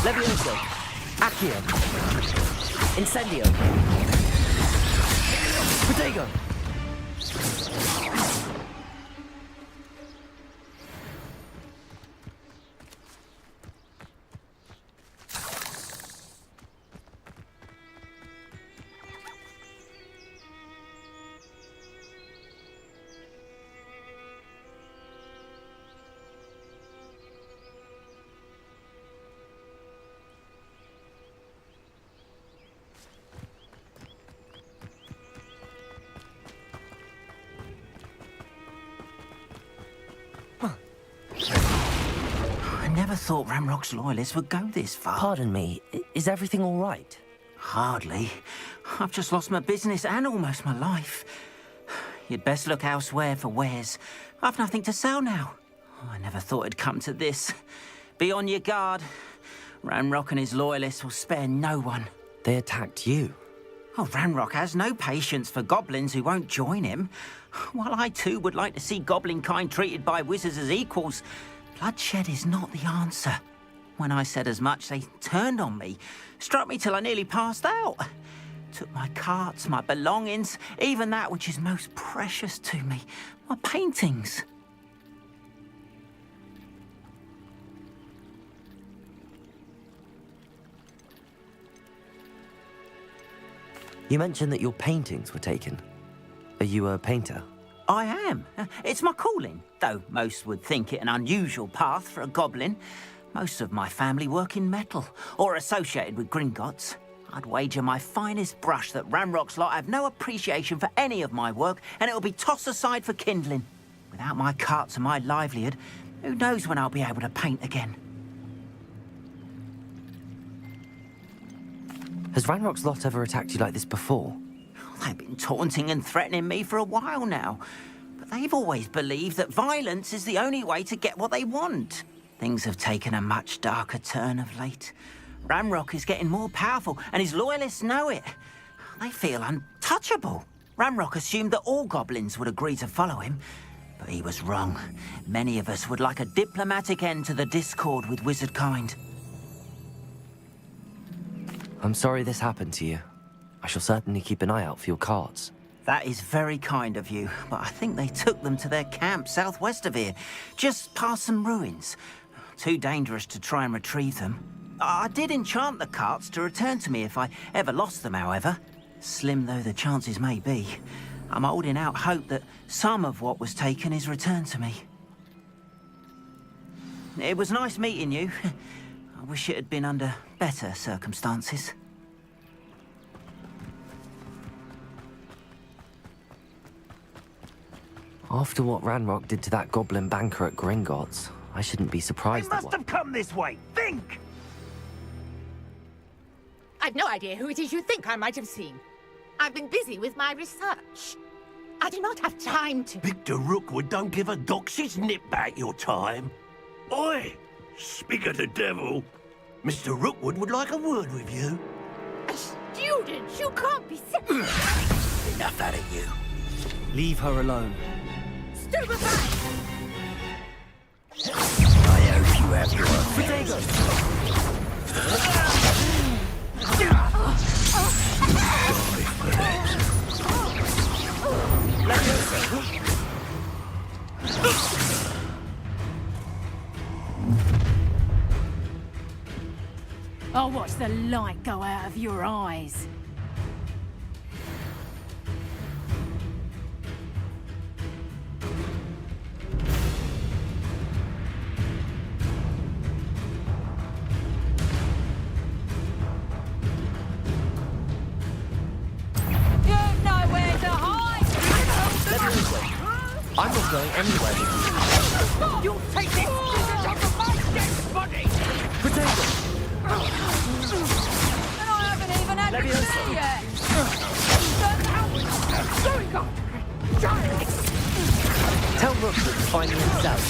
Levioso. Accio. Incendio. Protego. I never thought Ramrock's loyalists would go this far. Pardon me, is everything all right? Hardly. I've just lost my business and almost my life. You'd best look elsewhere for wares. I've nothing to sell now. I never thought it'd come to this. Be on your guard. Ramrock and his loyalists will spare no one. They attacked you? Oh, Ranrock has no patience for goblins who won't join him. While I too would like to see goblin kind treated by wizards as equals, bloodshed is not the answer. When I said as much, they turned on me, struck me till I nearly passed out. Took my carts, my belongings, even that which is most precious to me, my paintings. You mentioned that your paintings were taken. Are you a painter? I am. It's my calling, though most would think it an unusual path for a goblin. Most of my family work in metal, or associated with Gringotts. I'd wager my finest brush that Ranrock's lot have no appreciation for any of my work, and it'll be tossed aside for kindling. Without my carts and my livelihood, who knows when I'll be able to paint again? Has Ranrock's lot ever attacked you like this before? They've been taunting and threatening me for a while now. But they've always believed that violence is the only way to get what they want. Things have taken a much darker turn of late. Ranrock is getting more powerful, and his loyalists know it. They feel untouchable. Ranrock assumed that all goblins would agree to follow him, but he was wrong. Many of us would like a diplomatic end to the discord with wizard kind. I'm sorry this happened to you. I shall certainly keep an eye out for your cards. That is very kind of you, but I think they took them to their camp southwest of here, just past some ruins. Too dangerous to try and retrieve them. I did enchant the carts to return to me if I ever lost them, however. Slim though the chances may be, I'm holding out hope that some of what was taken is returned to me. It was nice meeting you. I wish it had been under better circumstances. After what Ranrock did to that goblin banker at Gringotts, I shouldn't be surprised They must have come this way. Think! I've no idea who it is you think I might have seen. I've been busy with my research. I do not have time to... Victor Rookwood don't give a doxy's nip back your time. Oi! Speak of the devil. Mr. Rookwood would like a word with you. A student? You can't be serious. Enough out of you. Leave her alone. Stupefy! I hope you have your Protego! I'll watch the light go out of your eyes. You've nowhere to hide! I'm not going anywhere with you. You'll take this out of my dead body! Protego! And I haven't even had your tea yet! Tell Rookwood to find me himself.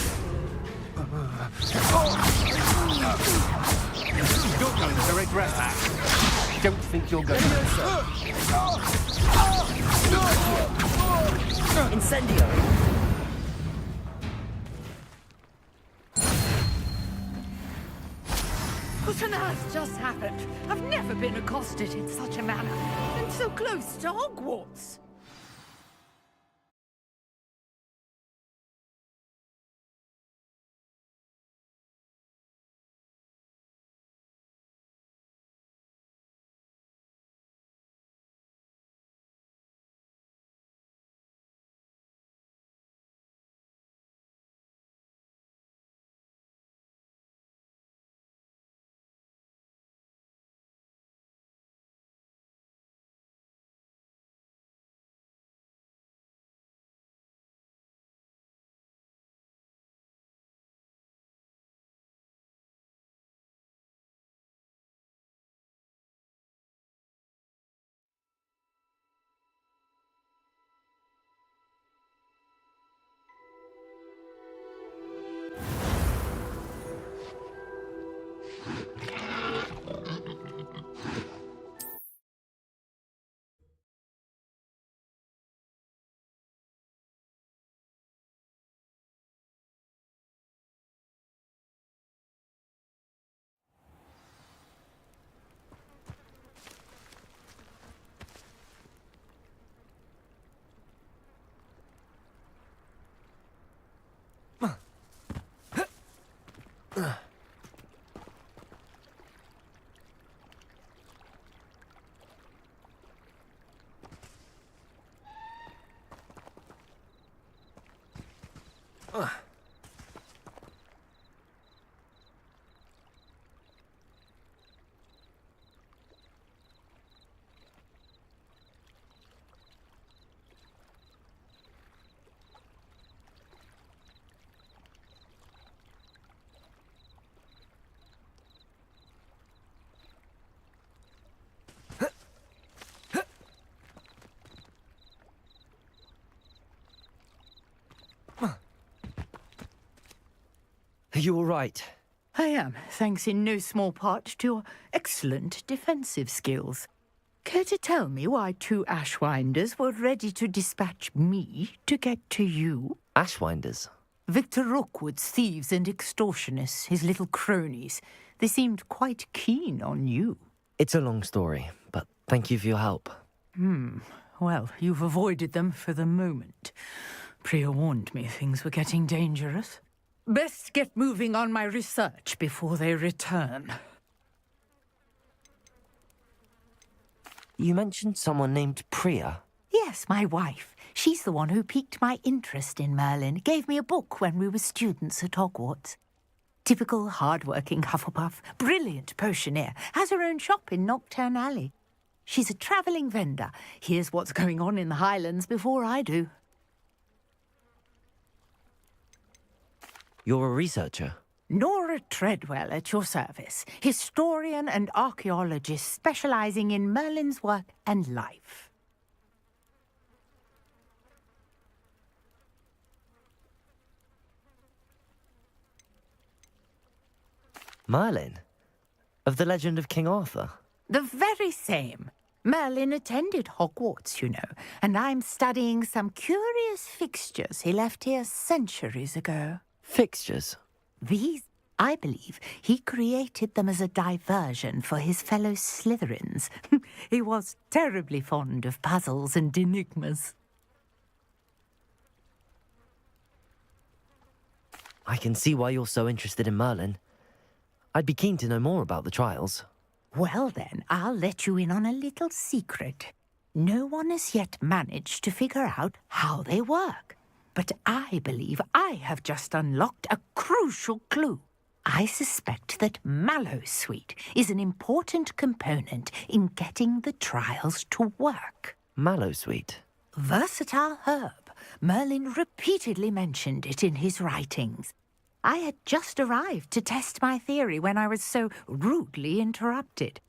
You're going to regret that. Don't think you're going to. Incendio! What on earth just happened? I've never been accosted in such a manner. And so close to Hogwarts. Are you all right? I am, thanks in no small part to your excellent defensive skills. Care to tell me why 2 Ashwinders were ready to dispatch me to get to you? Ashwinders? Victor Rookwood's thieves and extortionists, his little cronies. They seemed quite keen on you. It's a long story, but thank you for your help. Well, you've avoided them for the moment. Priya warned me things were getting dangerous. Best get moving on my research before they return. You mentioned someone named Priya. Yes, my wife. She's the one who piqued my interest in Merlin. Gave me a book when we were students at Hogwarts. Typical hard-working Hufflepuff, brilliant potioneer, has her own shop in Knockturn Alley. She's a travelling vendor. Hears what's going on in the Highlands before I do. You're a researcher? Nora Treadwell at your service, historian and archaeologist specialising in Merlin's work and life. Merlin? Of the legend of King Arthur? The very same. Merlin attended Hogwarts, you know, and I'm studying some curious fixtures he left here centuries ago. Fixtures? These, I believe, he created them as a diversion for his fellow Slytherins. He was terribly fond of puzzles and enigmas. I can see why you're so interested in Merlin. I'd be keen to know more about the trials. Well then, I'll let you in on a little secret. No one has yet managed to figure out how they work. But I believe I have just unlocked a crucial clue. I suspect that mallowsweet is an important component in getting the trials to work. Mallowsweet? Versatile herb. Merlin repeatedly mentioned it in his writings. I had just arrived to test my theory when I was so rudely interrupted.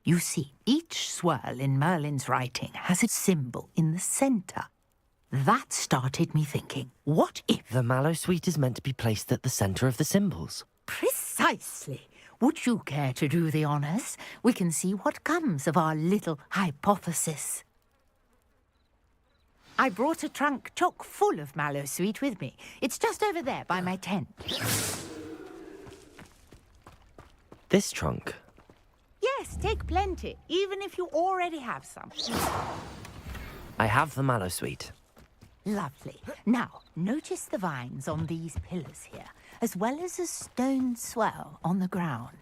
You see, each swirl in Merlin's writing has a symbol in the centre. That started me thinking, what if... The mallowsweet is meant to be placed at the centre of the symbols. Precisely. Would you care to do the honours? We can see what comes of our little hypothesis. I brought a trunk chock full of mallowsweet with me. It's just over there by my tent. This trunk? Yes, take plenty, even if you already have some. I have the mallow sweet. Lovely. Now, notice the vines on these pillars here, as well as a stone swell on the ground.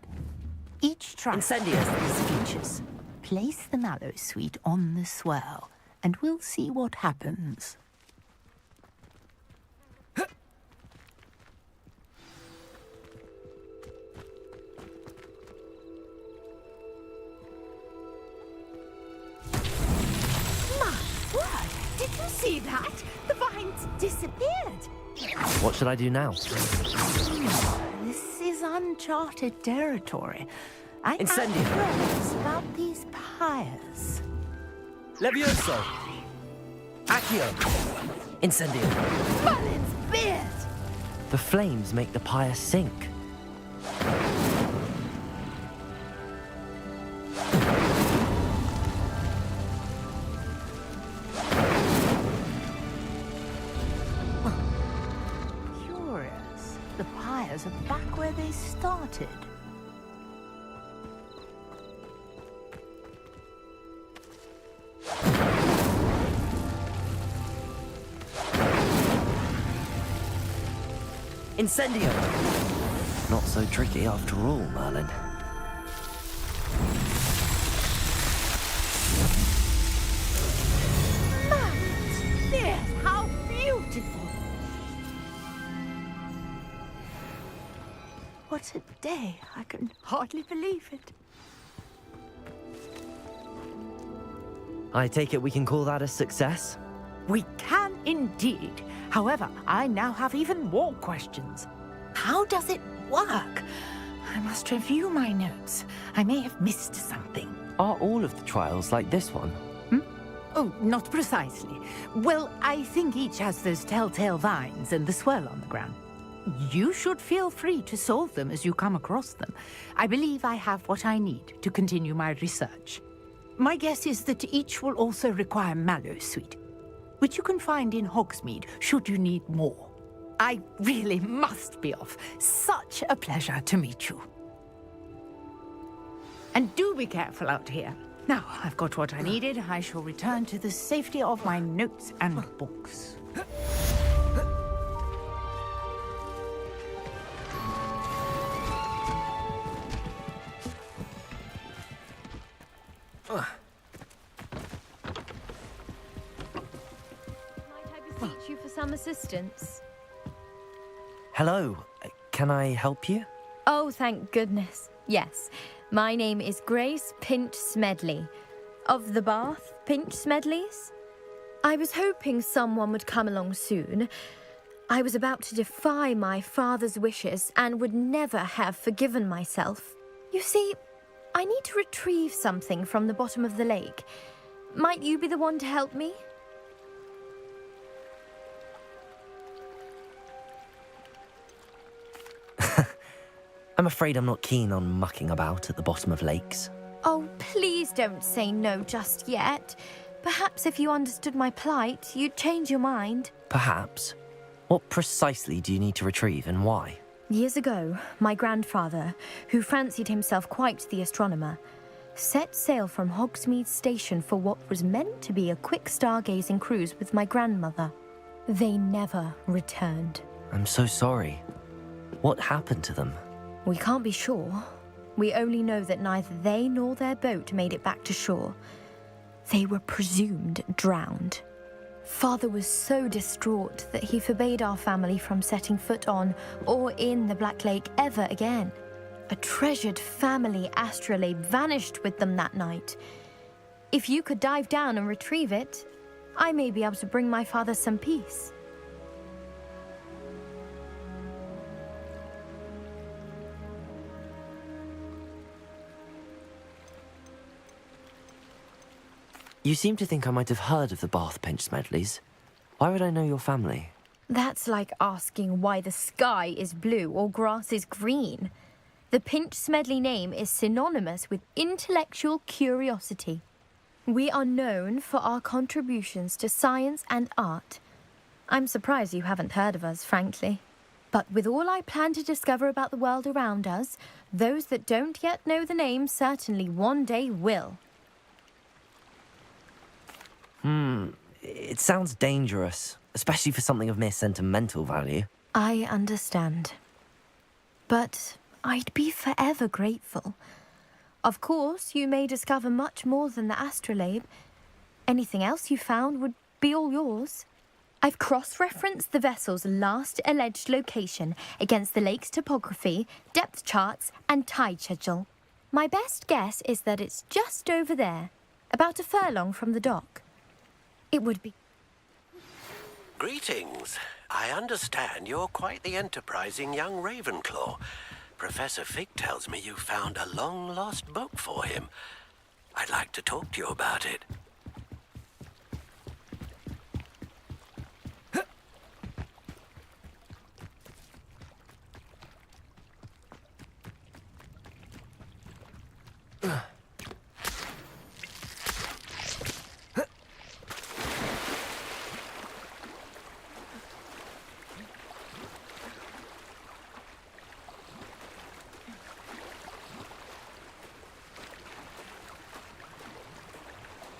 Each trunk Incendio. has these features. Place the mallow sweet on the swell, and we'll see what happens. Did you see that? The vines disappeared. What should I do now? This is uncharted territory. I Incendio. have words about these pyres. Levioso! Accio! Incendio. Merlin's beard! The flames make the pyre sink. Curious. The pyres are back where they started. Incendio! Not so tricky after all, Merlin. Merlin's beard! How beautiful! What a day. I can hardly believe it. I take it we can call that a success? We can indeed. However, I now have even more questions. How does it work? I must review my notes. I may have missed something. Are all of the trials like this one? Oh, not precisely. Well, I think each has those telltale vines and the swirl on the ground. You should feel free to solve them as you come across them. I believe I have what I need to continue my research. My guess is that each will also require mallow sweet, which you can find in Hogsmeade should you need more. I really must be off. Such a pleasure to meet you. And do be careful out here. Now, I've got what I needed. I shall return to the safety of my notes and books. Might I beseech you for some assistance? Hello, can I help you? Oh, thank goodness. Yes, my name is Grace Pinch Smedley, of the Bath Pinch Smedleys. I was hoping someone would come along soon. I was about to defy my father's wishes and would never have forgiven myself. You see, I need to retrieve something from the bottom of the lake. Might you be the one to help me? I'm afraid I'm not keen on mucking about at the bottom of lakes. Oh, please don't say no just yet. Perhaps if you understood my plight, you'd change your mind. Perhaps. What precisely do you need to retrieve and why? Years ago, my grandfather, who fancied himself quite the astronomer, set sail from Hogsmeade Station for what was meant to be a quick stargazing cruise with my grandmother. They never returned. I'm so sorry. What happened to them? We can't be sure. We only know that neither they nor their boat made it back to shore. They were presumed drowned. Father was so distraught that he forbade our family from setting foot on or in the Black Lake ever again. A treasured family astrolabe vanished with them that night. If you could dive down and retrieve it, I may be able to bring my father some peace. You seem to think I might have heard of the Bath Pinch Smedleys. Why would I know your family? That's like asking why the sky is blue or grass is green. The Pinch Smedley name is synonymous with intellectual curiosity. We are known for our contributions to science and art. I'm surprised you haven't heard of us, frankly. But with all I plan to discover about the world around us, those that don't yet know the name certainly one day will. It sounds dangerous, especially for something of mere sentimental value. I understand. But I'd be forever grateful. Of course, you may discover much more than the astrolabe. Anything else you found would be all yours. I've cross-referenced the vessel's last alleged location against the lake's topography, depth charts, and tide schedule. My best guess is that it's just over there, about a furlong from the dock. It would be... Greetings. I understand you're quite the enterprising young Ravenclaw. Professor Fig tells me you found a long-lost book for him. I'd like to talk to you about it.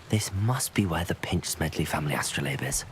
This must be where the Pinch-Smedley family astrolabe is.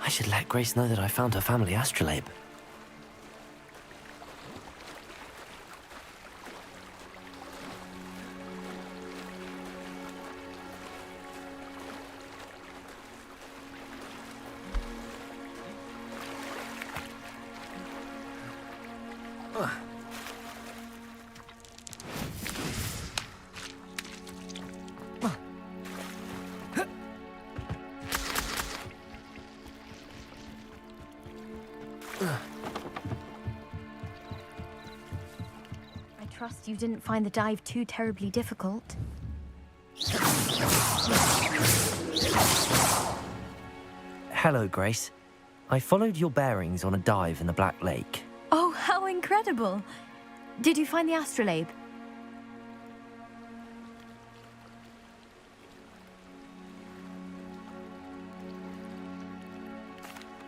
I should let Grace know that I found her family astrolabe. I trust you didn't find the dive too terribly difficult. Hello, Grace. I followed your bearings on a dive in the Black Lake. Oh, how incredible! Did you find the astrolabe?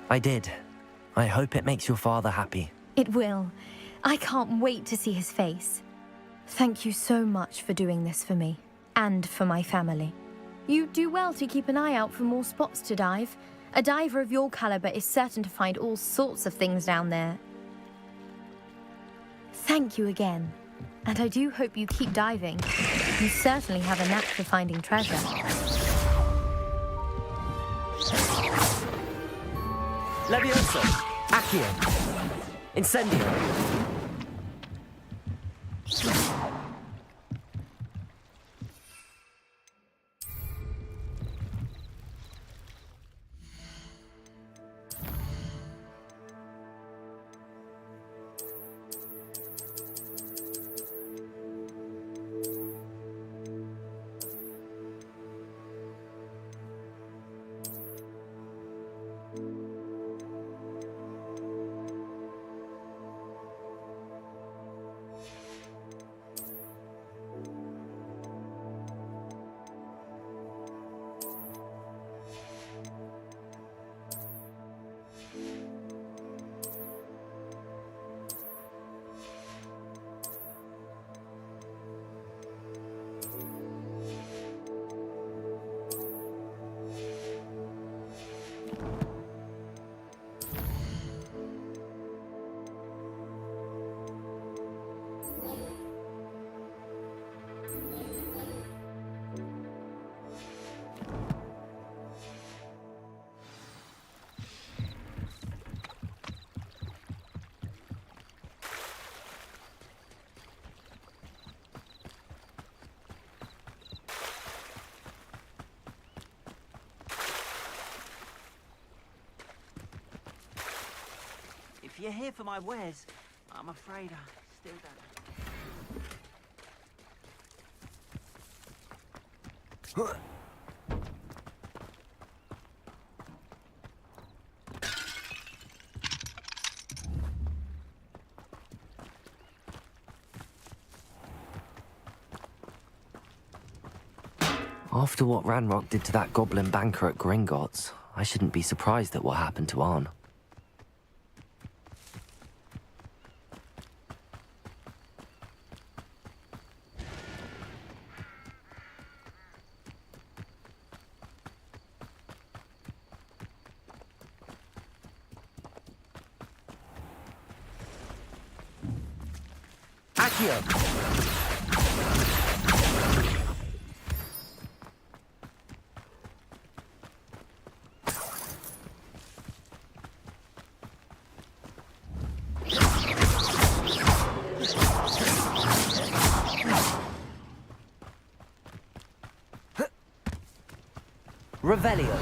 I did. I hope it makes your father happy. It will. I can't wait to see his face. Thank you so much for doing this for me, and for my family. You do well to keep an eye out for more spots to dive. A diver of your caliber is certain to find all sorts of things down there. Thank you again, and I do hope you keep diving. You certainly have a knack for finding treasure. Levioso! Accio! Incendio! you're here for my wares, I'm afraid I still don't. After what Ranrock did to that goblin banker at Gringotts, I shouldn't be surprised at what happened to Arn. Accio! Revelio.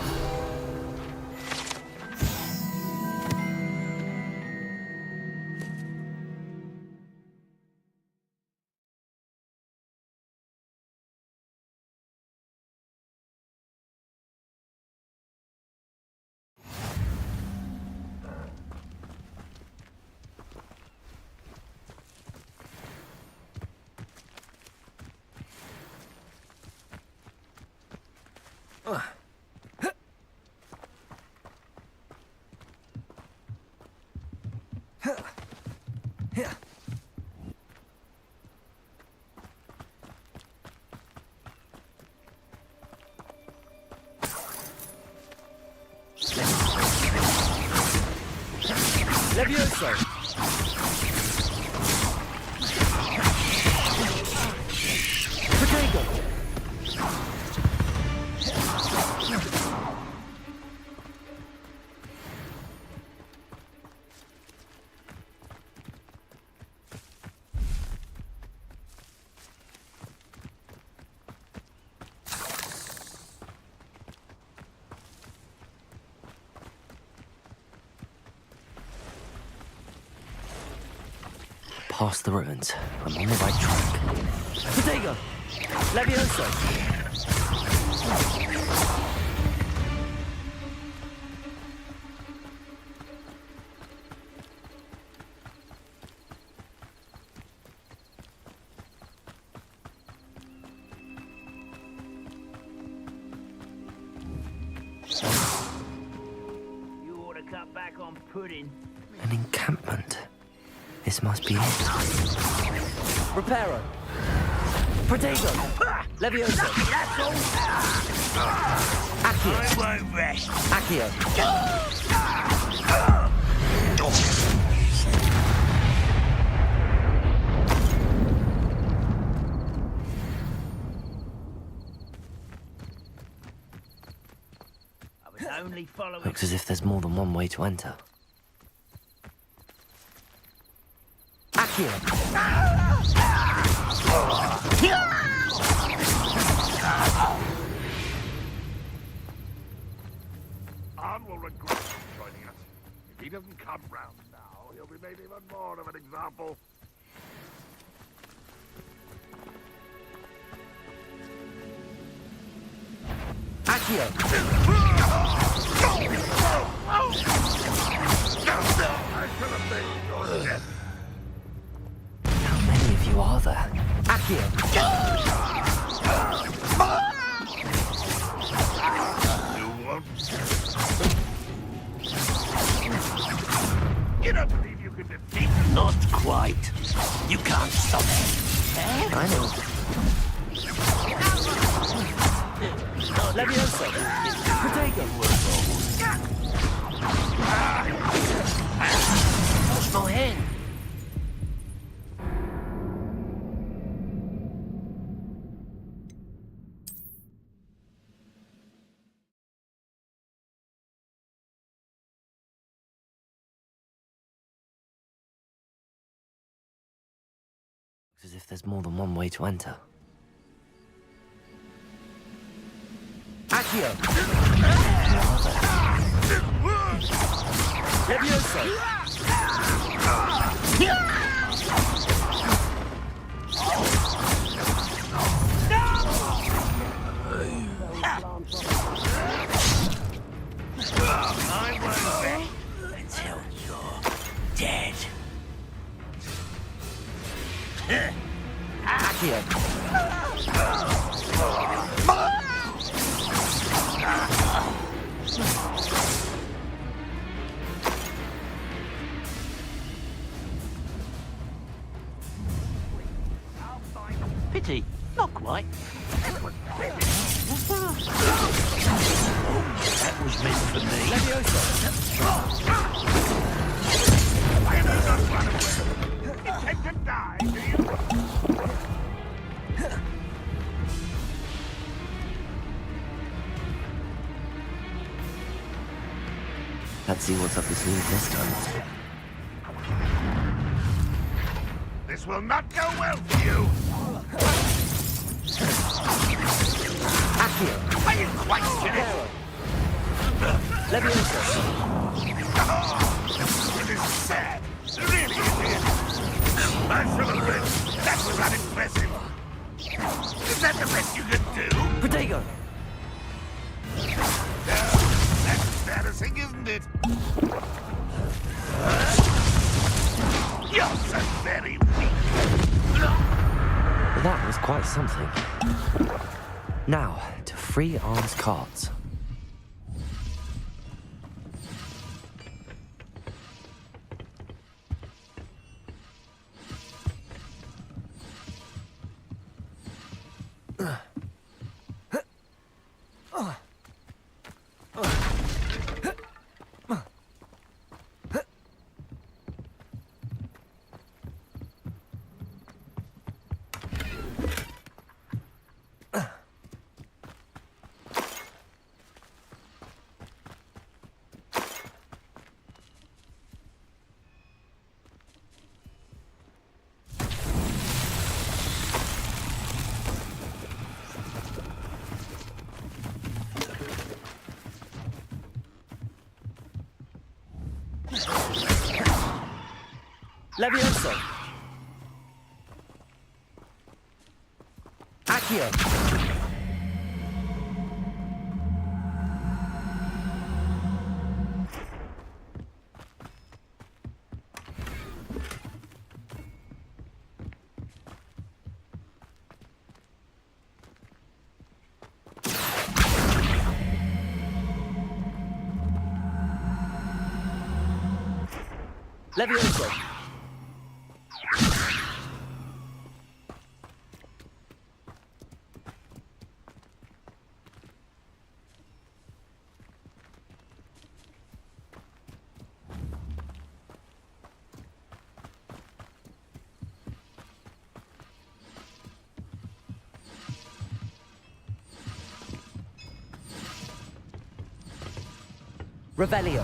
Levioso! Potato! Past the ruins. I'm on the right track. Potato! Levioso! You ought to cut back on pudding. An encampment. This must be it. Reparo. Potato. Levioso. Accio. I won't rest. Accio. I was only following. Looks as if there's more than one way to enter. Accio. Arn will regret joining us. If he doesn't come round now, he'll be made even more of an example. Accio. I should have made your death. How many of you are there? Accio. You won't. You don't believe you can defeat them? Not quite. You can't stop me. I know. Levioso. Potato. Go ahead. Looks as if there's more than one way to enter. Accio. Levioso. Until you're dead. Accio. Pity, not quite. That was meant for me. Why do you not run away? Intend to die, do you? Let's see what's up your sleeve this time. This will not go well for you. Accio. Are you question it? Leviosa. It is sad. Really it is. I shall admit, that was unimpressive. Is that the best you could do? Protego. That's embarrassing, isn't it? You're so very weak. That was quite something. Now, to free arms cards. Leviosa. Accio. Leviosa. Revelio.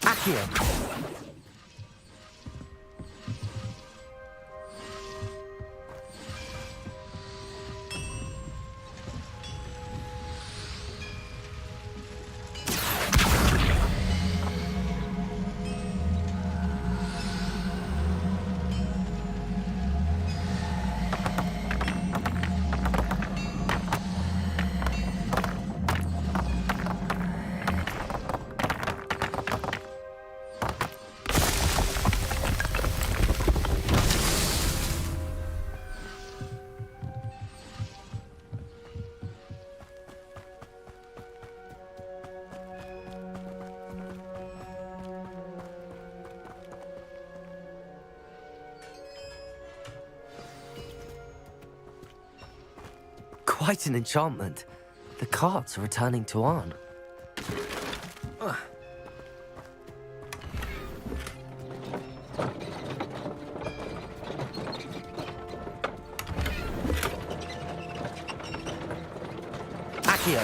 Accio. Quite an enchantment. The carts are returning to Arn. Accio.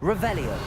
Revelio.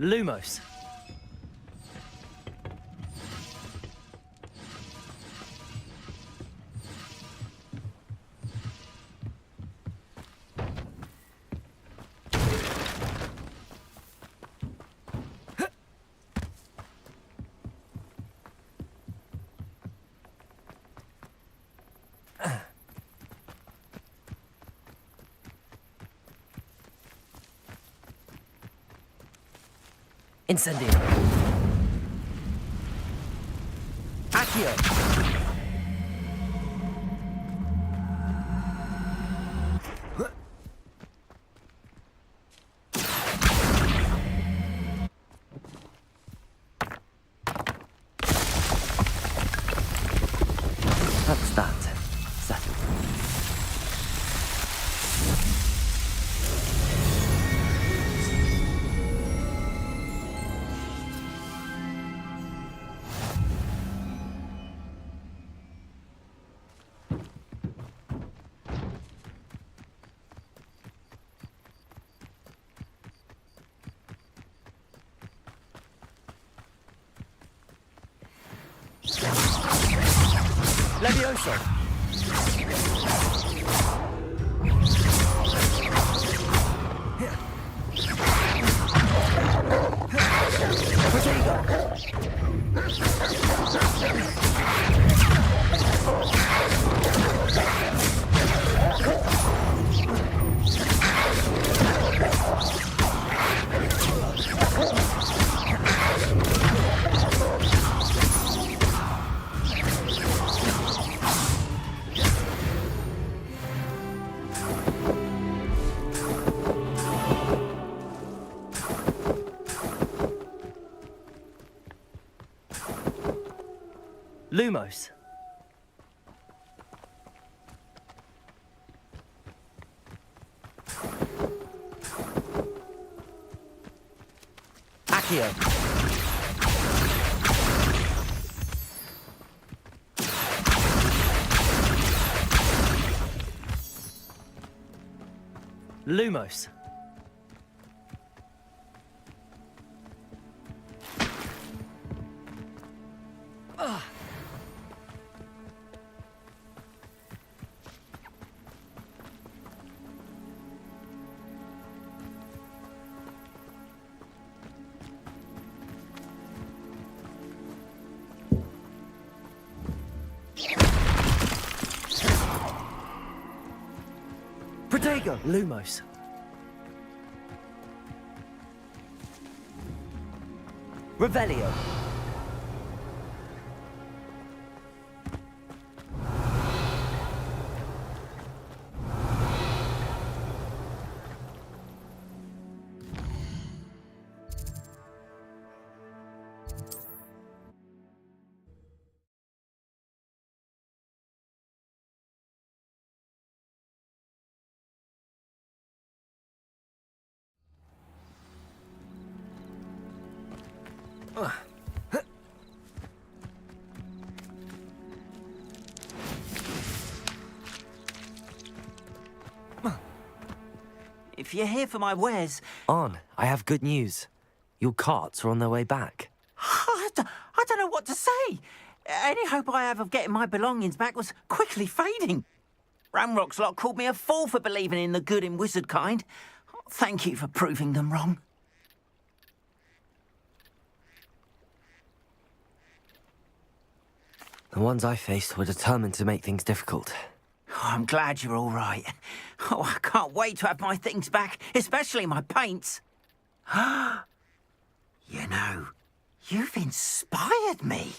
Lumos. Incendio. Accio. That's that. Settled. Levioso. Lumos. Accio. Lumos. Protego. Lumos. Revelio. If you're here for my wares... On, I have good news. Your carts are on their way back. I don't know what to say. Any hope I have of getting my belongings back was quickly fading. Ramrock's lot called me a fool for believing in the good in wizard kind. Thank you for proving them wrong. The ones I faced were determined to make things difficult. Oh, I'm glad you're all right. Oh, I can't wait to have my things back, especially my paints. You know, you've inspired me.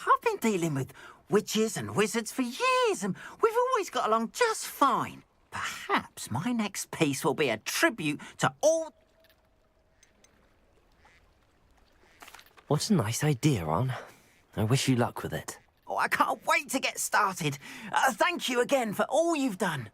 I've been dealing with witches and wizards for years, and we've always got along just fine. Perhaps my next piece will be a tribute to all... What a nice idea, Ron. I wish you luck with it. Oh, I can't wait to get started. Thank you again for all you've done.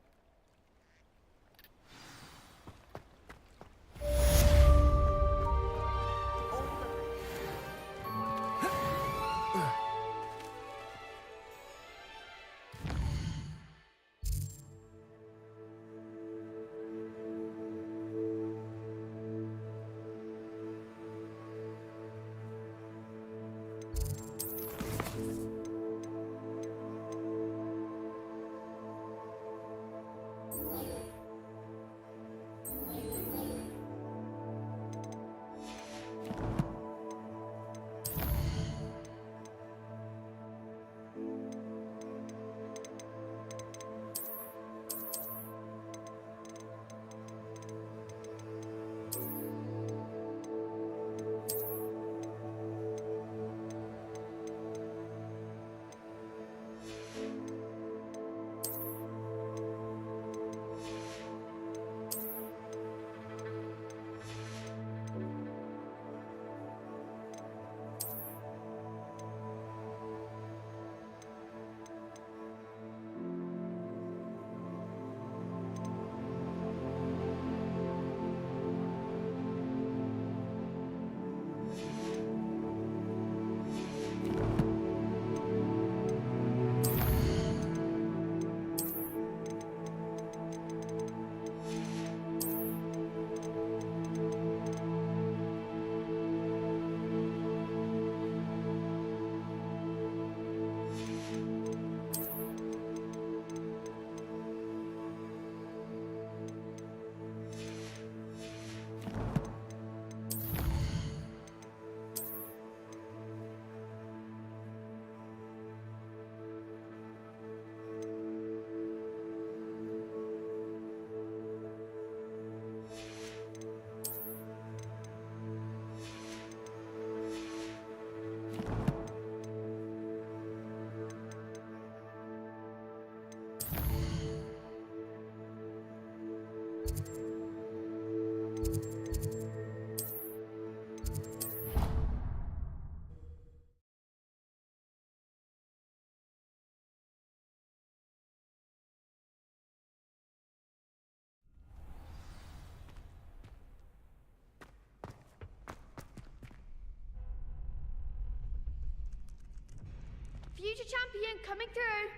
Future champion coming through.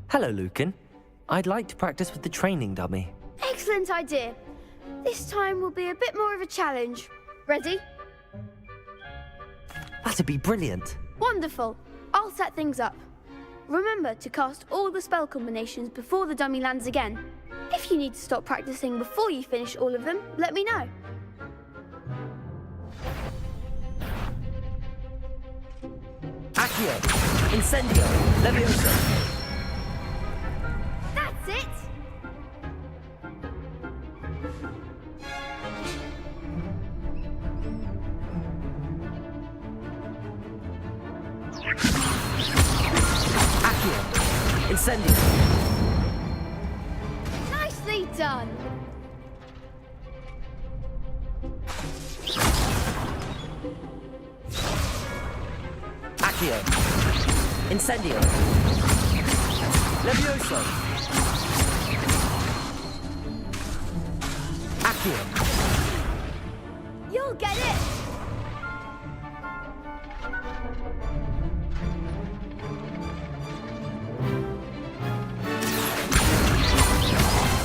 Hello, Lucan. I'd like to practice with the training dummy. Excellent idea. This time will be a bit more of a challenge. Ready? That'd be brilliant. Wonderful. I'll set things up. Remember to cast all the spell combinations before the dummy lands again. If you need to stop practicing before you finish all of them, let me know. Accio! Incendio! Leviosa! That's it! Accio! Incendio! Nicely done! Accio! Incendio! Levioso! Accio! You'll get it!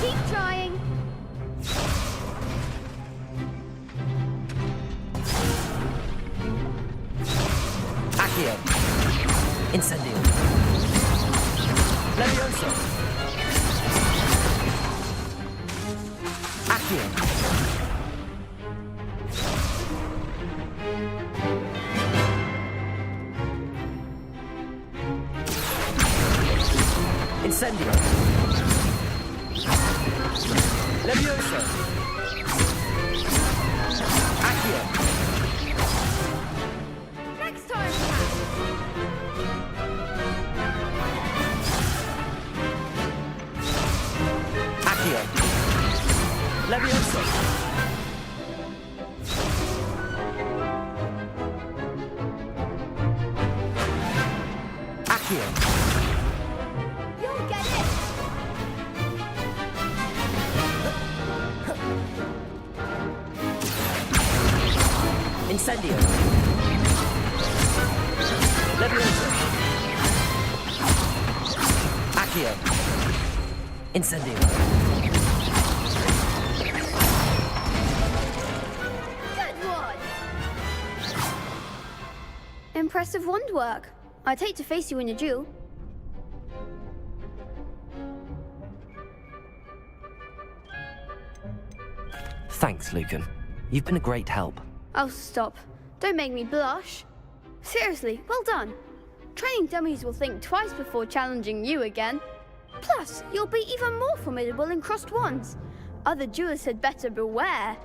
Keep trying! Accio! Incendio! Levioso! Accio. Incendio. Levioso. Accio. Next time! Accio. Levioso. Accio. You'll get it! Incendio. Levioso. Accio. Incendio. Good one! Impressive wand work. I'd hate to face you in a duel. Thanks, Lucan. You've been a great help. Oh, stop. Don't make me blush. Seriously, well done. Training dummies will think twice before challenging you again. Plus, you'll be even more formidable in crossed wands. Other duelists had better beware.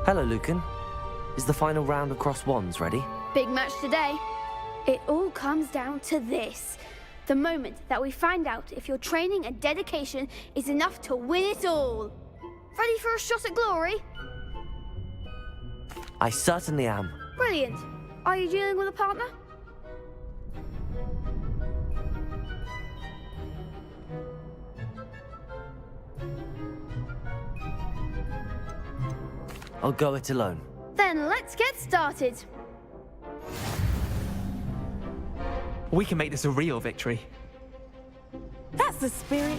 Hello, Lucan. Is the final round of cross wands ready? Big match today. It all comes down to this. The moment that we find out if your training and dedication is enough to win it all. Ready for a shot at glory? I certainly am. Brilliant. Are you dealing with a partner? I'll go it alone. Then let's get started. We can make this a real victory. That's the spirit.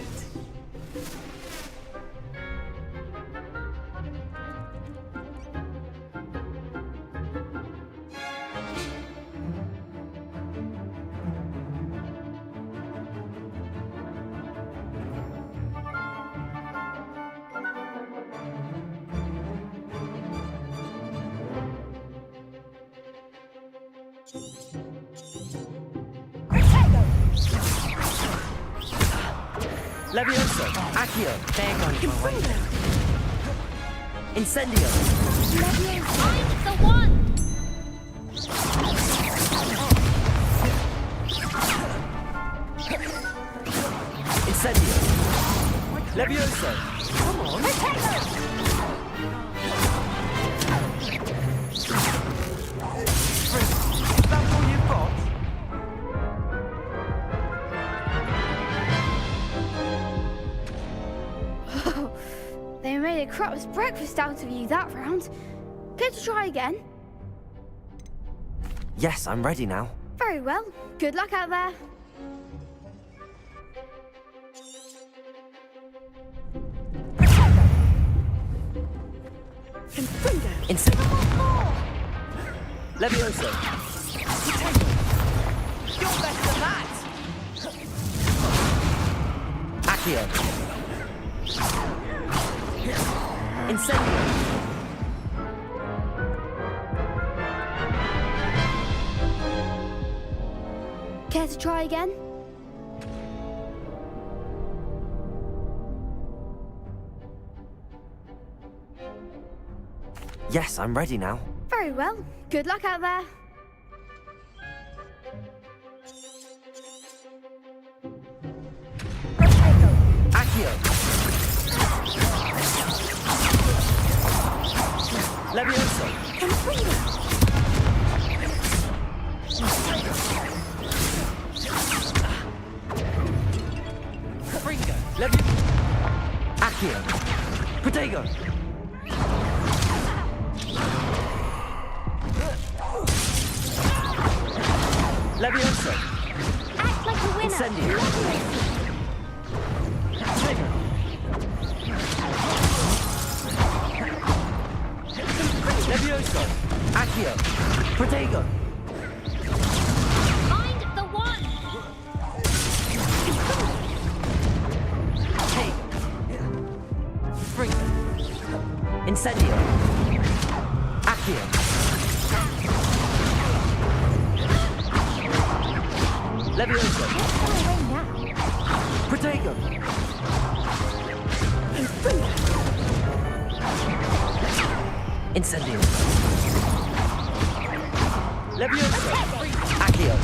Levioso. Accio. They're going my way. Incendio. Find the one! Incendio. Levioso. Come on. Is that all you've got? They made a crap's breakfast out of you that round. Care to try again? Yes, I'm ready now. Very well. Good luck out there. Incendio. Levioso. You're better than that! Accio. Incendio. Care to try again? Yes, I'm ready now. Very well. Good luck out there. Accio. Levioso. Fringo. Accio. Protego. Levioso. Act like a winner. Incendio. Levioso. Accio. Protego. Find the one. Confringo. Incendio. Accio. Levioso. Protego. Incendio. Levioso. Accio.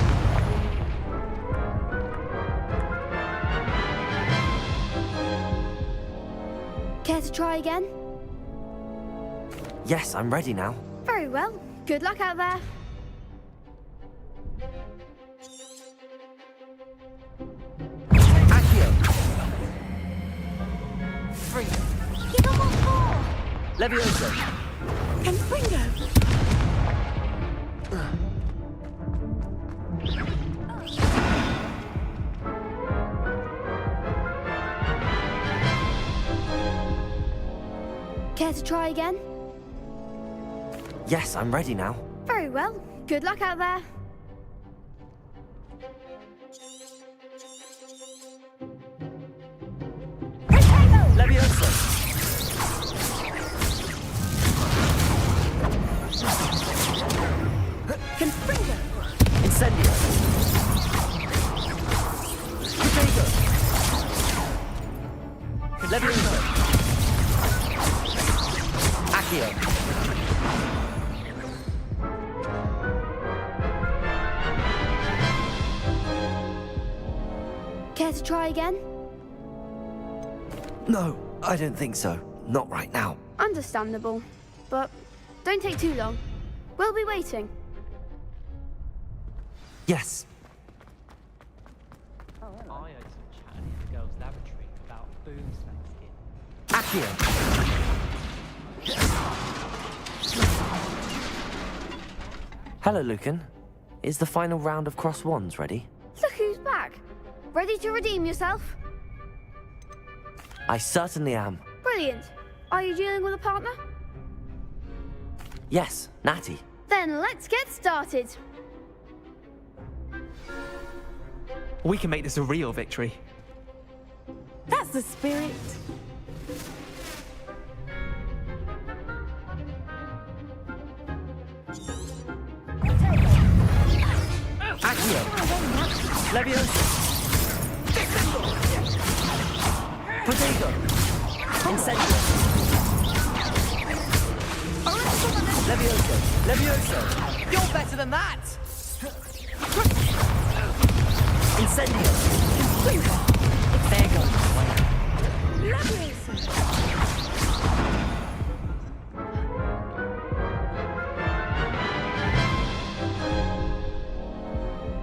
Care to try again? Yes, I'm ready now. Very well. Good luck out there. Accio. Fringo. Give them what for? Levioso. Confringo. Care to try again? Yes, I'm ready now. Very well. Good luck out there. Levioso. Confringo. Incendio. Protego. Levioso. Accio. Care to try again? No, I don't think so. Not right now. Understandable. But don't take too long. We'll be waiting. Yes. I heard some chat in the girls' lavatory about boom skin. Accio. Hello, Lucan. Is the final round of cross wands ready? Look who's back. Ready to redeem yourself? I certainly am. Brilliant. Are you dealing with a partner? Yes, Natty. Then let's get started. We can make this a real victory. That's the spirit. Accio. Levioso. Protego. Incendio. Levioso. Levioso. You're better than that! Incendio. There goes.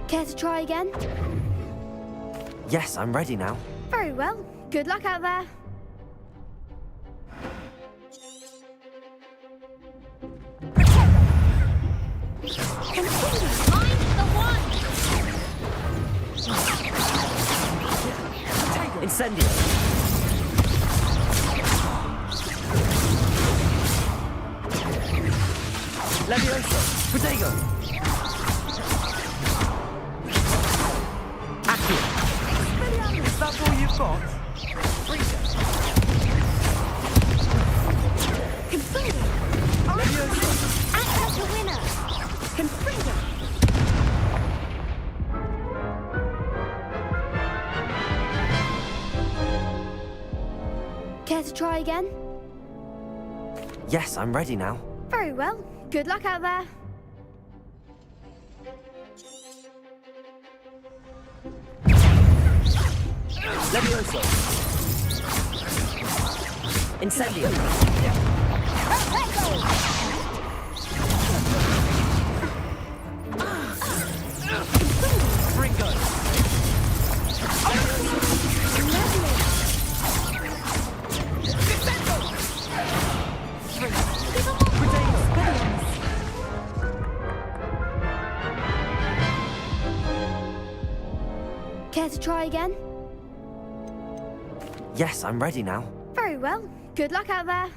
Care to try again? Yes, I'm ready now. Very well. Good luck out there. Incendio. Levioso. Protego. Accio. Is that all you've got? Confringo. Levioso. Act as the winner. Confringo. Care to try again? Yes, I'm ready now. Very well. Good luck out there. Levioso. Incendio. Fringo. Care to try again? Yes, I'm ready now. Very well. Good luck out there.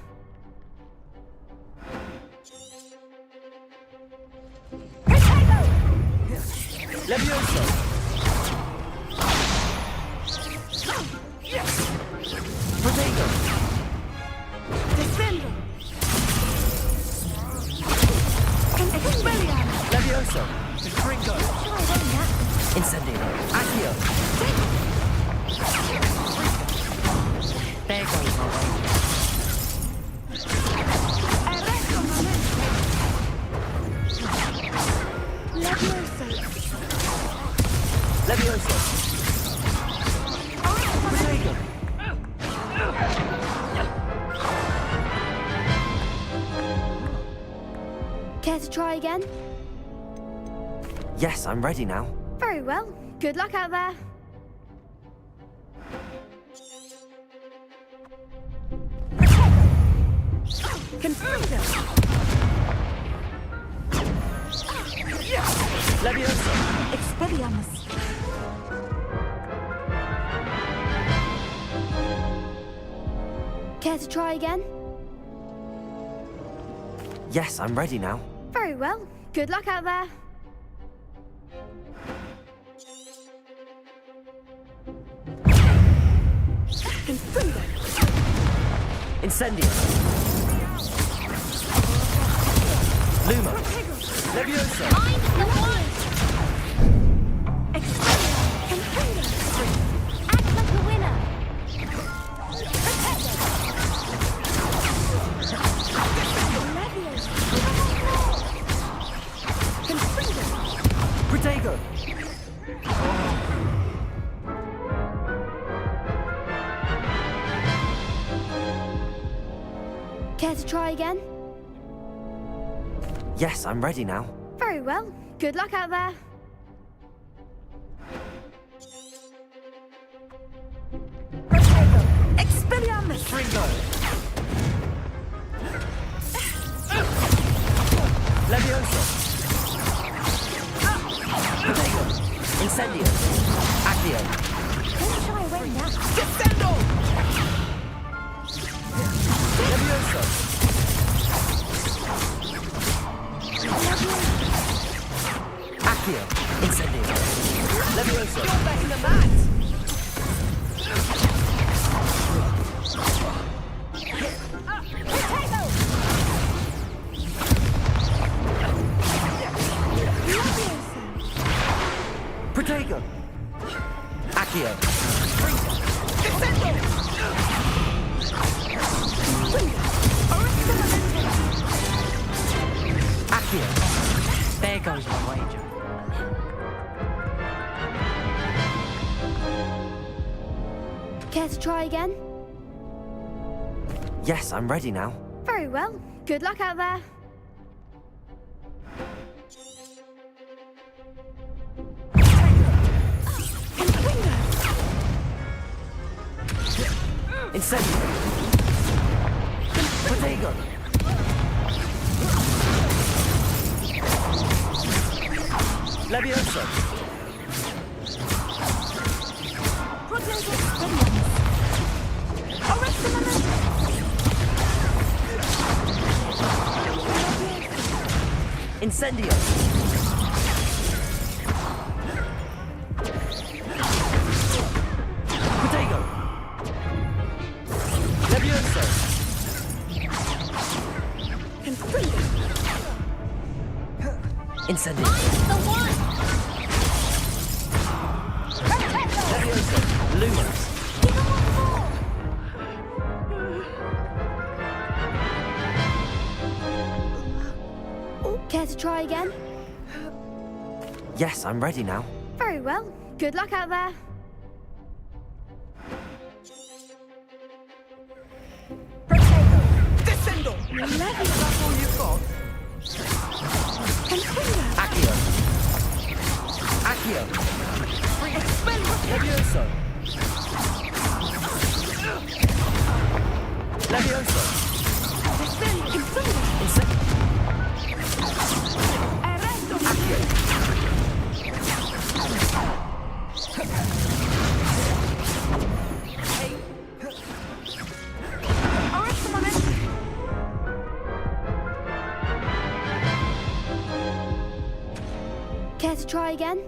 Levioso. Protego. Care to try again? Yes, I'm ready now. Very well. Good luck out there. Confringo. Leviosa! Expelliarmus. Care to try again? Yes, I'm ready now. Very well. Good luck out there. Confringo. Incendio! Luma! Leviosa! I'm the one! Expelliarmus. Confringo. Act like a winner! Protego! Care to try again? Yes, I'm ready now. Very well. Good luck out there. Expelliarmus. Fringo! Leviosa! Protego! Incendio! Accio! Don't shy away now. Descendo! Leviosa! Accio! Incendio! Leviosa! You're back in the mat. Protego! Accio! Descendo. Accio! There goes my wager. Care to try again? Yes, I'm ready now. Very well. Good luck out there. Incendio! Protego! Leviosa! Incendio! Protego! Leviosa! Incendio! I'm the one! Leviosa! Luma! Give him one more! Care to try again? Yes, I'm ready now. Very well. Good luck out there. Descendo. That's all you've got. Accio! Accio! Leviosa! Leviosa! Accio! Care to try again?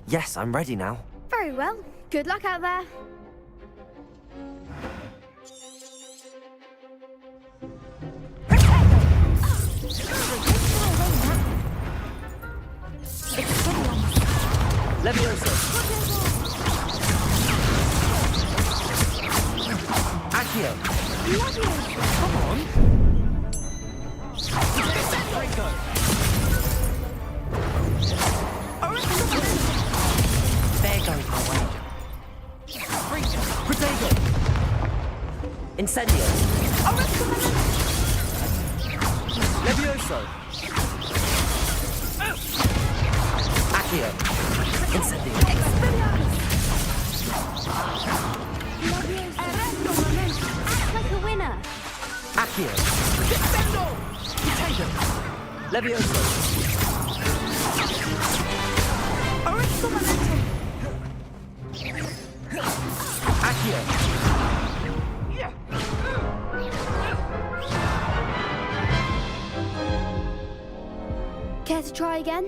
Yes, I'm ready now. Very well. Good luck out there. Leviosa! Accio! Come on. There goes my wager. Protego! Incendio. Levioso. Accio. Incendio. Act like a winner. Accio. Potato. Levioso. Accio. Care to try again?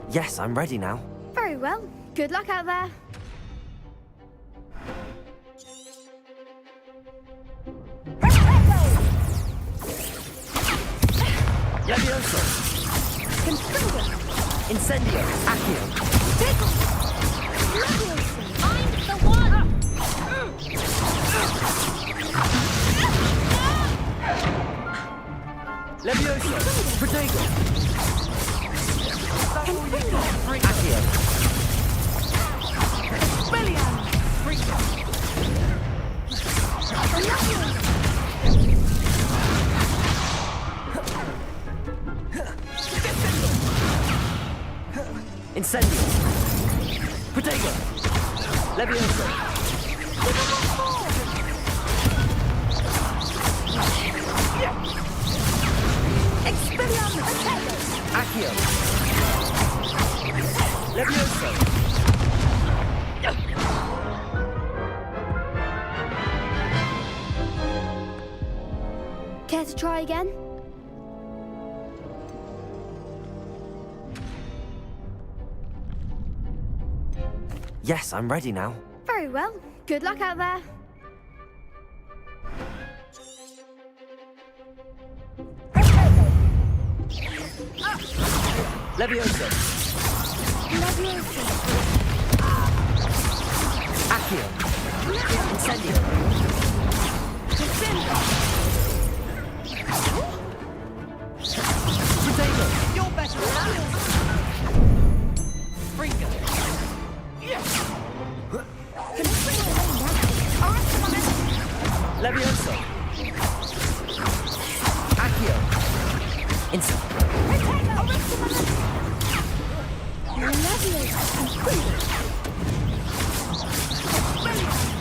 Yes, I'm ready now. Very well. Good luck out there. Levioso. Confringo. Incendio. Accio. Tickle. Levioso. Find the one. Levioso. Protego. Confringo. Accio. Incendio. Protego. Levioso. Expelliarmus. Accio. Levioso. Care to try again? Yes, I'm ready now. Very well. Good luck out there. Levioso. Levioso. Accio. Incendio. Protego. You're better. Fringo. Levioso. Accio. Incendio.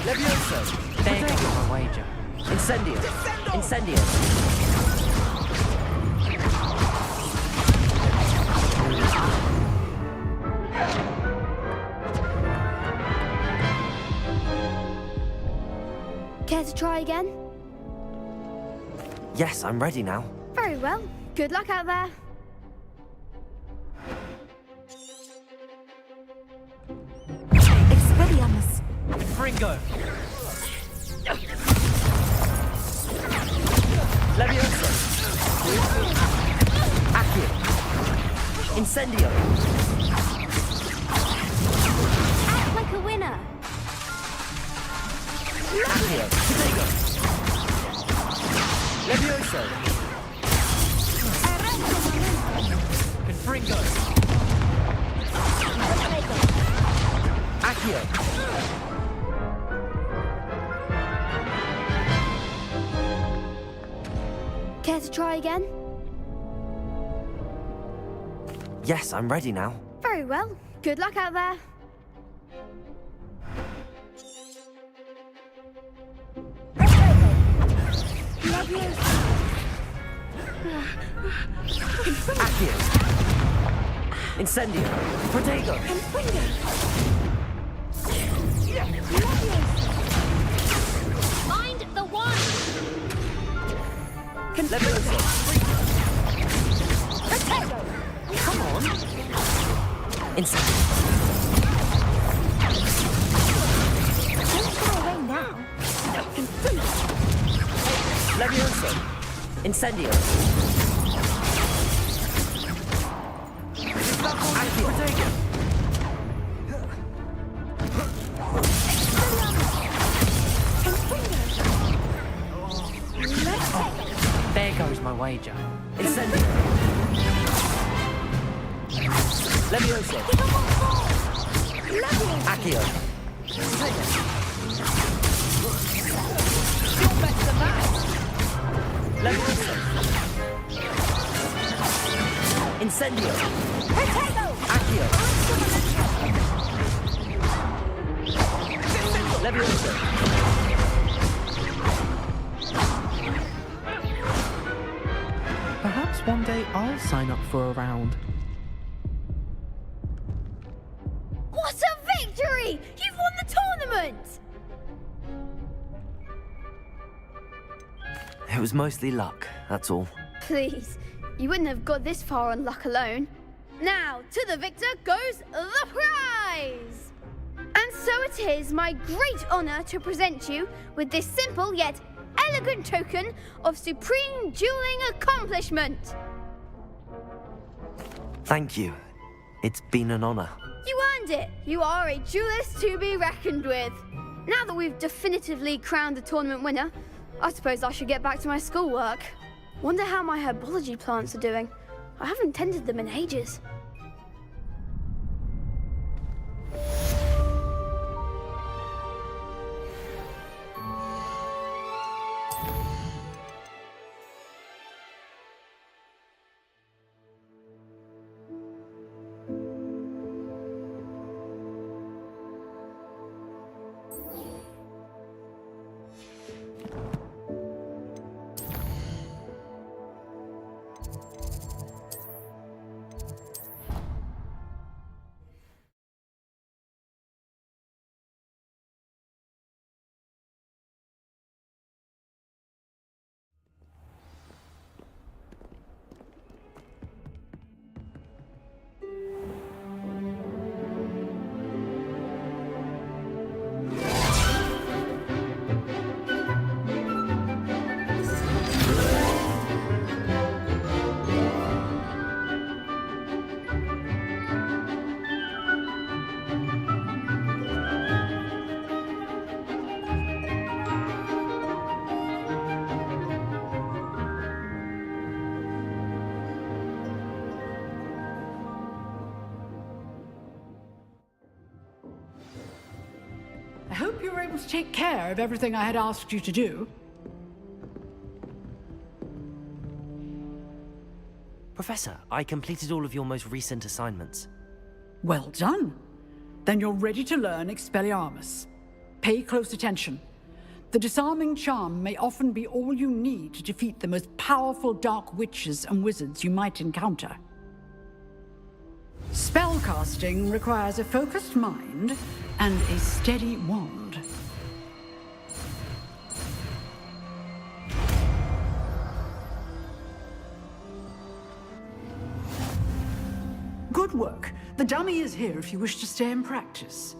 Levioso. There goes my wager. Incendio. Incendio. Care to try again? Yes, I'm ready now. Very well. Good luck out there. Expelliarmus. Fringo. Levioso. Accio. Incendio. Act like a winner. Accio. Protego. Levioso. Confringo. Accio. Care to try again? Yes, I'm ready now. Very well. Good luck out there. Accio. Incendio. Protego. Find the one. Levioso. Come on. Incendio. Don't throw away now. Levioso. Incendio. Accio. Protego. There goes my wager. Incendio. Levioso. Accio. You're better than that. Leviosa. Incendio. Potato! Accio. Leviosa. Perhaps one day I'll sign up for a round. What a victory! You've won the tournament! It was mostly luck, that's all. Please, you wouldn't have got this far on luck alone. Now, to the victor goes the prize! And so it is my great honour to present you with this simple yet elegant token of supreme dueling accomplishment. Thank you. It's been an honor. You earned it. You are a duelist to be reckoned with. Now that we've definitively crowned the tournament winner, I suppose I should get back to my schoolwork. Wonder how my herbology plants are doing. I haven't tended them in ages. I hope you were able to take care of everything I had asked you to do. Professor, I completed all of your most recent assignments. Well done. Then you're ready to learn Expelliarmus. Pay close attention. The disarming charm may often be all you need to defeat the most powerful dark witches and wizards you might encounter. Spellcasting requires a focused mind and a steady wand. Good work. The dummy is here if you wish to stay and practice.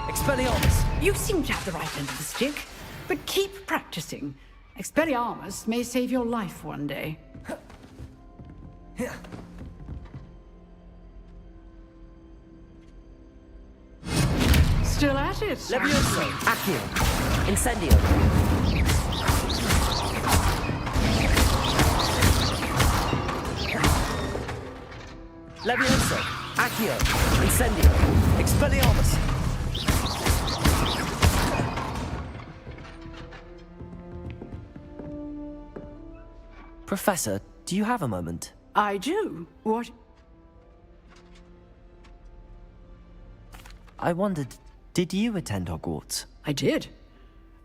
Expelliarmus! You seem to have the right end of the stick, but keep practicing. Expelliarmus may save your life one day. Still at it? Leviosa! Accio! Incendio! Leviosa! Accio! Incendio! Expelliarmus! Professor, do you have a moment? I do. What? I wondered, did you attend Hogwarts? I did.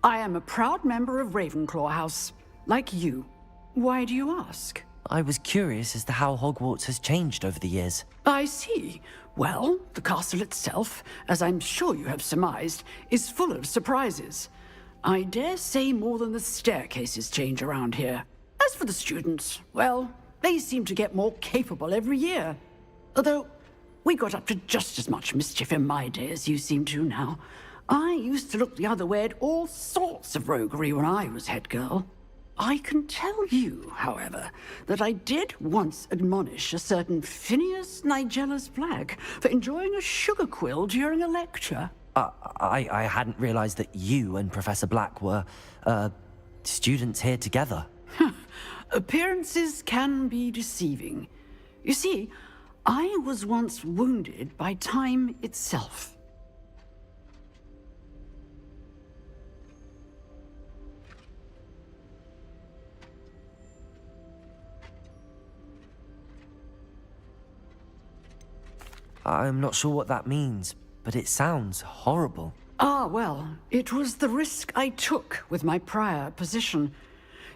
I am a proud member of Ravenclaw House, like you. Why do you ask? I was curious as to how Hogwarts has changed over the years. I see. Well, the castle itself, as I'm sure you have surmised, is full of surprises. I dare say more than the staircases change around here. As for the students, well, they seem to get more capable every year. Although, we got up to just as much mischief in my day as you seem to now. I used to look the other way at all sorts of roguery when I was head girl. I can tell you, however, that I did once admonish a certain Phineas Nigella's Black for enjoying a sugar quill during a lecture. I hadn't realized that you and Professor Black were, students here together. Appearances can be deceiving. You see, I was once wounded by time itself. I'm not sure what that means, but it sounds horrible. Ah, well, it was the risk I took with my prior position.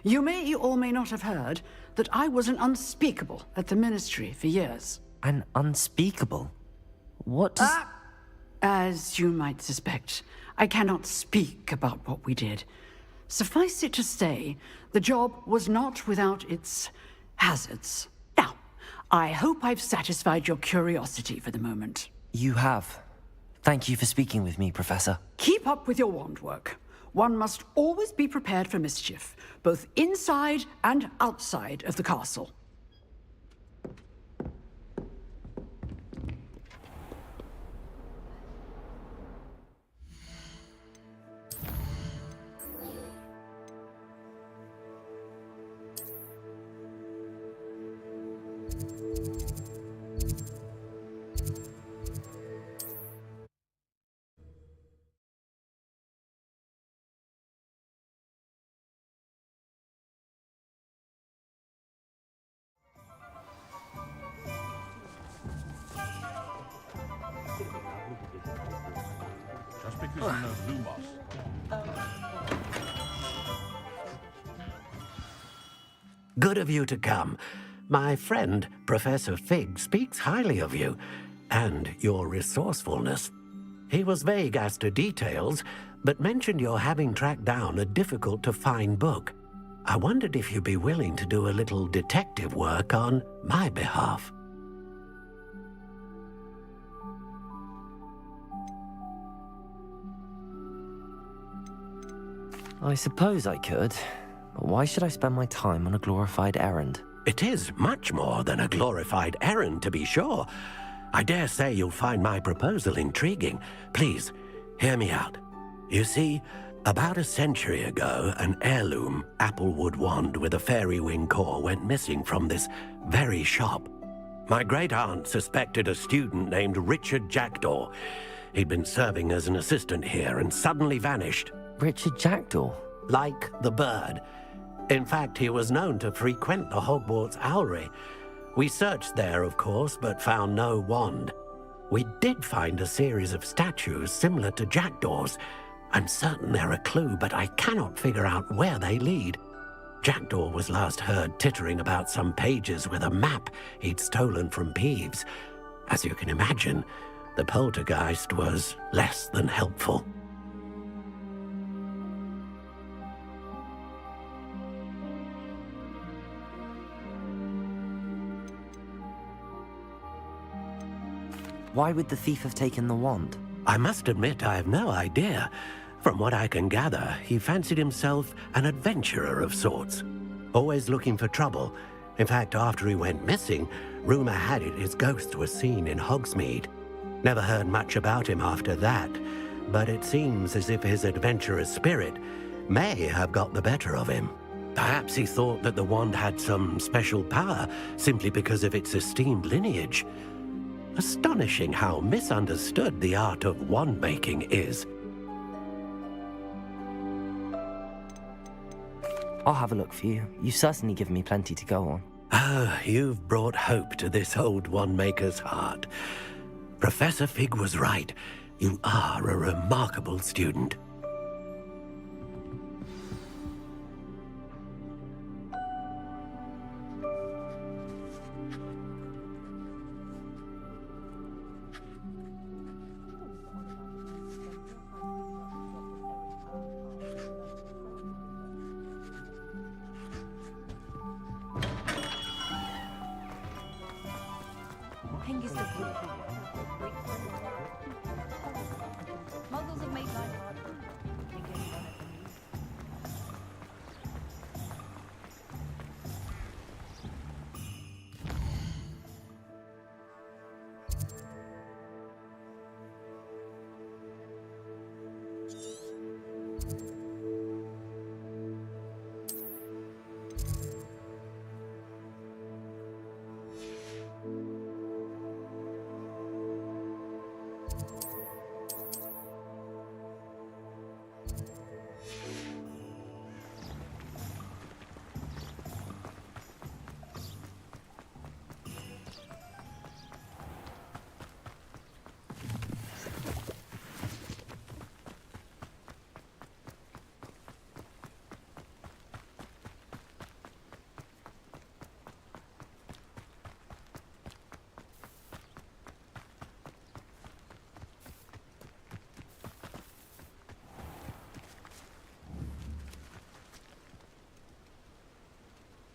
You may or may not have heard that I was an unspeakable at the ministry for years. An unspeakable? What does... As you might suspect, I cannot speak about what we did. Suffice it to say, the job was not without its hazards. Now, I hope I've satisfied your curiosity for the moment. You have. Thank you for speaking with me, Professor. Keep up with your wand work. One must always be prepared for mischief, both inside and outside of the castle. Just because you know Lumos. Good of you to come. My friend, Professor Fig, speaks highly of you and your resourcefulness. He was vague as to details, but mentioned your having tracked down a difficult-to-find book. I wondered if you'd be willing to do a little detective work on my behalf. I suppose I could, but why should I spend my time on a glorified errand? It is much more than a glorified errand, to be sure. I dare say you'll find my proposal intriguing. Please, hear me out. You see, about a century ago, an heirloom applewood wand with a fairy wing core went missing from this very shop. My great-aunt suspected a student named Richard Jackdaw. He'd been serving as an assistant here and suddenly vanished. Richard Jackdaw? Like the bird. In fact, he was known to frequent the Hogwarts Owlery. We searched there, of course, but found no wand. We did find a series of statues similar to Jackdaw's. I'm certain they're a clue, but I cannot figure out where they lead. Jackdaw was last heard tittering about some pages with a map he'd stolen from Peeves. As you can imagine, the poltergeist was less than helpful. Why would the thief have taken the wand? I must admit I have no idea. From what I can gather, he fancied himself an adventurer of sorts. Always looking for trouble. In fact, after he went missing, rumor had it his ghost was seen in Hogsmeade. Never heard much about him after that, but it seems as if his adventurous spirit may have got the better of him. Perhaps he thought that the wand had some special power simply because of its esteemed lineage. Astonishing how misunderstood the art of wand-making is. I'll have a look for you. You've certainly given me plenty to go on. Ah, you've brought hope to this old wand-maker's heart. Professor Fig was right. You are a remarkable student. Muggles have made life hard.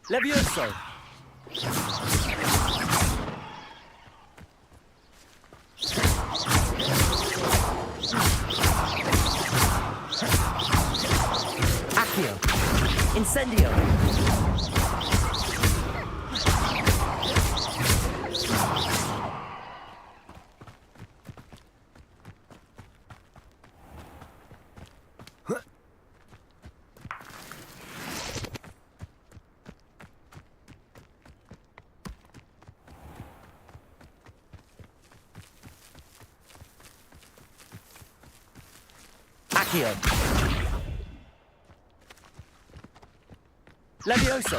Levioso! Accio! Incendio! Accio! Levioso!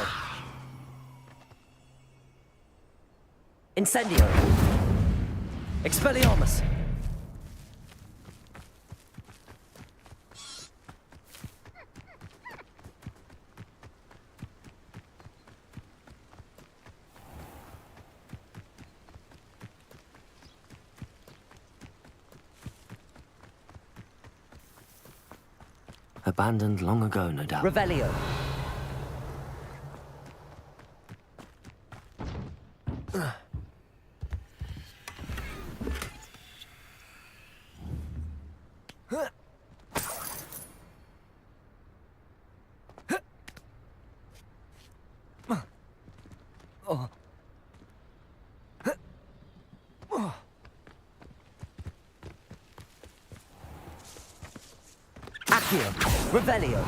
Incendio! Expelliarmus! Abandoned long ago, no doubt. Revelio! Accio! Revelio!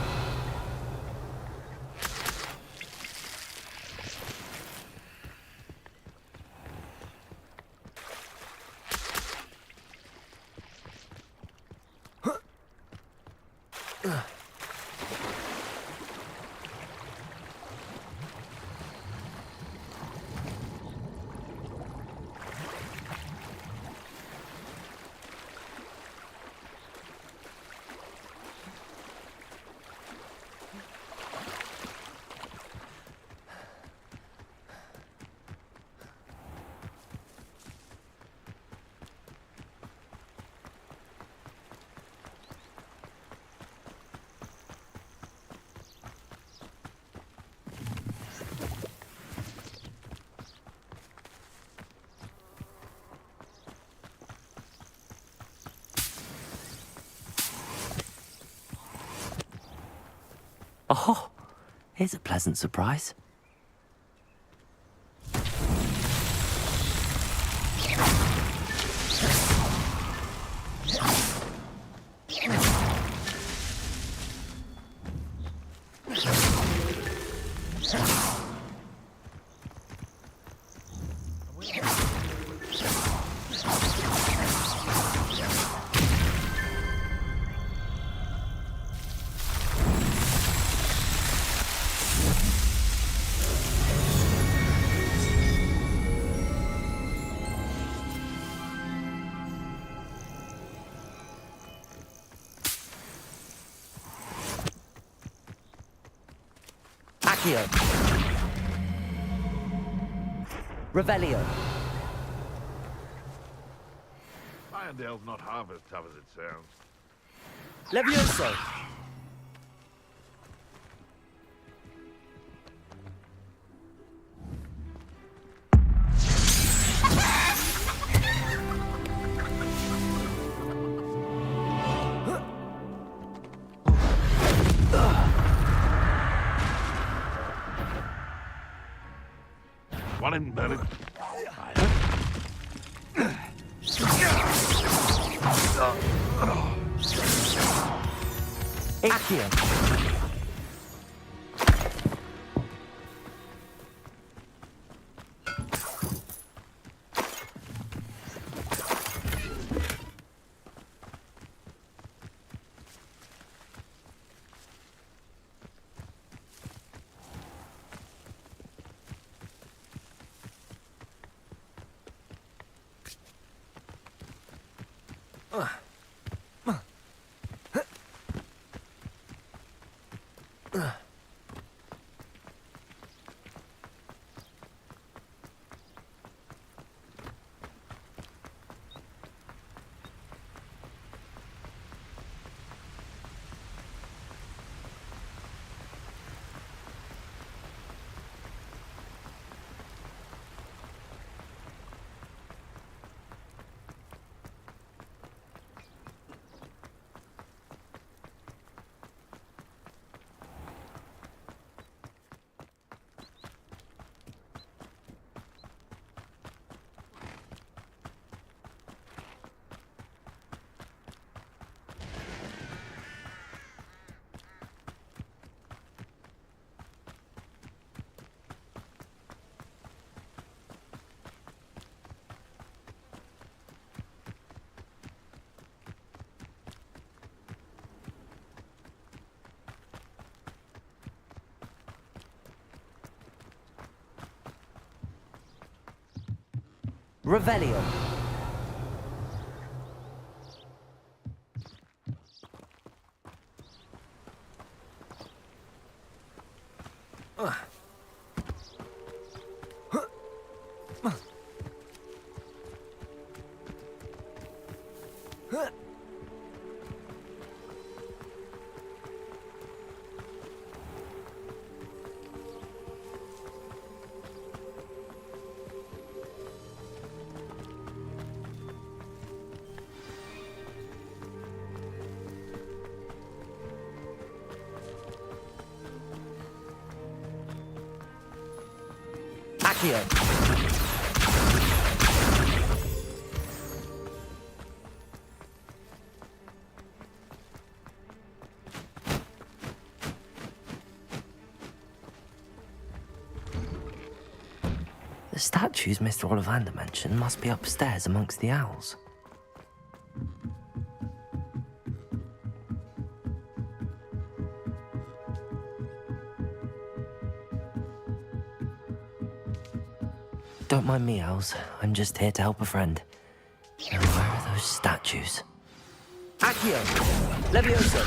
Oh, here's a pleasant surprise. Accio! Revelio! Irondale's not half as tough as it sounds. Levioso! One in belly. Accio! Revelio. Dekhiye. The statues Mr. Ollivander mentioned must be upstairs amongst the owls. Don't mind me, owls. I'm just here to help a friend. Now, where are those statues? Accio! Levioso!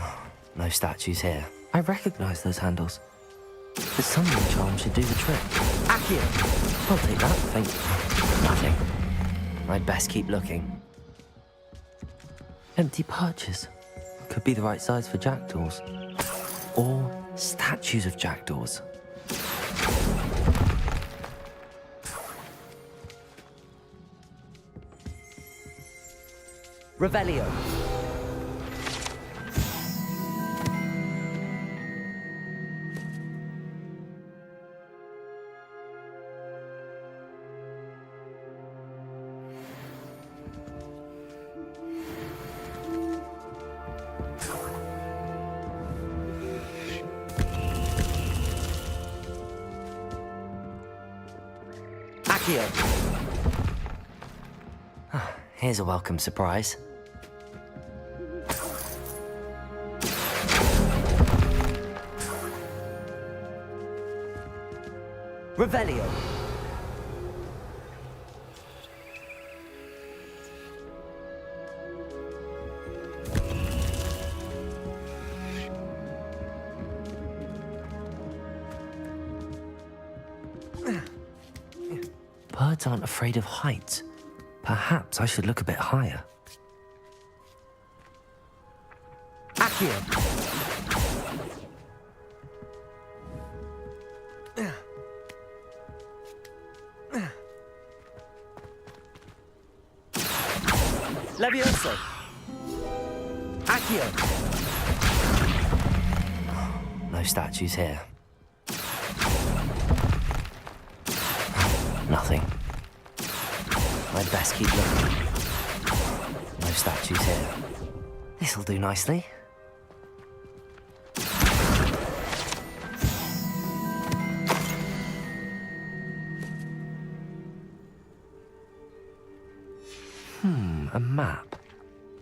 Oh, no statues here. I recognize those handles. The summoning charm should do the trick. Accio! I'll take that, thank you. Nothing. I'd best keep looking. Empty perches. Could be the right size for jackdaws. Or statues of jackdaws. Revelio. Accio. Here's a welcome surprise. Revelio. Birds aren't afraid of heights. Perhaps I should look a bit higher. Accio. Levioso. Accio. No statues here. Nothing. I'd best keep looking. No statues here. This'll do nicely. A map.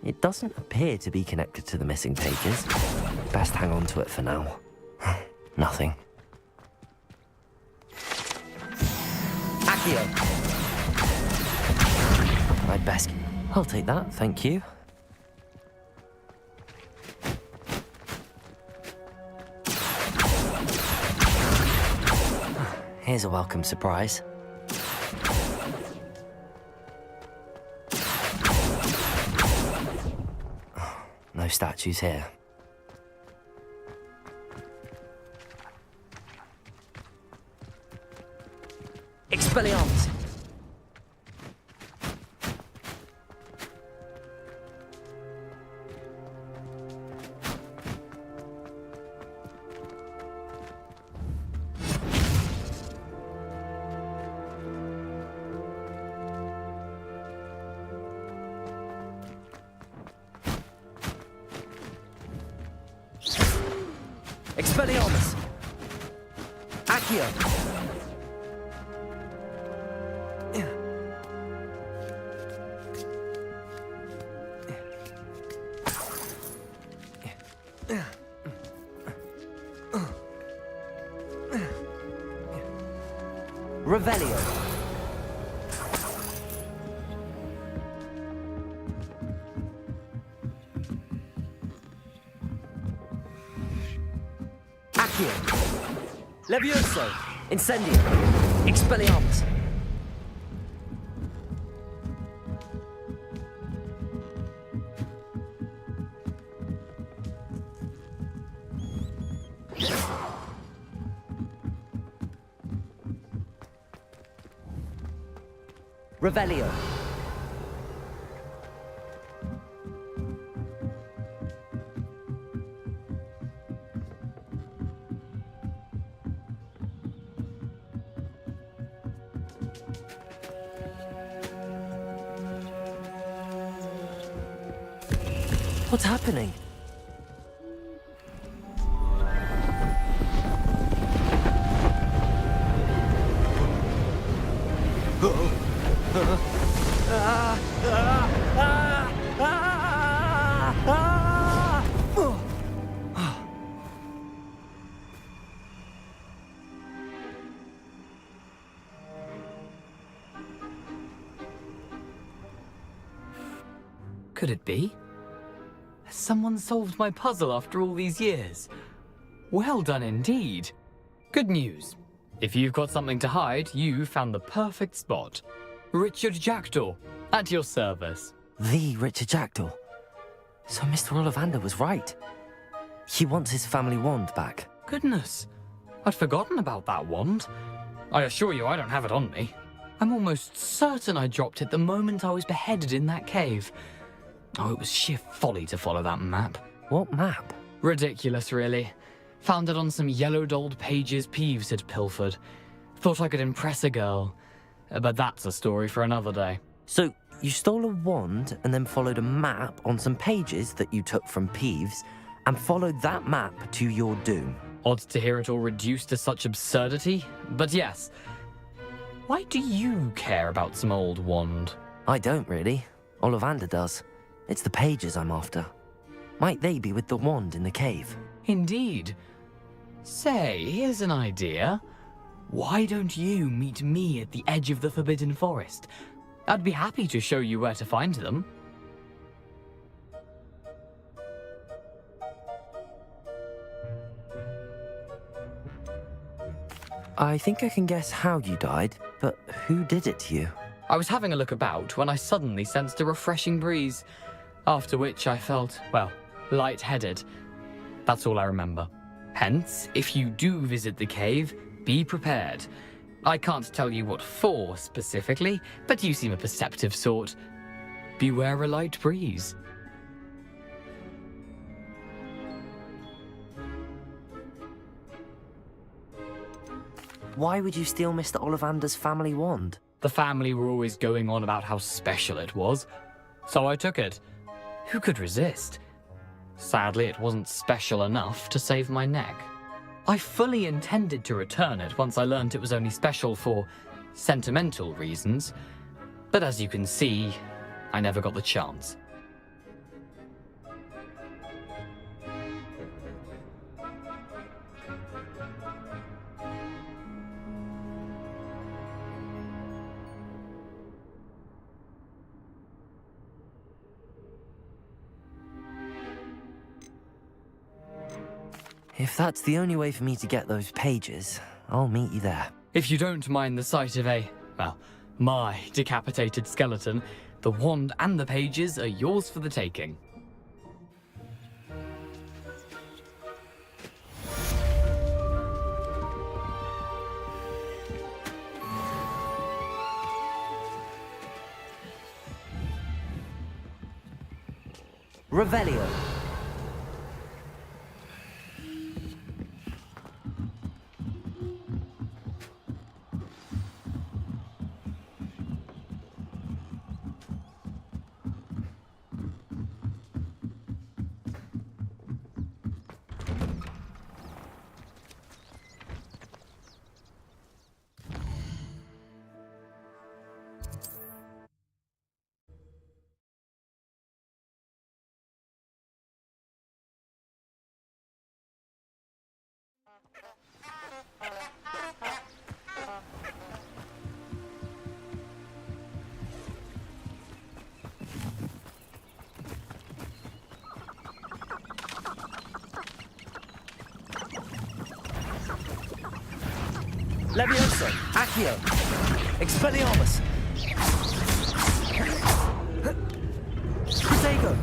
It doesn't appear to be connected to the missing pages. Best hang on to it for now. Nothing. Accio. I'd best... I'll take that, thank you. Here's a welcome surprise. No statues here. Expelliarmus! Expelliarmus! Accio! Revelio! Accio. Levioso. Incendio. Expelliarmus. Revelio. What's happening? Could it be? Has someone solved my puzzle after all these years? Well done indeed. Good news. If you've got something to hide, you found the perfect spot. Richard Jackdaw, at your service. The Richard Jackdaw. So Mr. Ollivander was right. He wants his family wand back. Goodness, I'd forgotten about that wand. I assure you I don't have it on me. I'm almost certain I dropped it the moment I was beheaded in that cave. Oh, it was sheer folly to follow that map. What map? Ridiculous, really. Found it on some yellowed old pages Peeves had pilfered. Thought I could impress a girl. But that's a story for another day. So, you stole a wand and then followed a map on some pages that you took from Peeves and followed that map to your doom. Odd to hear it all reduced to such absurdity, but yes. Why do you care about some old wand? I don't really. Ollivander does. It's the pages I'm after. Might they be with the wand in the cave? Indeed. Say, here's an idea. Why don't you meet me at the edge of the Forbidden Forest? I'd be happy to show you where to find them. I think I can guess how you died, but who did it to you? I was having a look about when I suddenly sensed a refreshing breeze, after which I felt, well, lightheaded. That's all I remember. Hence, if you do visit the cave, be prepared. I can't tell you what for specifically, but you seem a perceptive sort. Beware a light breeze. Why would you steal Mr. Ollivander's family wand? The family were always going on about how special it was, so I took it. Who could resist? Sadly, it wasn't special enough to save my neck. I fully intended to return it once I learned it was only special for sentimental reasons, but as you can see, I never got the chance. If that's the only way for me to get those pages, I'll meet you there. If you don't mind the sight of my decapitated skeleton, the wand and the pages are yours for the taking. Revelio. Levioso! Accio! Expelliarmus! Protego!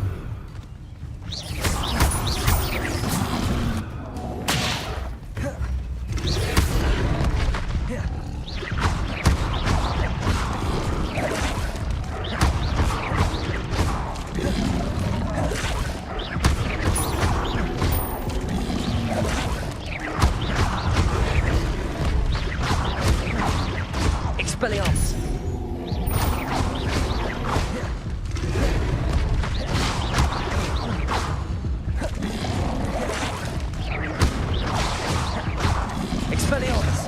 Expelliarmus! Expelliarmus!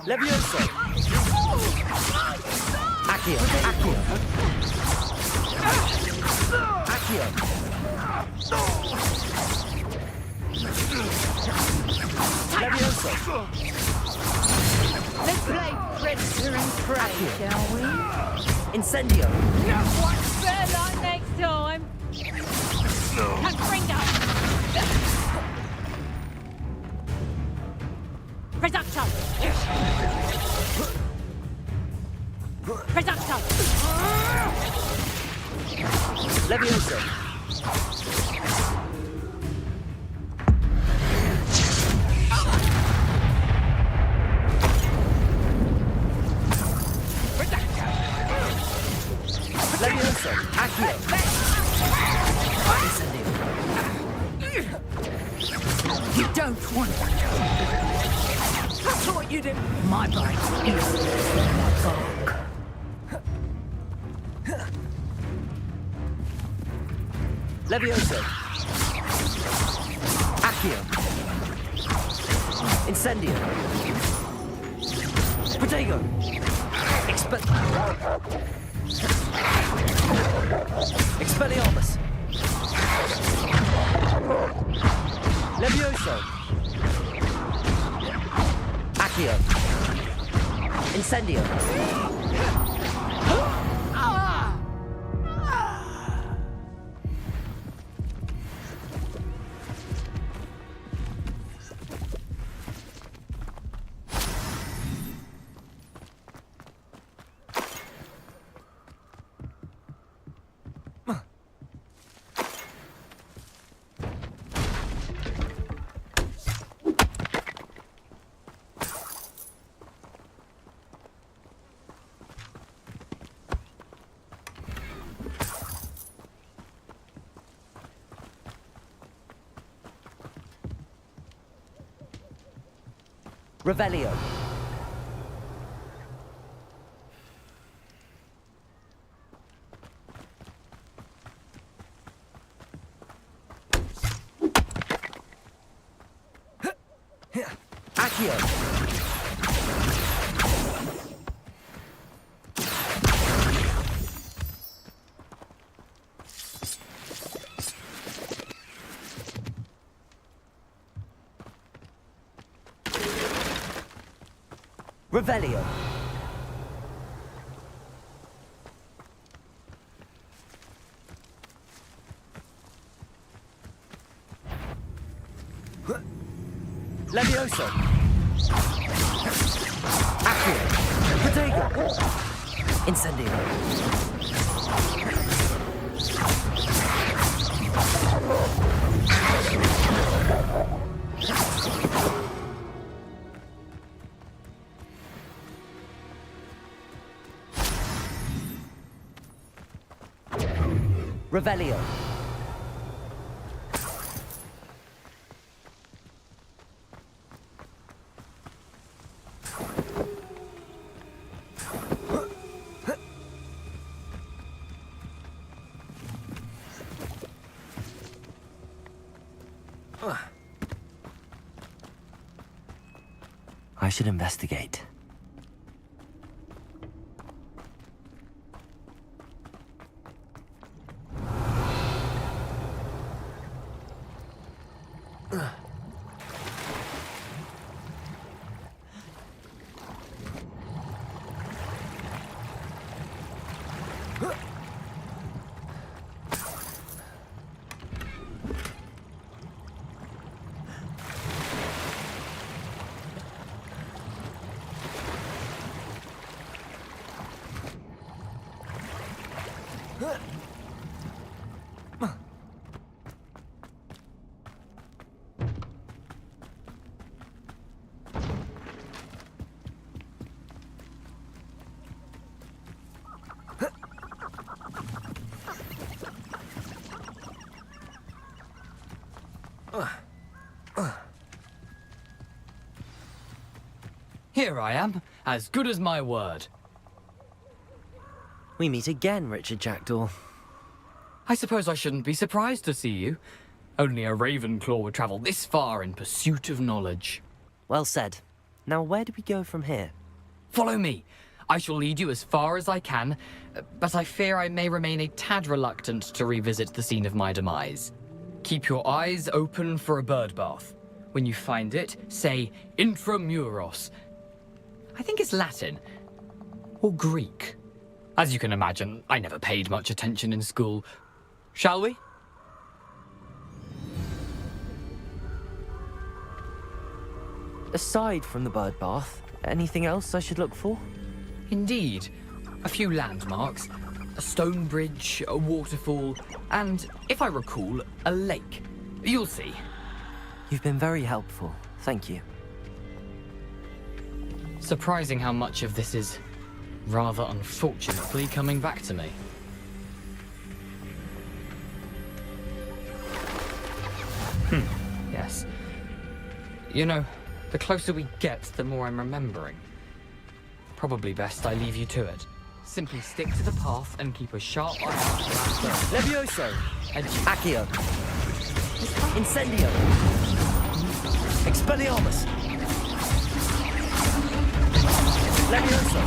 Levioso! Accio! Accio! Accio! Levioso! Let's play predator and prey, shall we? Incendio! What's their luck next time? Confringo! Reducto! Reducto! Levioso! Levioso! Accio! Incendio! You don't want that. I thought you did. My bite is my bark. Levioso! Accio! Incendio! Protego! Expelliarmus! Levioso! Accio! Incendio! Revelio. Accio. Revelio. Levioso. Accio. Protego. Incendio. Revelio. I should investigate. Here I am, as good as my word. We meet again, Richard Jackdaw. I suppose I shouldn't be surprised to see you. Only a Ravenclaw would travel this far in pursuit of knowledge. Well said. Now where do we go from here? Follow me. I shall lead you as far as I can, but I fear I may remain a tad reluctant to revisit the scene of my demise. Keep your eyes open for a bird bath. When you find it, say intramuros. I think it's Latin. Or Greek. As you can imagine, I never paid much attention in school. Shall we? Aside from the bird bath, anything else I should look for? Indeed. A few landmarks. A stone bridge, a waterfall, and, if I recall, a lake. You'll see. You've been very helpful. Thank you. Surprising how much of this is, rather unfortunately, coming back to me. Yes. You know, the closer we get, the more I'm remembering. Probably best I leave you to it. Simply stick to the path and keep a sharp eye out for that bird. Levioso! And Accio! Incendio! Expelliarmus! Levioso!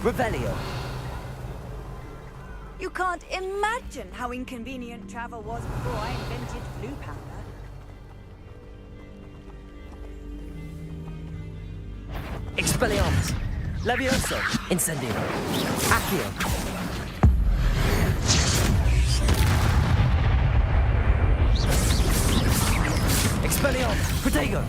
Revelio. You can't imagine how inconvenient travel was before I invented blue powder. Expelliarmus! Levioso! Incendio! Accio! Expelliarmus! Protego!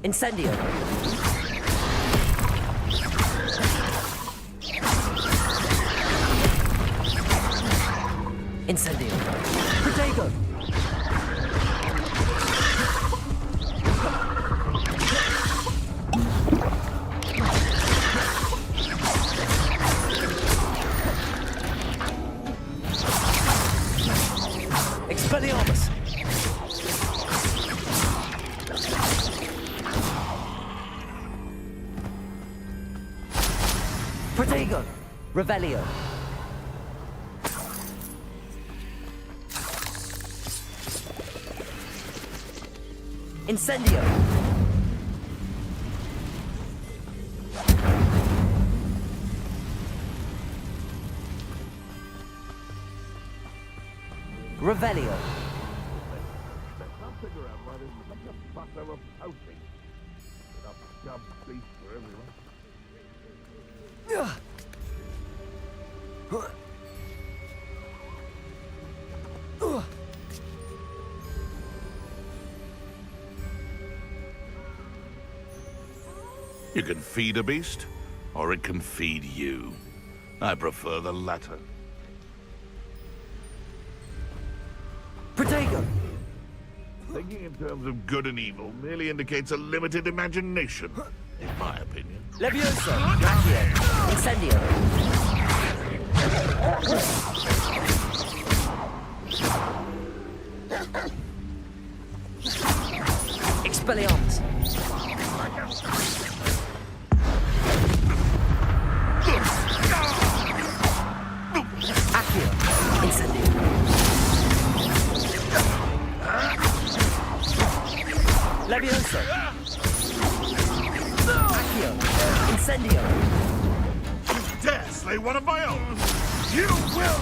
Incendio. Incendio. Protego. Expelliarmus. Protego. Revelio. Incendio. Revelio. You can feed a beast, or it can feed you. I prefer the latter. Protego. Thinking in terms of good and evil merely indicates a limited imagination, in my opinion. Levioso. Dekhiye. Incendio. Expelliarmus. Accio. Incendio. Levioso. Accio. Incendio. You dare slay one of my own! You will!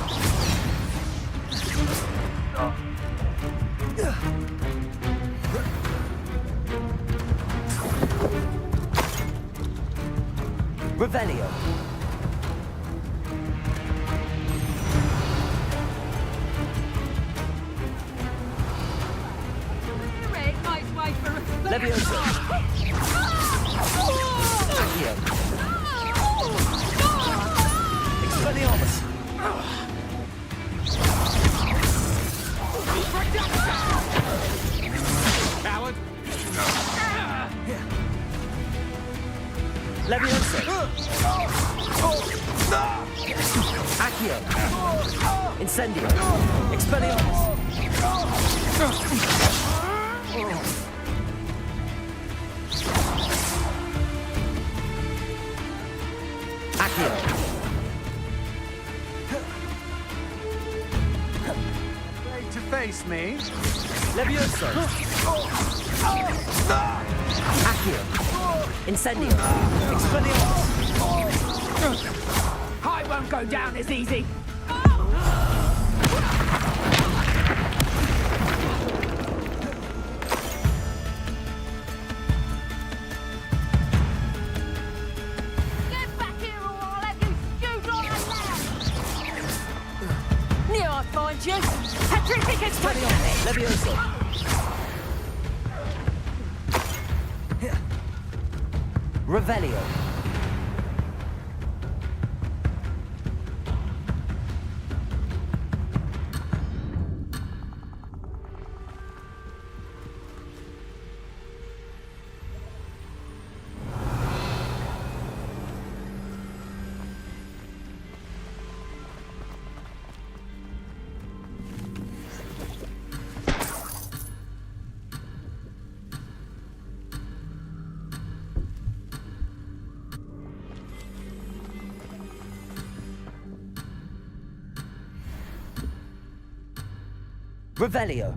Revelio. Levioso. Accio. Expelliarmus. Coward. Levioso. Accio. Incendio. Expelliarmus. Accio. Ready to face me? Levioso. Accio. Incendio. Expelliarmus. I won't go down as easy. Get back here or I'll have you stewed like a lamb! Knew I'd find you. Petrificus Expelliarmus. Levioso. Revelio. Revelio.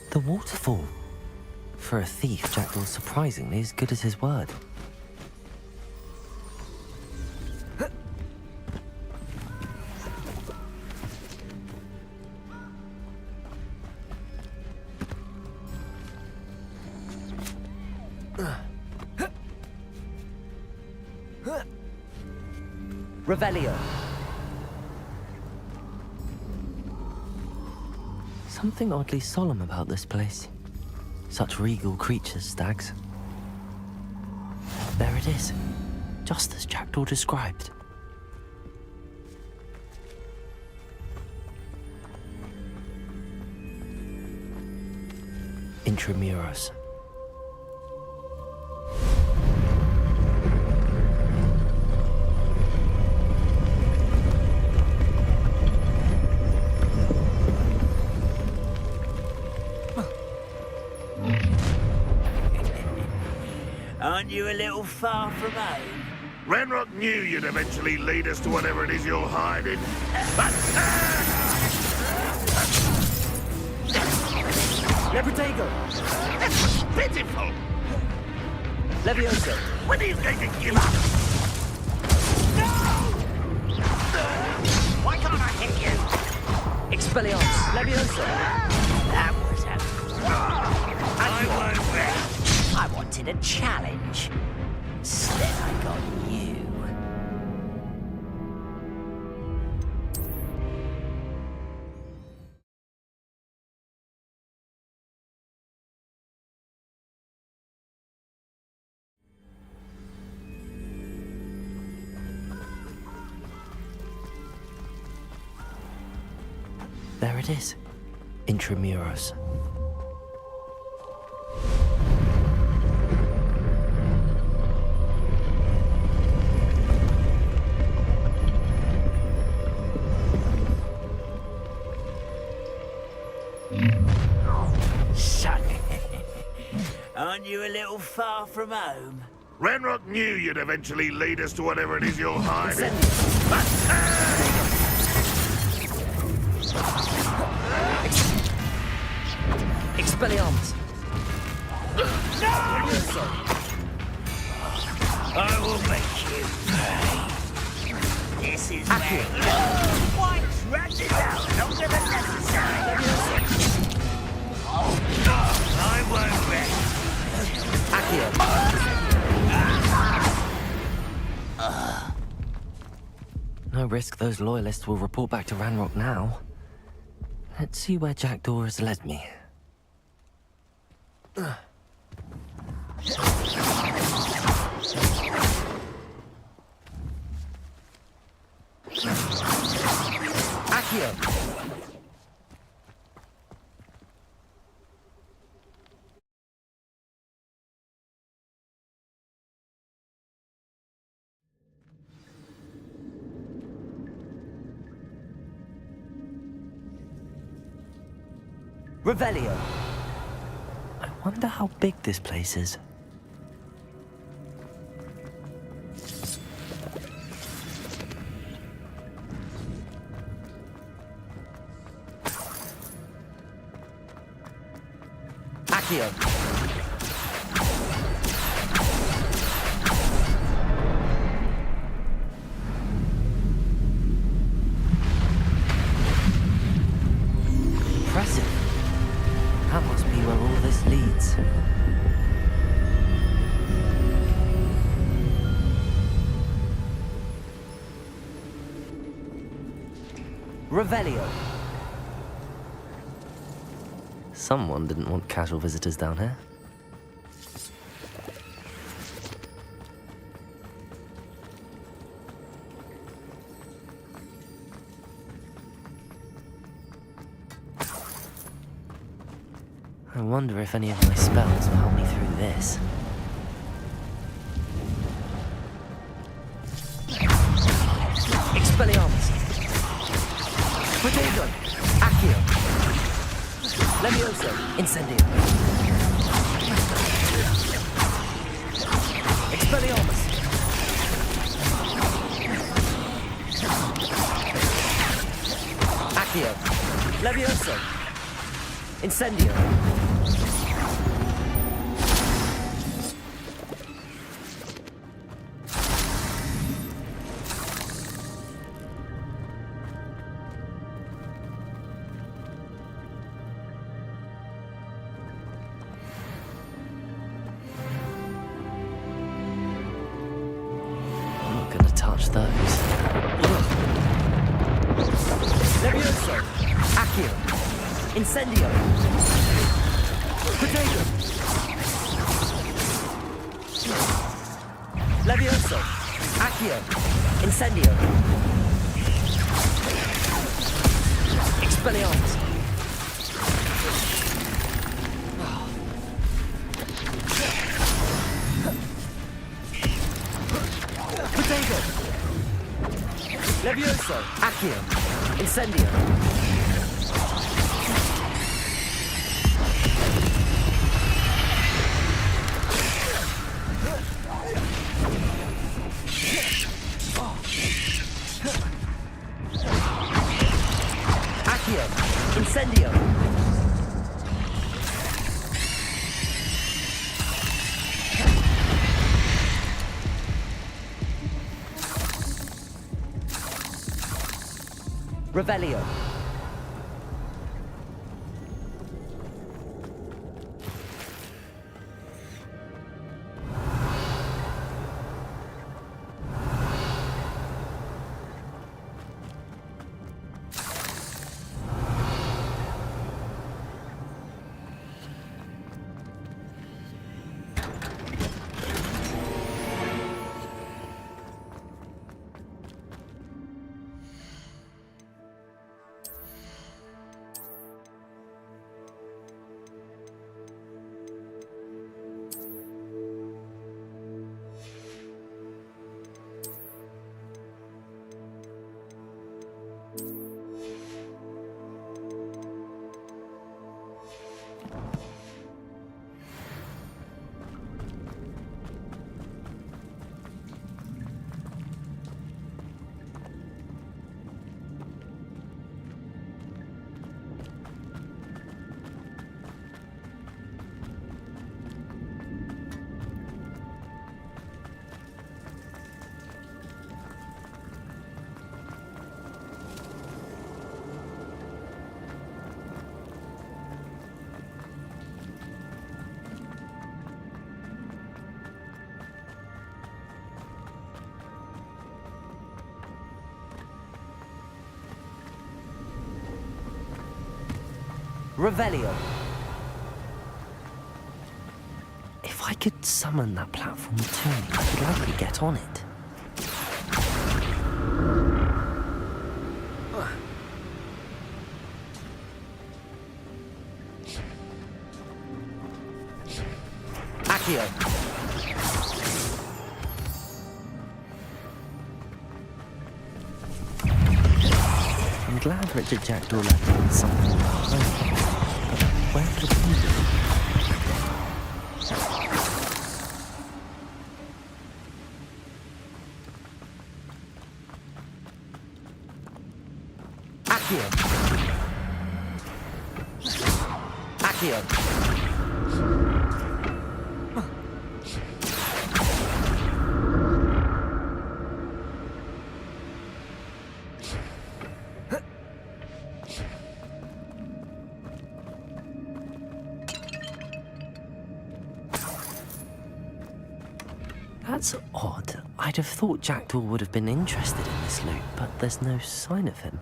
The waterfall. For a thief, Jackdaw's surprisingly as good as his word. Revelio. Something oddly solemn about this place. Such regal creatures, stags. There it is, just as Jackdaw described. Intramuros. Aren't you a little far from home? Ranrock knew you'd eventually lead us to whatever it is you're hiding. Leprotego! That's pitiful! Levioso! When are you going to give up? No! Why can't I hit you? Expelliarmus! Levioso! That was a... I won't rest. I wanted a challenge. Instead, I got you. There it is. Intramuros. Son, aren't you a little far from home? Ranrock knew you'd eventually lead us to whatever it is you're hiding. Expelliarmus! No! I will make you pay. This is where White stretches out longer than necessary. I won't rest. No risk those loyalists will report back to Ranrock now. Let's see where Jackdaw has led me. Accio! Revelio. I wonder how big this place is. Accio. Impressive. That must be where all this leads. Revelio. Someone didn't want casual visitors down here. I wonder if any of my spells will help me through this. Expelliarmus! Potato! Accio! Levioso! Incendio! Expelliarmus! Accio! Levioso! Incendio! Touch those. Accio. Incendio. Potato. Levioso. Accio. Incendio. Expelliarmus. Potato. Levioso. Accio. Incendio. Accio. Incendio. Revelio. Revelio. If I could summon that platform to me, I could likely get on it. Accio. I'm glad Richard Jackdaw left something behind. But where could he be? Accio. Accio. That's odd. I'd have thought Jackdaw would have been interested in this loot, but there's no sign of him.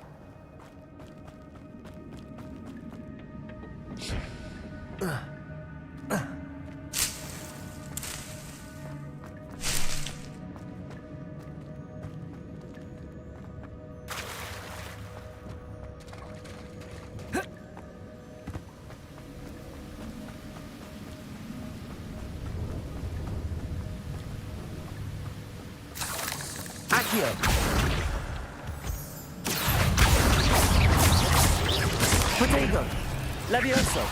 Potato! Levioso!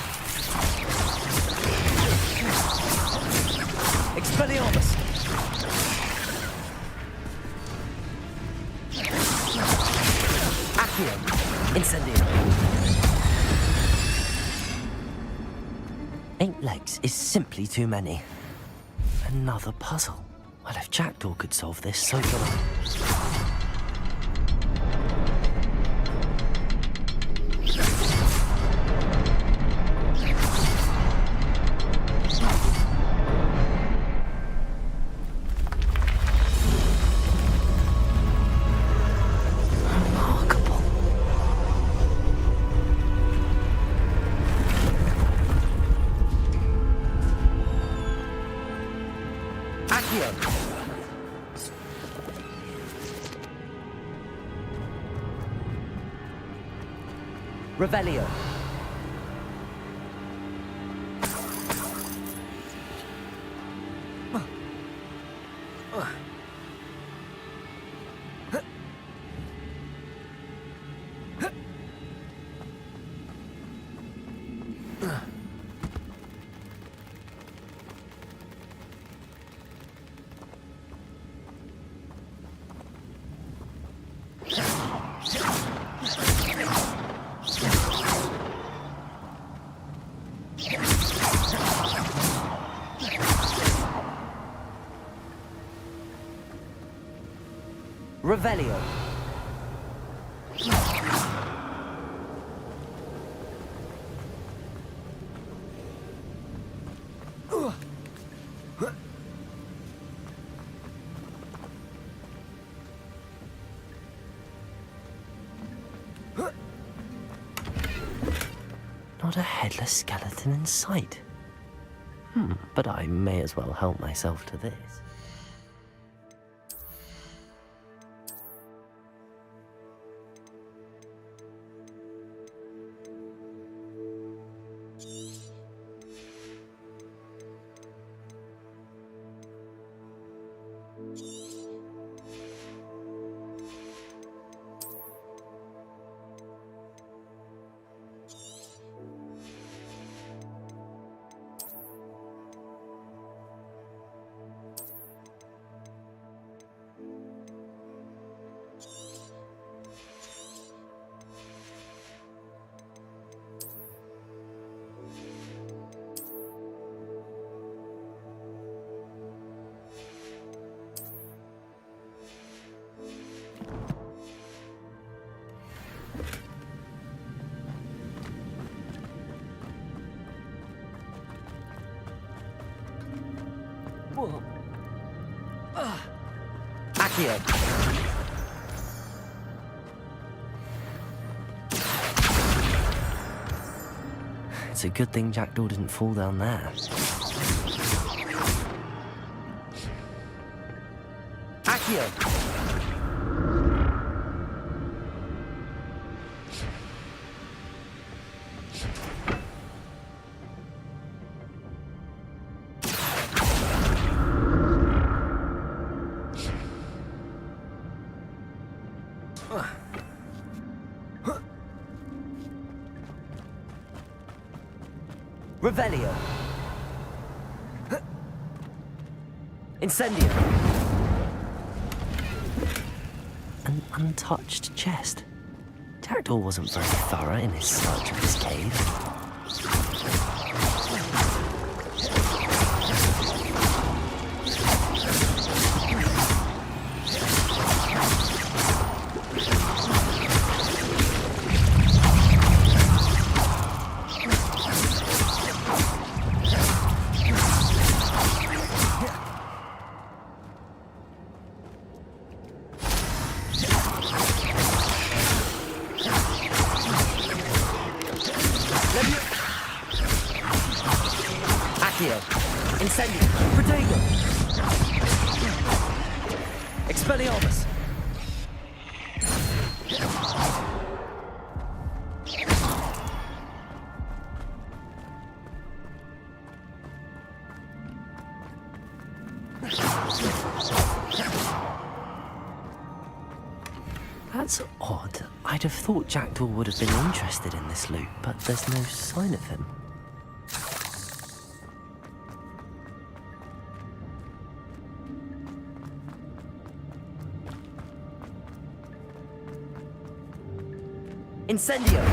Expelliarmus! Accio! Incendio! 8 legs is simply too many. Another puzzle. Well, if Jackdaw could solve this, so could I. Revelio. Revelio. Not a headless skeleton in sight. But I may as well help myself to this. Accio. It's a good thing Jackdaw didn't fall down there. Accio. Revelio. Incendio. An untouched chest. Jackdaw wasn't very thorough in his search of this cave. Incendio. Protego. Expelliarmus. That's odd. I'd have thought Jackdaw would have been interested in this loot, but there's no sign of him. Incendio!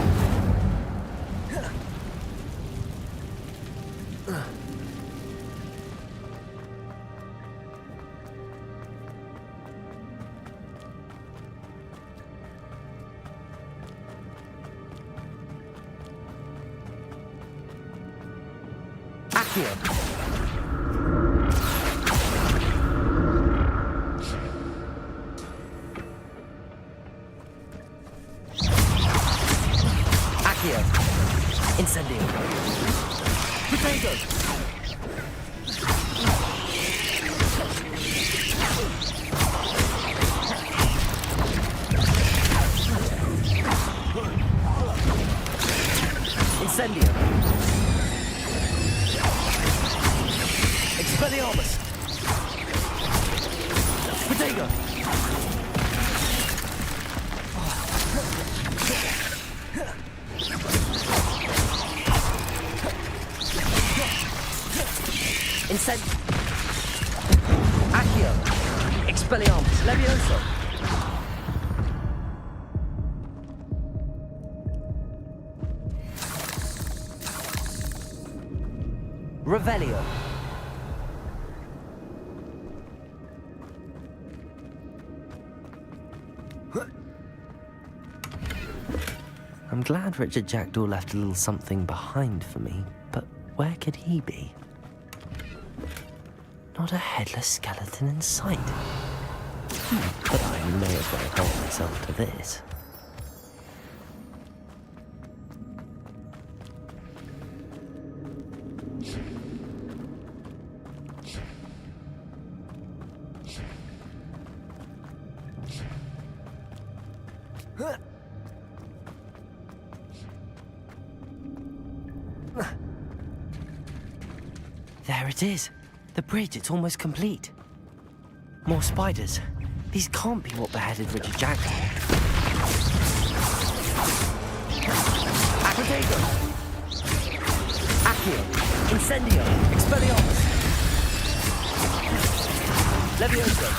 Accio! Incendio. Potato. Incendio. Expelliarmus. Potato. Incend... Accio. Expelliarmus. Levioso. Revelio. I'm glad Richard Jackdaw left a little something behind for me, but where could he be? Not a headless skeleton in sight. But I may as well help myself to this. There it is. The bridge, it's almost complete. More spiders. These can't be what beheaded Richard Jackdaw. Potato. Accio. Incendio. Expelliarmus. Levioso.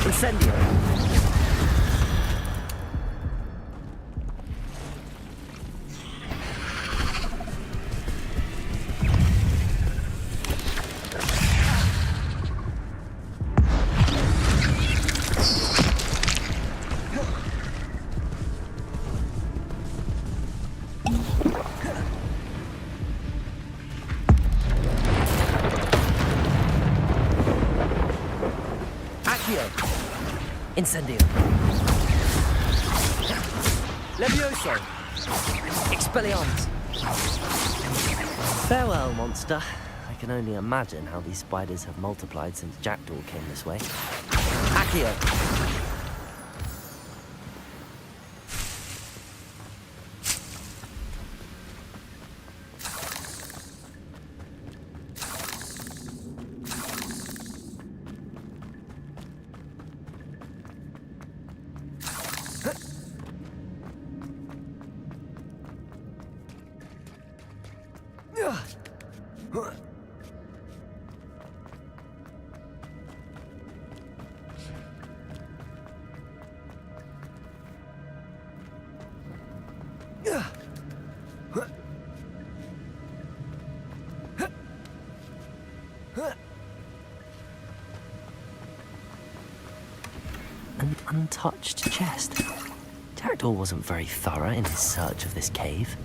Incendio. Incendio. Levioso. Expelliarmus. Farewell, monster. I can only imagine how these spiders have multiplied since Jackdaw came this way. Accio. An untouched chest. Jackdaw wasn't very thorough in his search of this cave.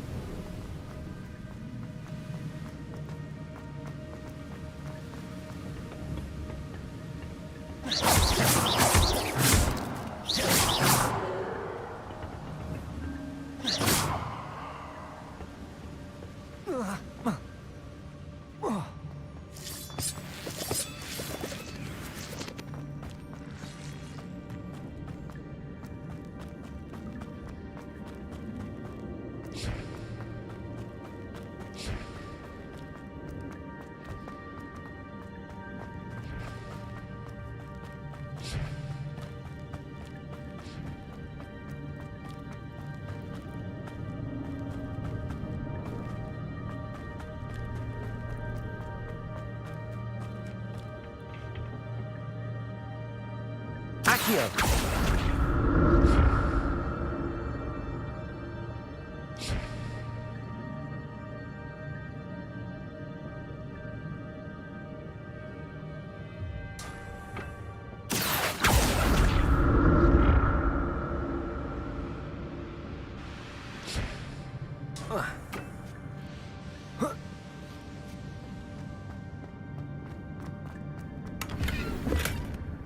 Accio.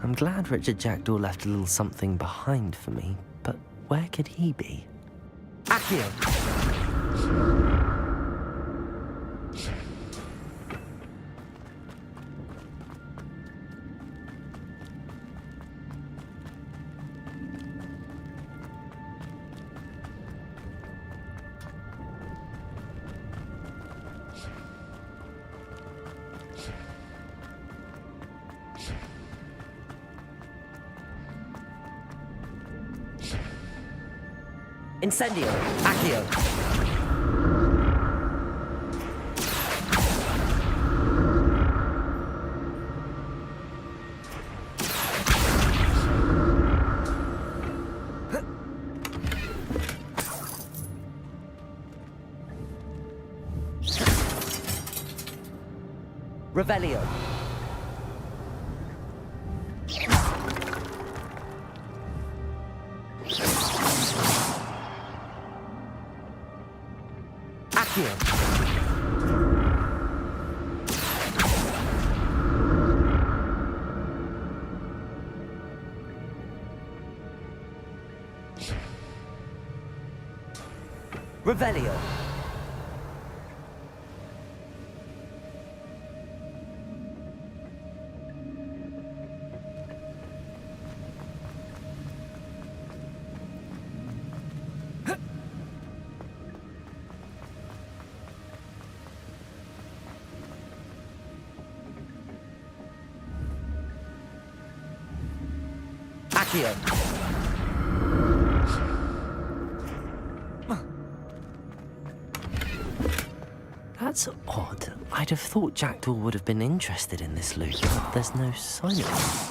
I'm glad Richard Jackdaw left a little something behind for me, but where could he be? Accio! Incendio! Accio! Revelio! Revelio. Accio. That's odd. I'd have thought Jackdaw would have been interested in this loot, but there's no sign of it.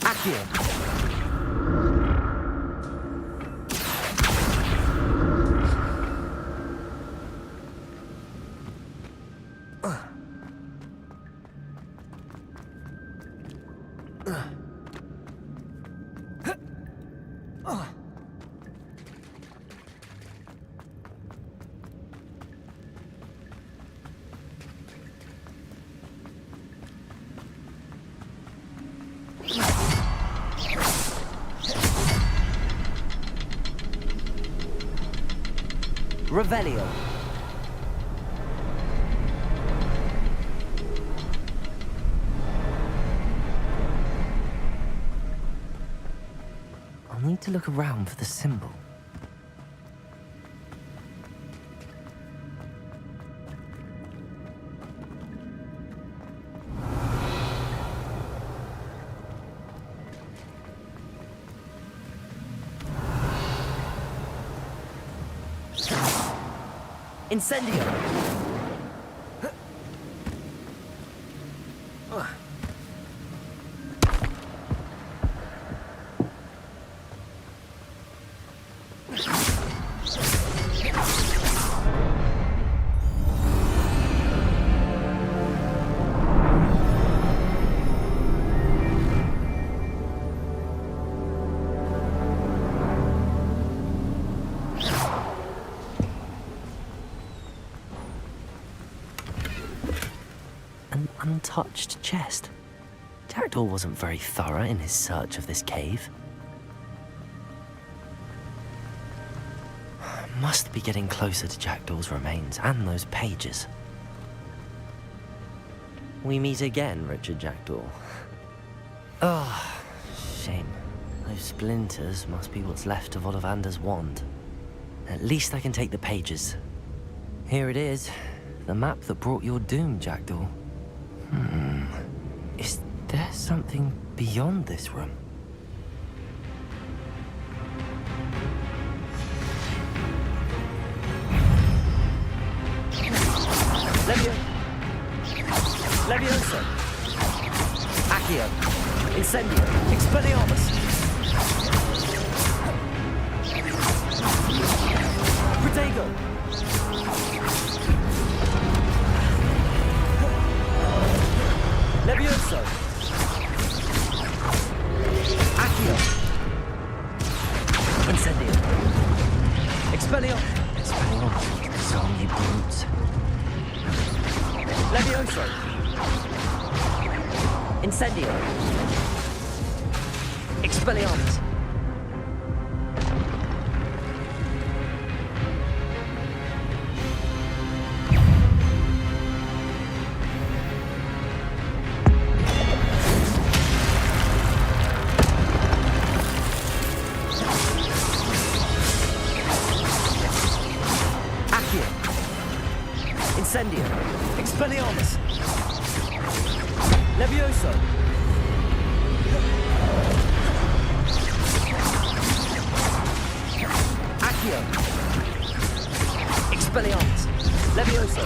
Accio. Revelio. I'll need to look around for the symbol. Incendio! Untouched chest. Jackdaw wasn't very thorough in his search of this cave. Must be getting closer to Jackdaw's remains and those pages. We meet again, Richard Jackdaw. Oh, shame. Those splinters must be what's left of Ollivander's wand. At least I can take the pages. Here it is. The map that brought your doom, Jackdaw. Is there something beyond this room? Levioso! Accio! Incendio! Expelliarmus! Protego! Levioso! Accio! Incendio! Expelliarmus! Expelliarmus! Zombie brutes. Levioso! Incendio! Expelliarmus! Accio! Incendio! Expelliarmus! Levioso! Accio! Expelliarmus! Levioso!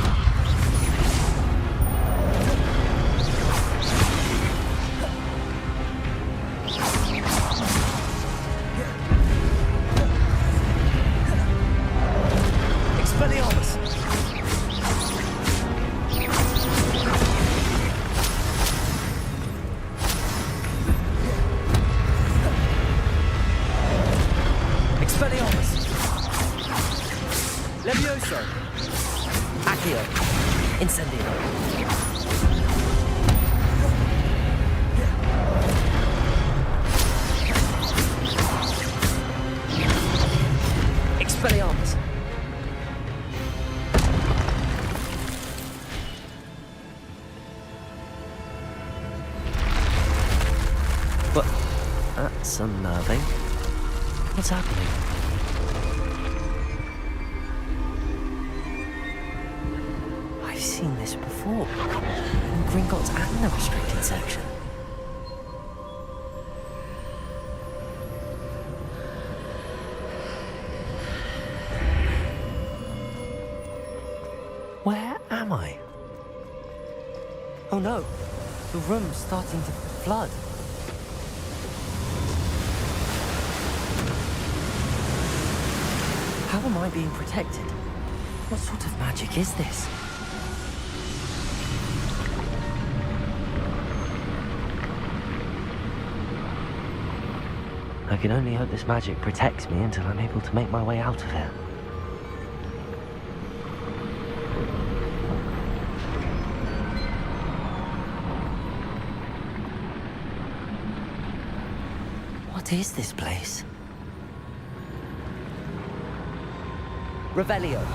Expelliarmus! Expelliarmus! Levioso! Accio! Incendio! Expelliarmus! What? That's unnerving. What's happening? I've seen this before. In Gringotts and the restricted section. Where am I? Oh no, the room's starting to flood. How am I being protected? What sort of magic is this? I can only hope this magic protects me until I'm able to make my way out of here. What is this place? Revelio.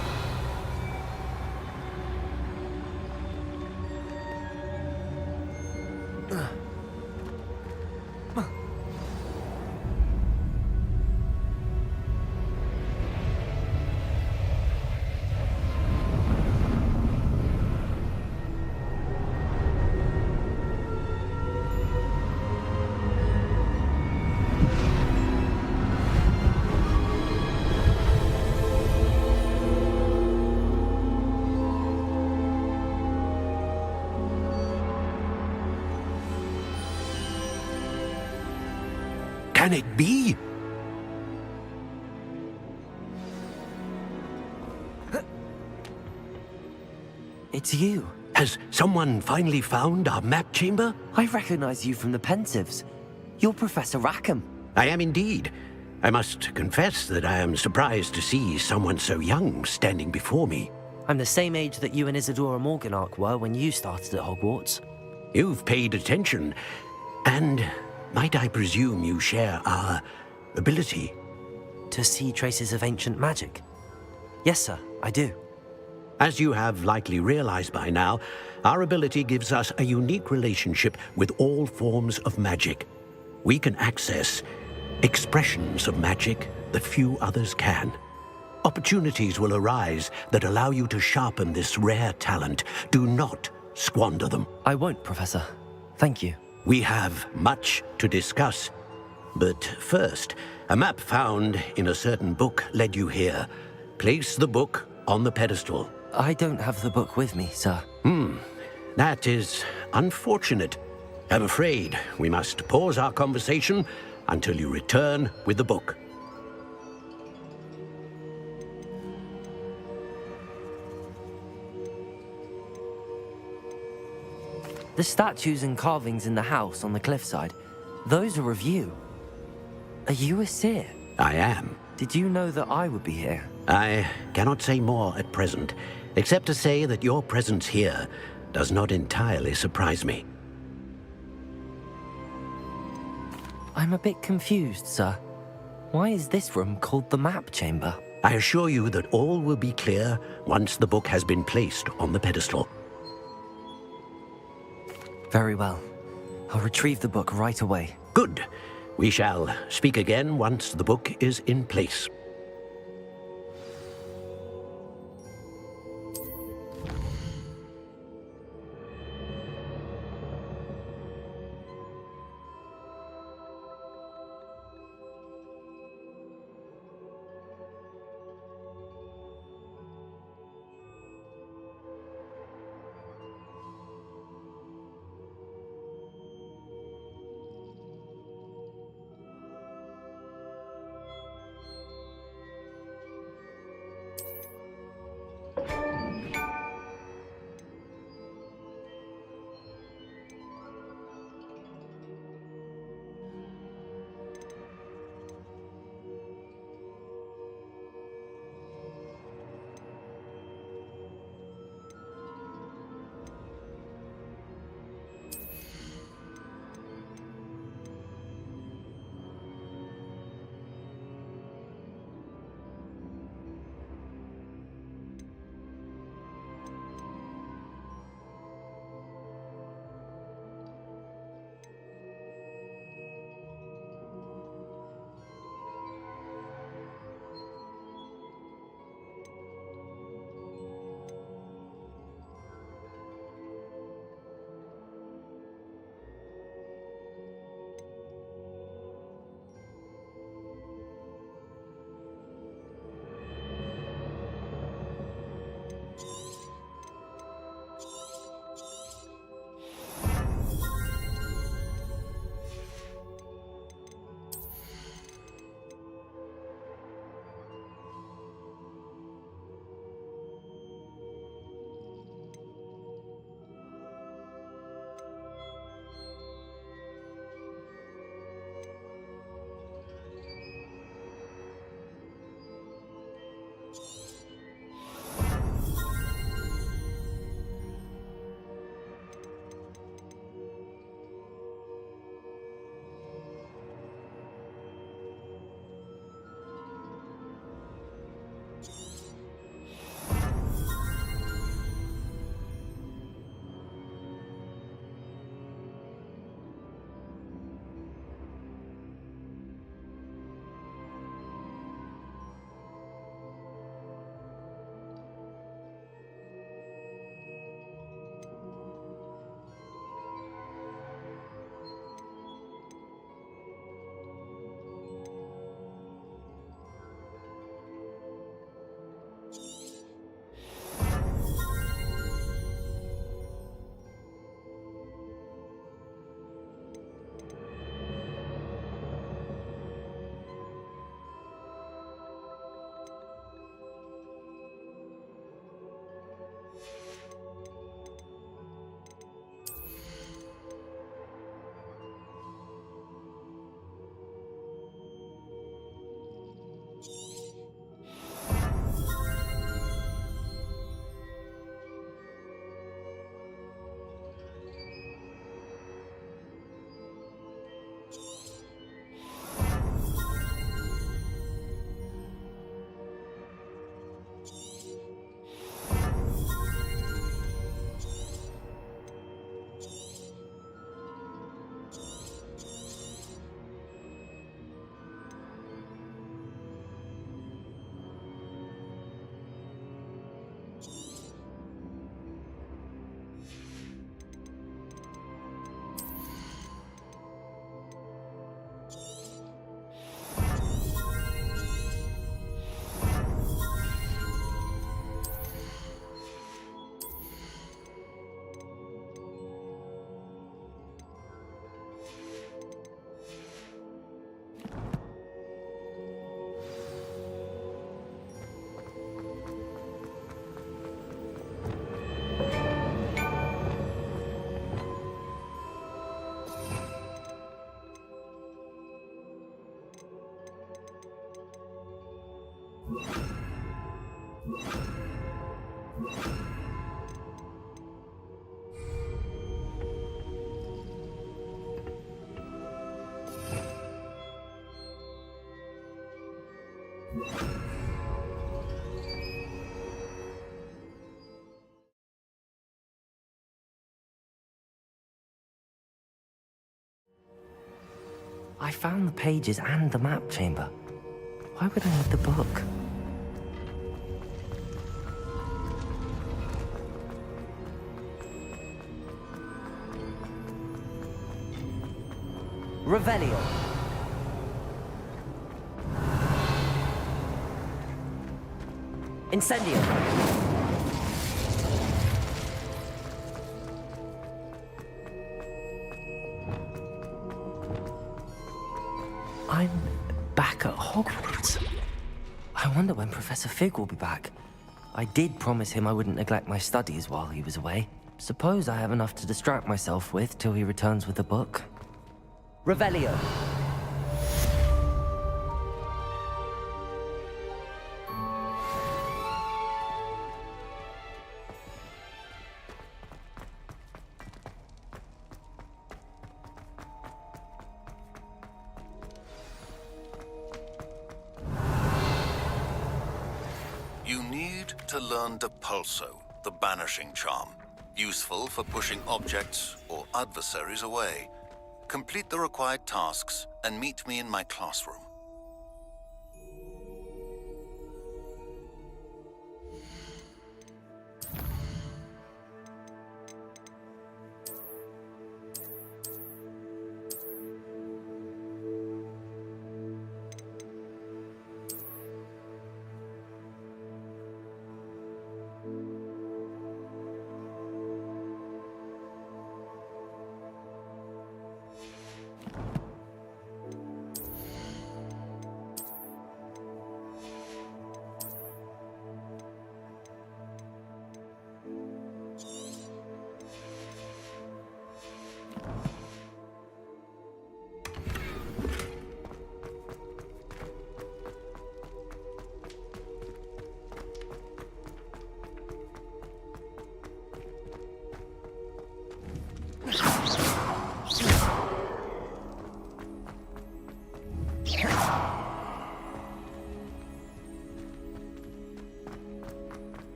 Can it be? It's you. Has someone finally found our map chamber? I recognize you from the Pensieves. You're Professor Rackham. I am indeed. I must confess that I am surprised to see someone so young standing before me. I'm the same age that you and Isadora Morganach were when you started at Hogwarts. You've paid attention, and might I presume you share our ability? To see traces of ancient magic? Yes, sir, I do. As you have likely realized by now, our ability gives us a unique relationship with all forms of magic. We can access expressions of magic that few others can. Opportunities will arise that allow you to sharpen this rare talent. Do not squander them. I won't, Professor. Thank you. We have much to discuss. But first, a map found in a certain book led you here. Place the book on the pedestal. I don't have the book with me, sir. That is unfortunate. I'm afraid we must pause our conversation until you return with the book. The statues and carvings in the house on the cliffside, those are of you. Are you a seer? I am. Did you know that I would be here? I cannot say more at present, except to say that your presence here does not entirely surprise me. I'm a bit confused, sir. Why is this room called the map chamber? I assure you that all will be clear once the book has been placed on the pedestal. Very well. I'll retrieve the book right away. Good. We shall speak again once the book is in place. I found the pages and the map chamber. Why would I need the book? Revelio. Incendio. I'm back at Hogwarts. I wonder when Professor Fig will be back. I did promise him I wouldn't neglect my studies while he was away. Suppose I have enough to distract myself with till he returns with the book. Revelio. You need to learn Depulso, the banishing charm. Useful for pushing objects or adversaries away. Complete the required tasks and meet me in my classroom.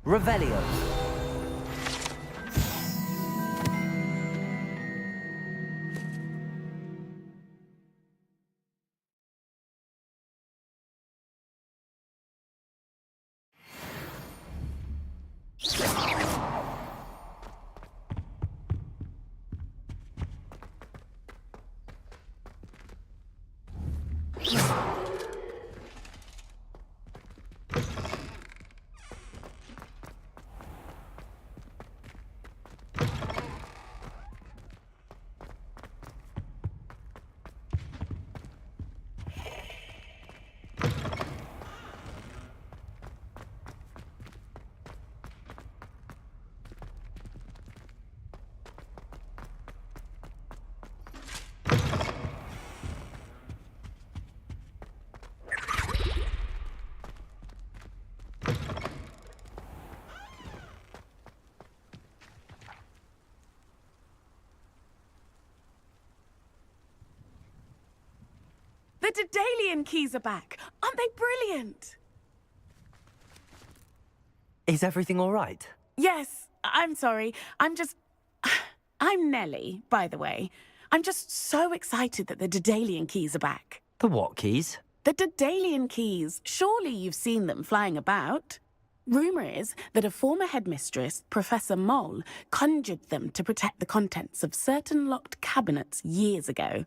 Revelio. The Daedalian keys are back. Aren't they brilliant? Is everything all right? Yes, I'm sorry. I'm Nellie, by the way. I'm just so excited that the Daedalian keys are back. The what keys? The Daedalian keys. Surely you've seen them flying about. Rumour is that a former headmistress, Professor Mole, conjured them to protect the contents of certain locked cabinets years ago.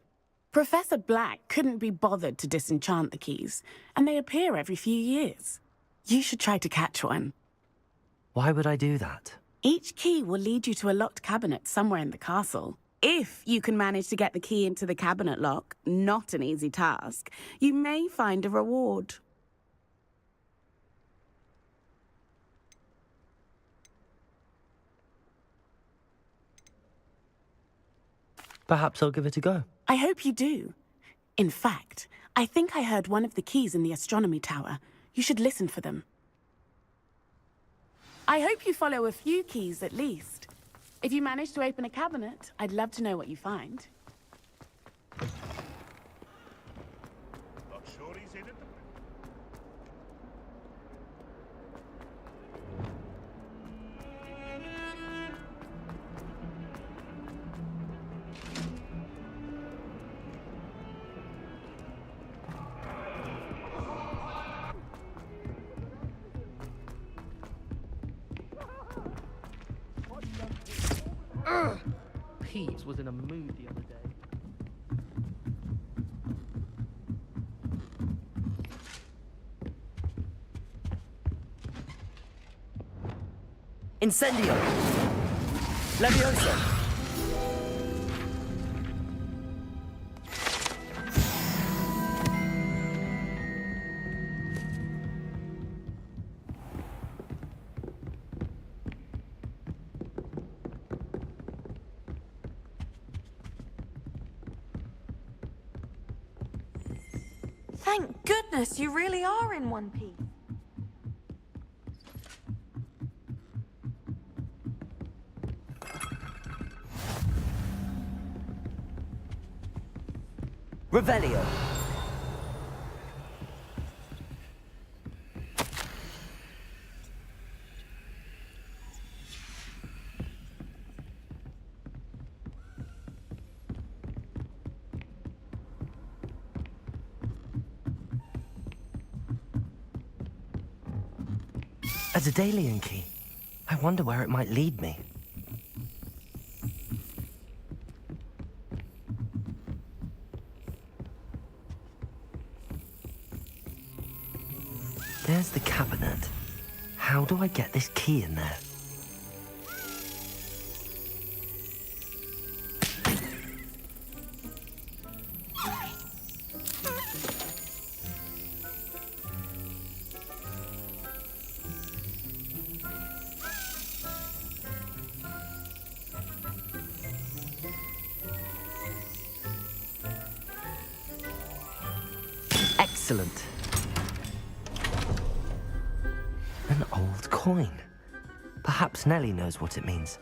Professor Black couldn't be bothered to disenchant the keys, and they appear every few years. You should try to catch one. Why would I do that? Each key will lead you to a locked cabinet somewhere in the castle. If you can manage to get the key into the cabinet lock, not an easy task, you may find a reward. Perhaps I'll give it a go. I hope you do. In fact, I think I heard one of the keys in the astronomy tower. You should listen for them. I hope you follow a few keys at least. If you manage to open a cabinet, I'd love to know what you find. Not sure he's in it. Peeves was in a mood the other day. Incendio! Levioso! Thank goodness you really are in one piece. Revelio! A Daedalian key. I wonder where it might lead me. There's the cabinet. How do I get this key in there? Excellent. An old coin. Perhaps Nellie knows what it means.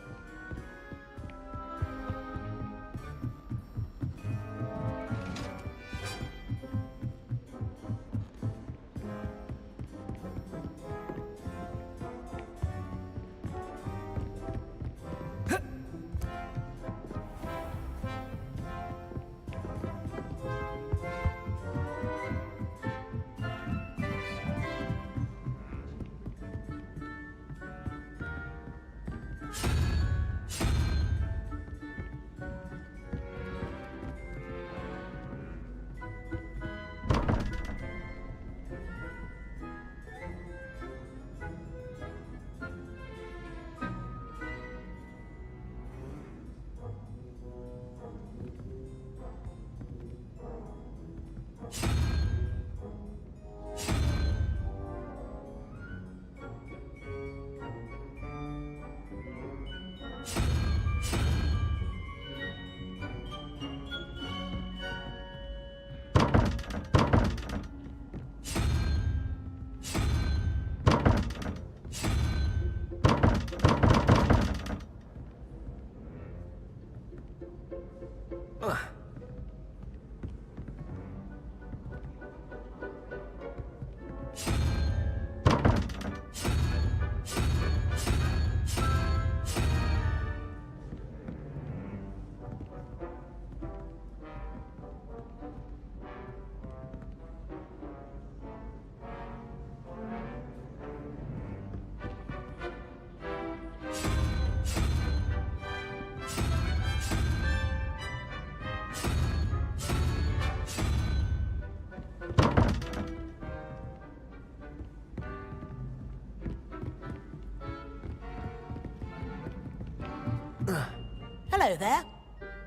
Hello there.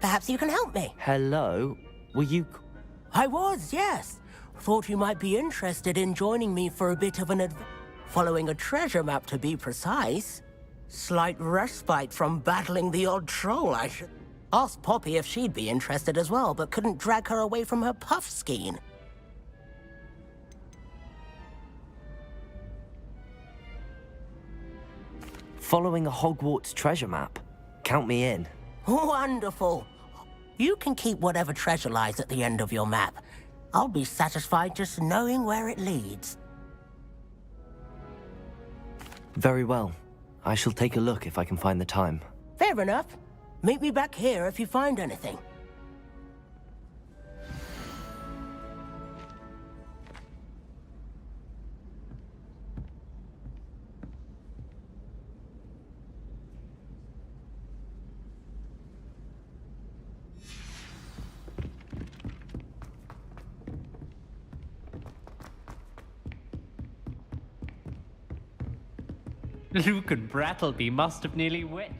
Perhaps you can help me. Hello? Were you... I was, yes. Thought you might be interested in joining me for a bit of an following a treasure map, to be precise. Slight respite from battling the odd troll, I should... Asked Poppy if she'd be interested as well, but couldn't drag her away from her puff skein. Following a Hogwarts treasure map. Count me in. Wonderful. You can keep whatever treasure lies at the end of your map. I'll be satisfied just knowing where it leads. Very well. I shall take a look if I can find the time. Fair enough. Meet me back here if you find anything. Luke and Brattleby must have nearly wet.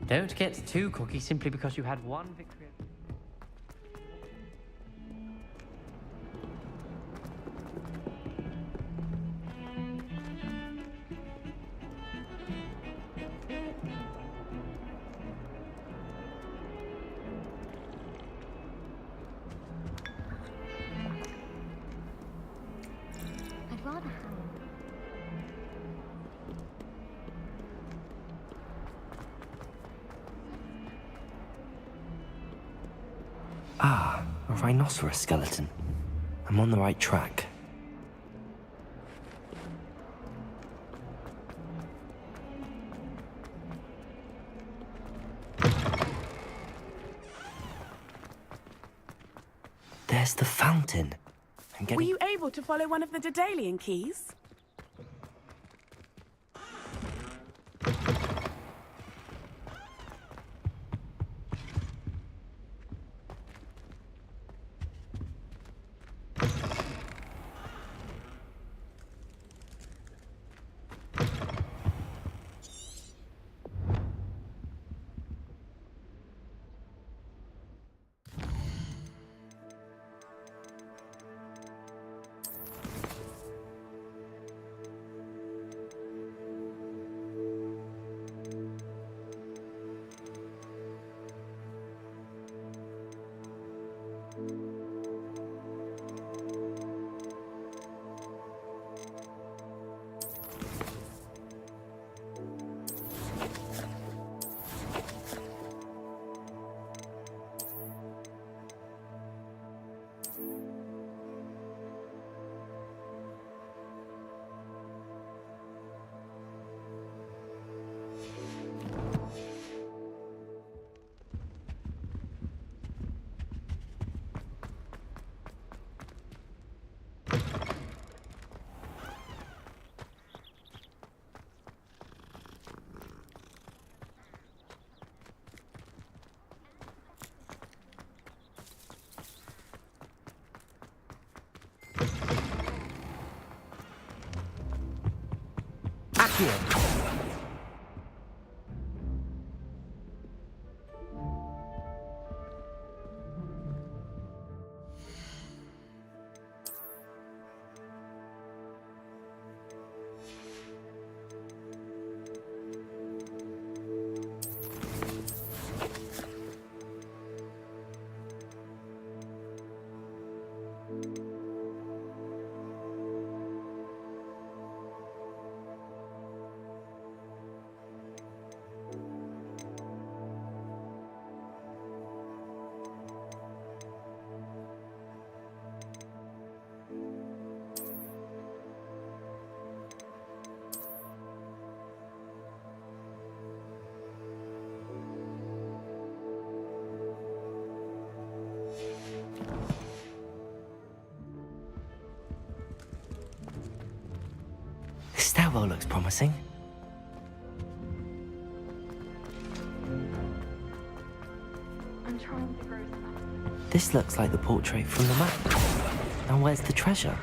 Don't get too cocky simply because you had one victory. I'd rather have. Ah, a rhinoceros skeleton. I'm on the right track. There's the fountain. I'm getting... Were you able to follow one of the Daedalian keys? This stairwell looks promising. I'm trying to grow some. This looks like the portrait from the map. Now where's the treasure?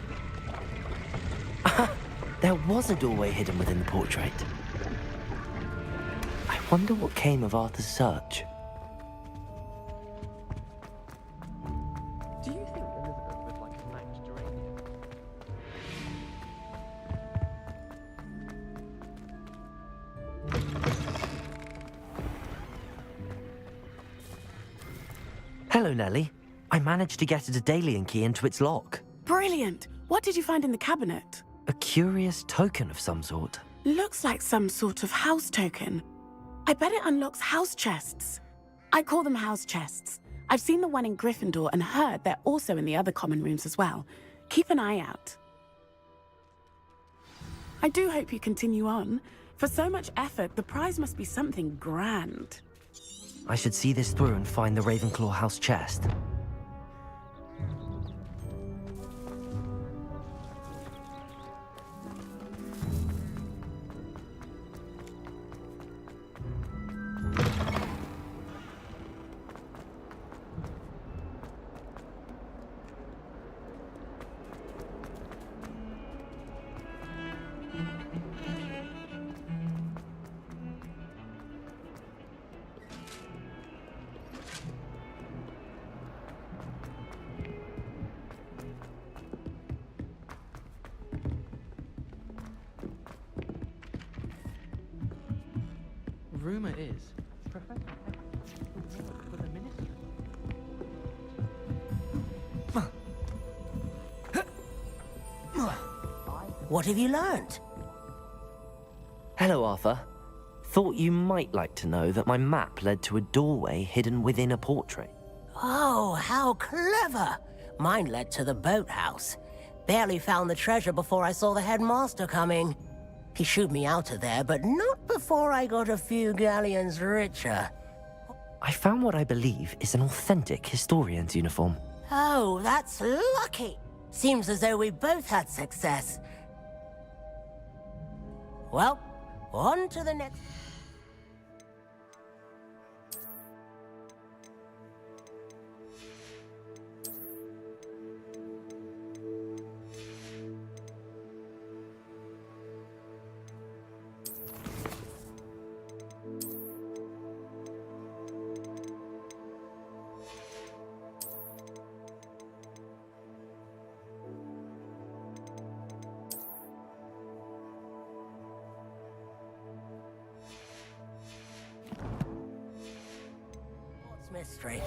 There was a doorway hidden within the portrait. I wonder what came of Arthur's search. Do you think Elizabeth would like a match geranium? Hello, Nellie. I managed to get a Daedalian key into its lock. Brilliant! What did you find in the cabinet? A curious token of some sort. Looks like some sort of house token. I bet it unlocks house chests. I call them house chests. I've seen the one in Gryffindor and heard they're also in the other common rooms as well. Keep an eye out. I do hope you continue on. For so much effort, the prize must be something grand. I should see this through and find the Ravenclaw house chest. Rumor is, Professor X used to work for the Ministry. What have you learned? Hello, Arthur. Thought you might like to know that my map led to a doorway hidden within a portrait. Oh, how clever! Mine led to the boathouse. Barely found the treasure before I saw the headmaster coming. He shooed me out of there, but not before I got a few galleons richer. I found what I believe is an authentic historian's uniform. Oh, that's lucky. Seems as though we both had success. Well, on to the next... mystery.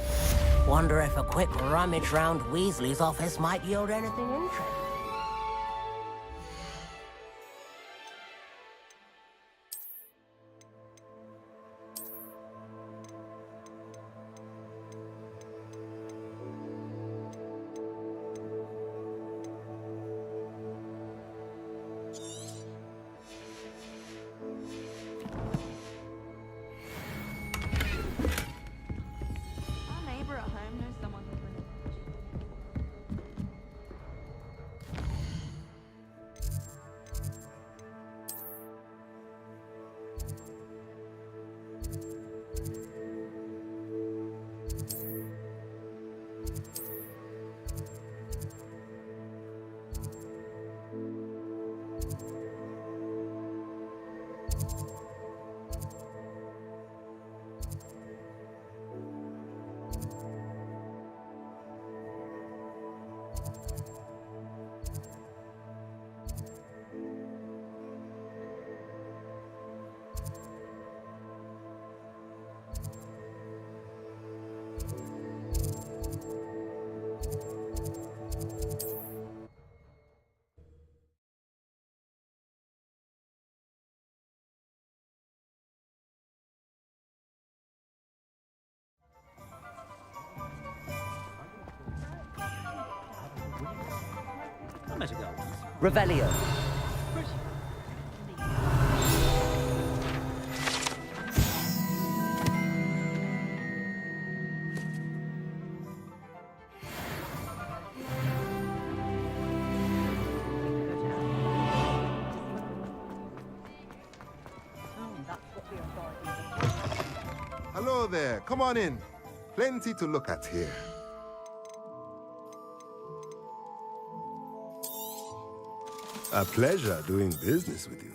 Wonder if a quick rummage round Weasley's office might yield anything interesting. Revelio. Hello there. Come on in. Plenty to look at here. A pleasure doing business with you.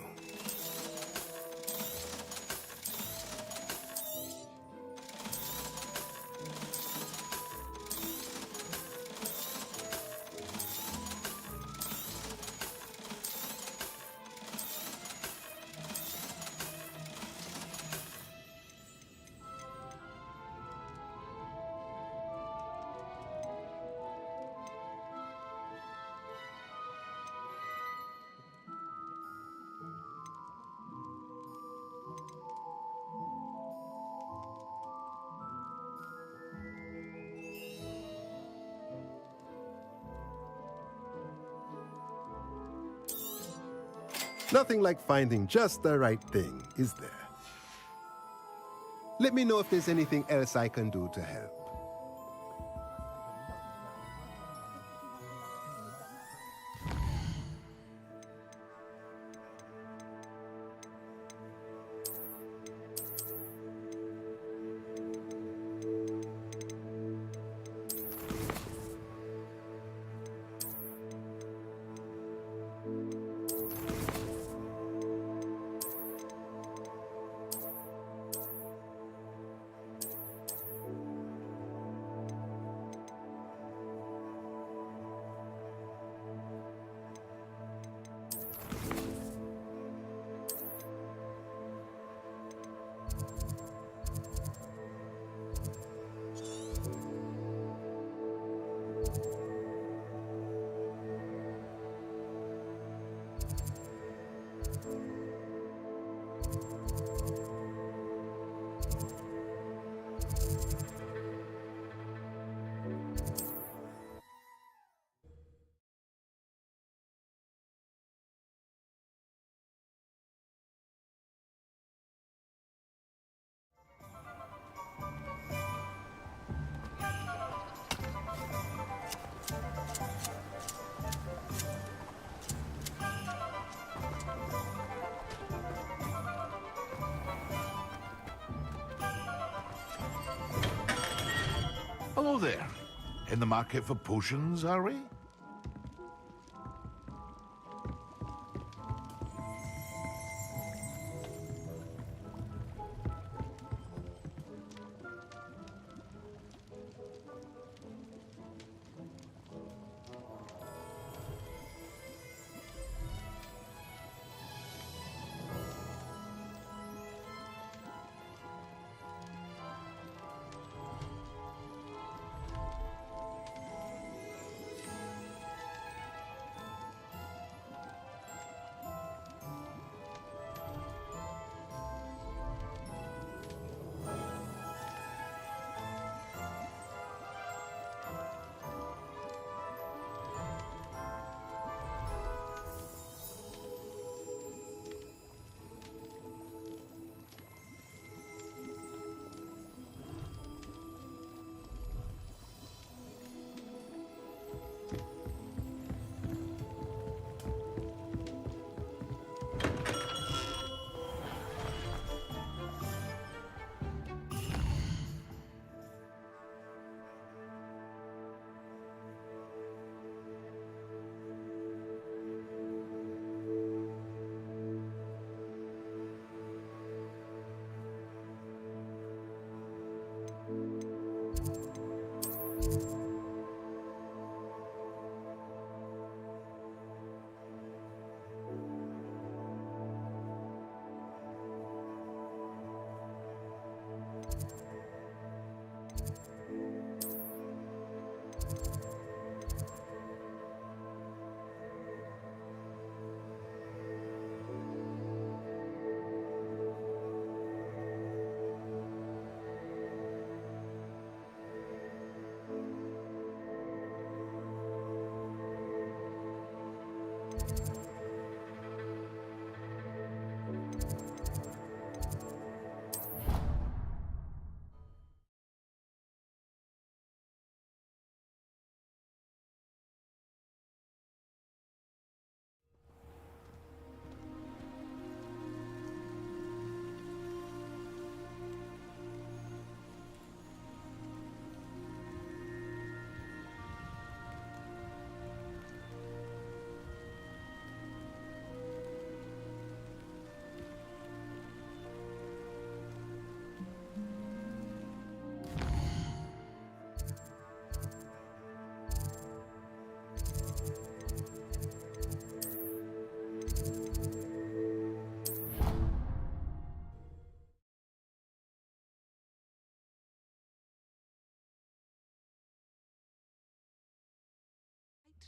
Nothing like finding just the right thing, is there? Let me know if there's anything else I can do to help. Hello there. In the market for potions, are we?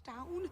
Down.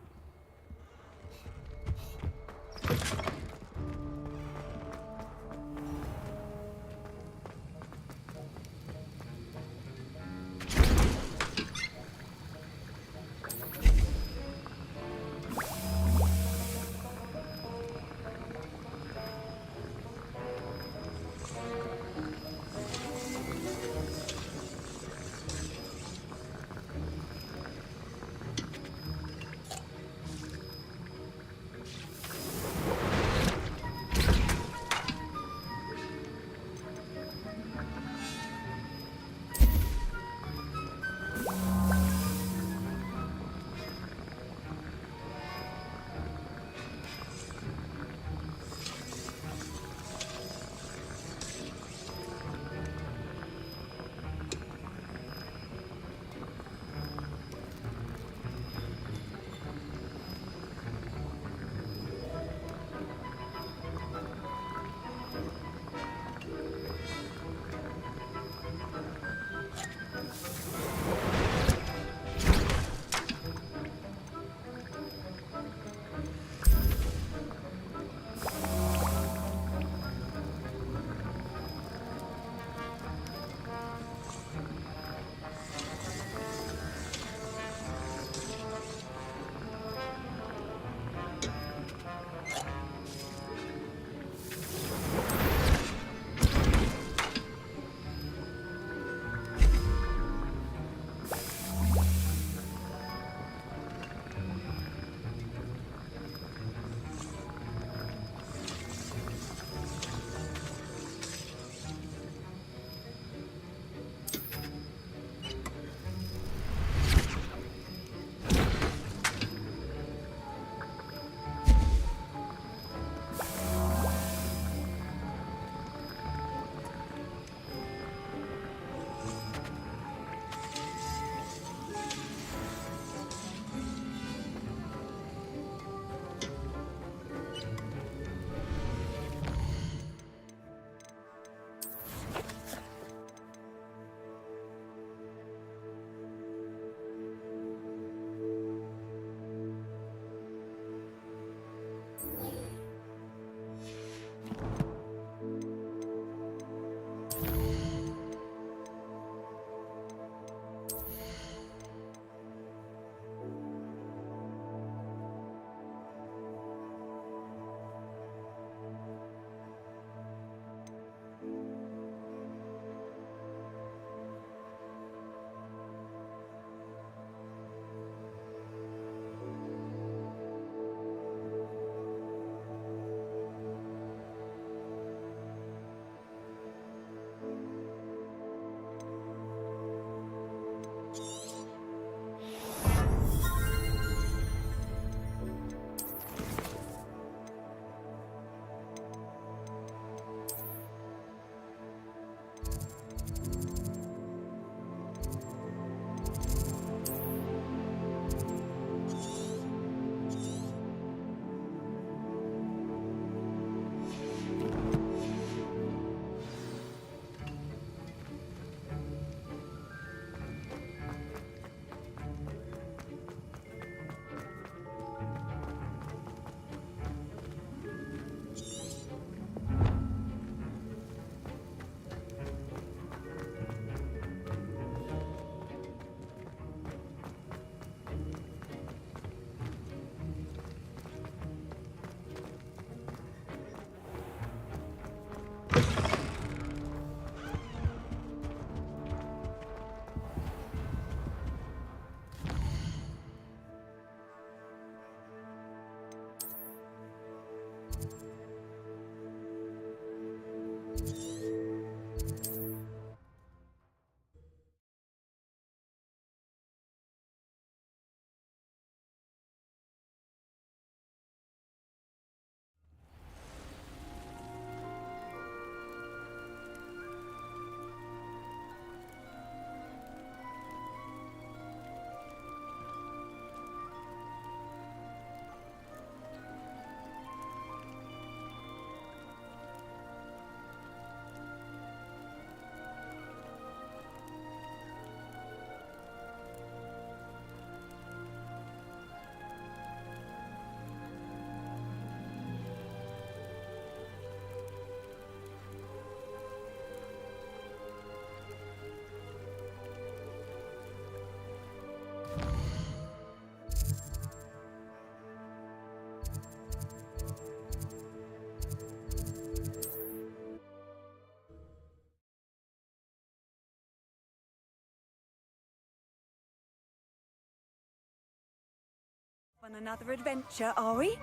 On another adventure, are we?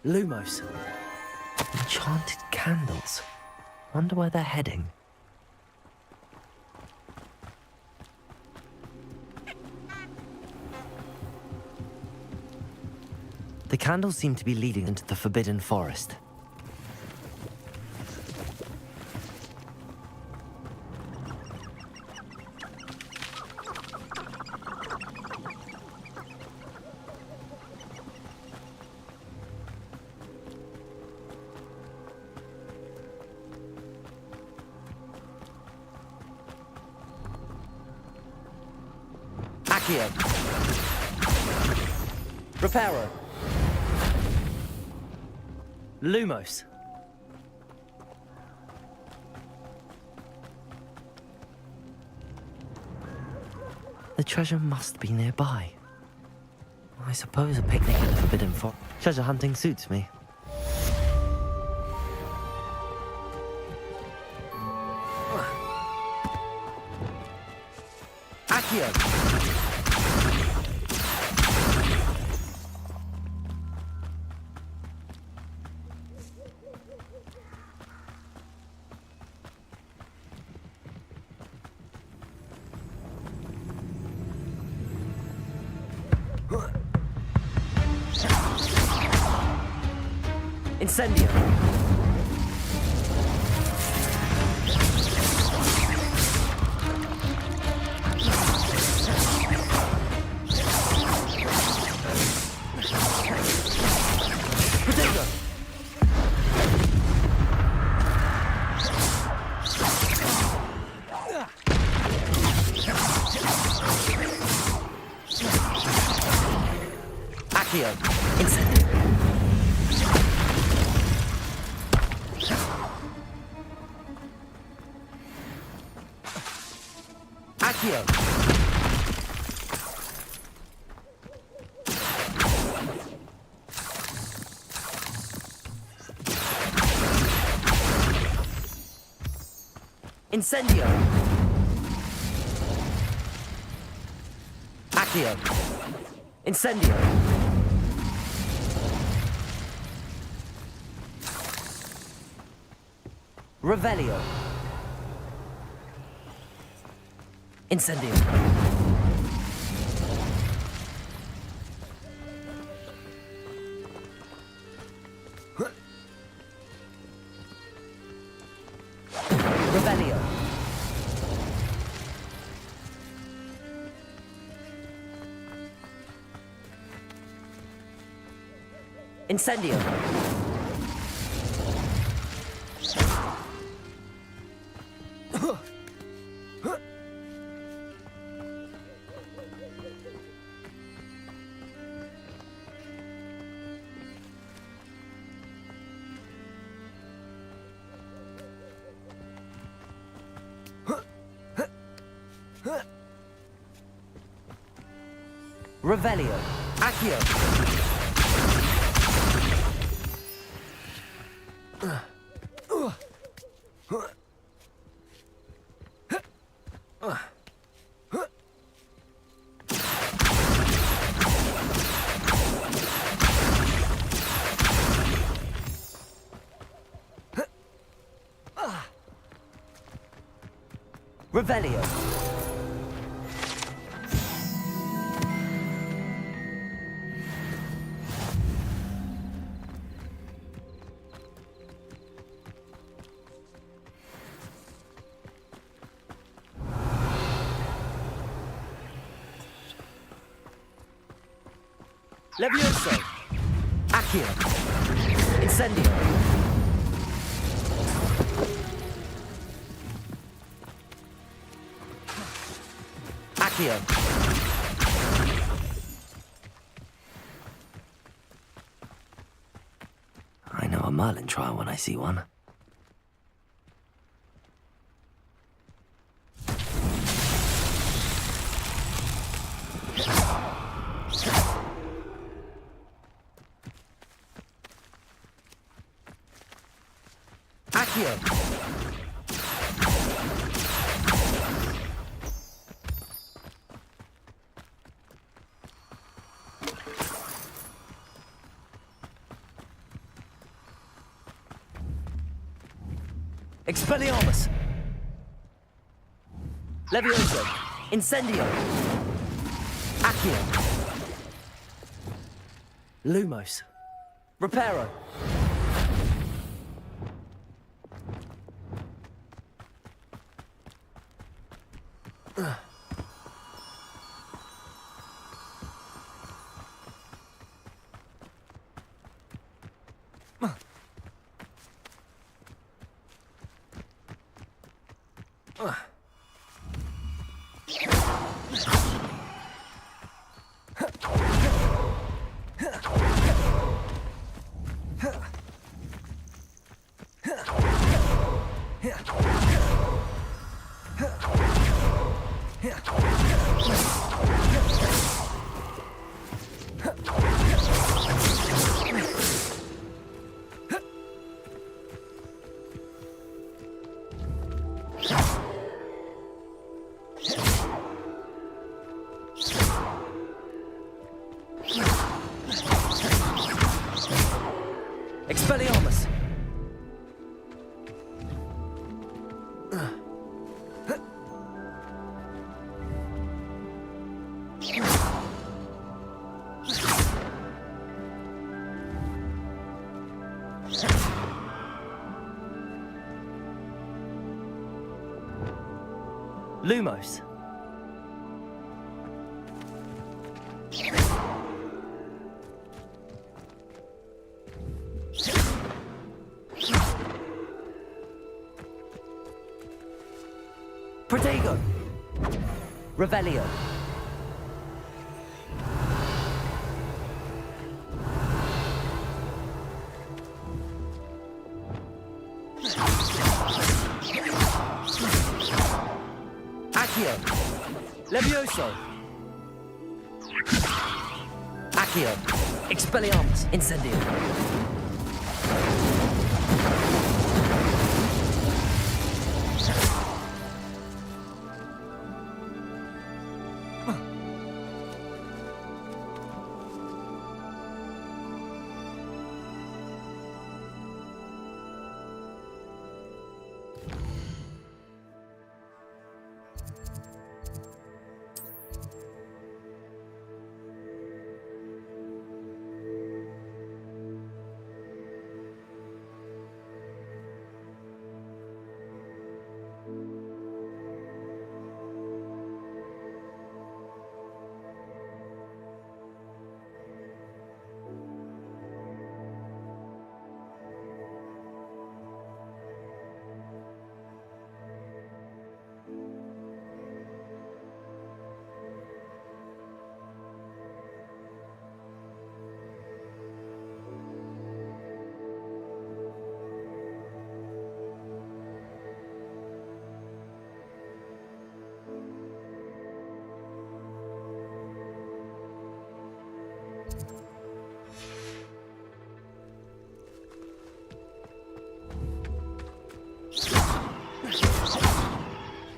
Lumos. Enchanted candles. Wonder where they're heading. The candles seem to be leading into the Forbidden Forest. Reparo. Lumos. The treasure must be nearby. I suppose a picnic in the Forbidden Forest. Treasure hunting suits me. Incendio. Potato. Accio. Incendio. Accio. Incendio. Accio. Incendio. Revelio. Incendio. Revelio. Incendio. Revelio. Accio. Revelio. Levioso. Accio. Incendio. Accio. I know a Merlin trial when I see one. Accio. Expelliarmus. Levioso. Incendio. Accio. Lumos. Reparo. Expelliarmus. Lumos. Protego. Revelio. Accio. Levioso! Accio! Expelliarmus! Incendio!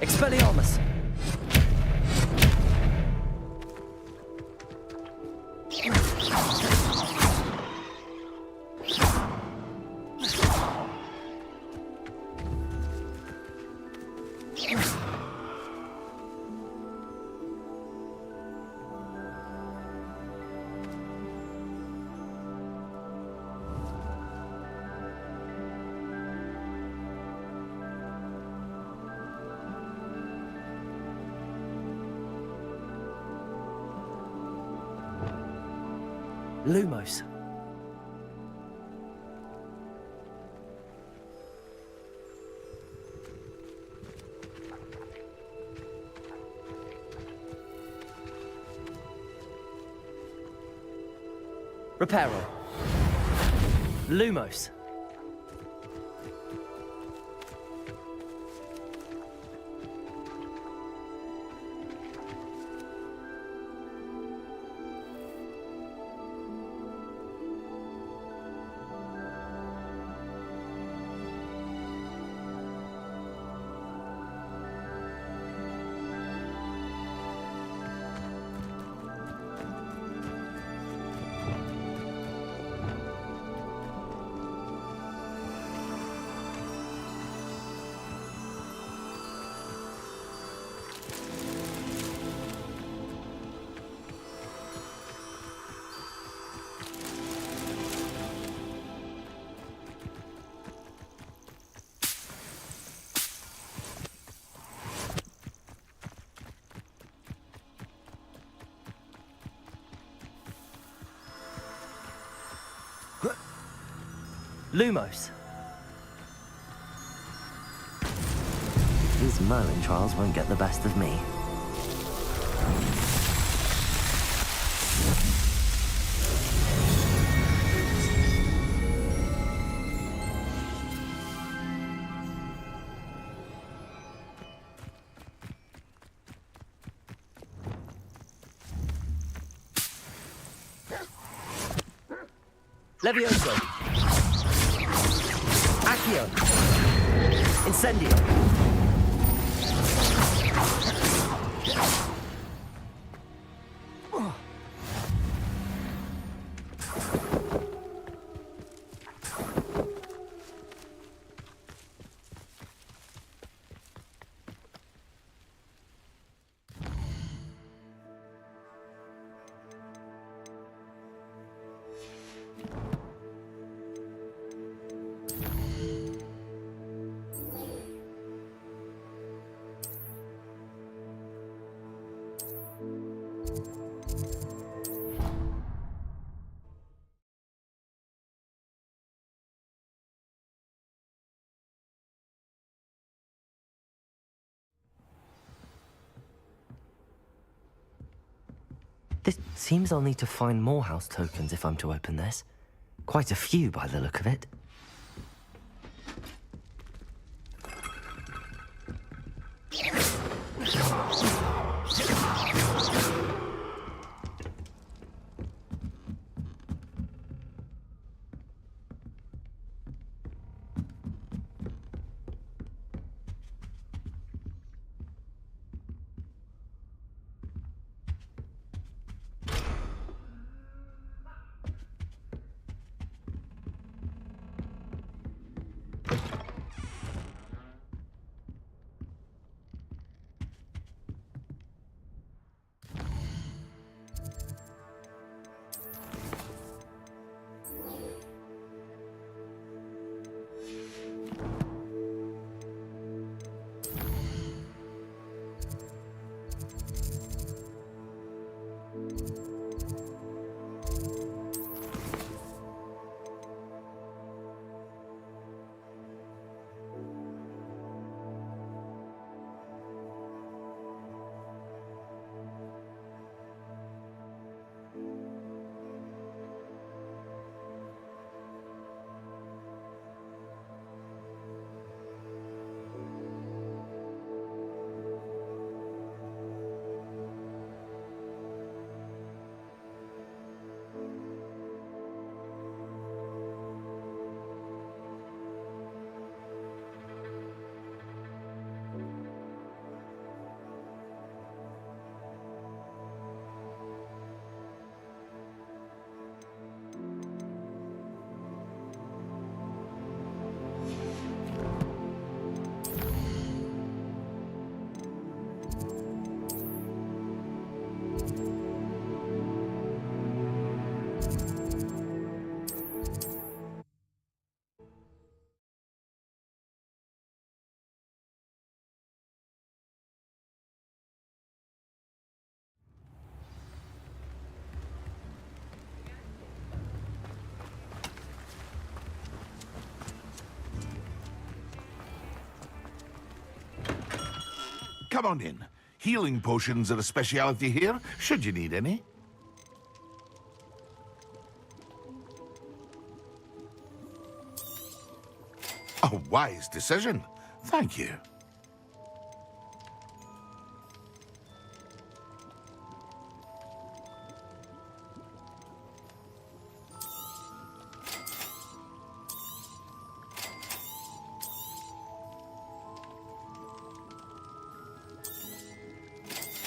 Expelliarmus! Lumos. Reparo. Lumos. Lumos. These Merlin trials won't get the best of me. Levioso. Accio. Incendio. This seems I'll need to find more house tokens if I'm to open this. Quite a few by the look of it. Come on in. Healing potions are a speciality here, should you need any. A wise decision. Thank you.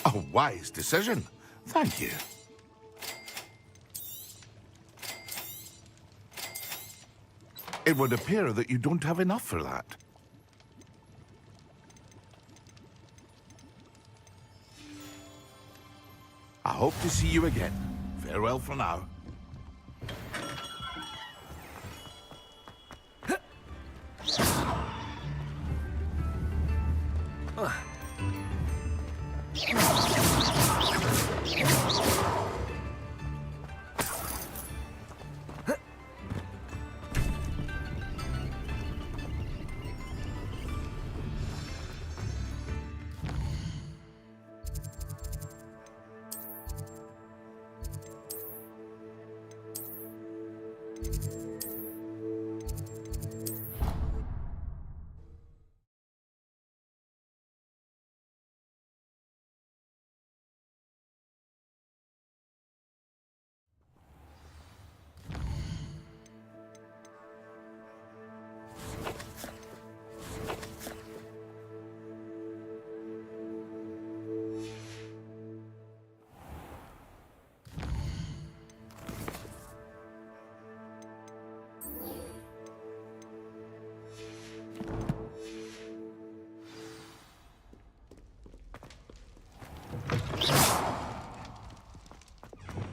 A wise decision. Thank you. It would appear that you don't have enough for that. I hope to see you again. Farewell for now.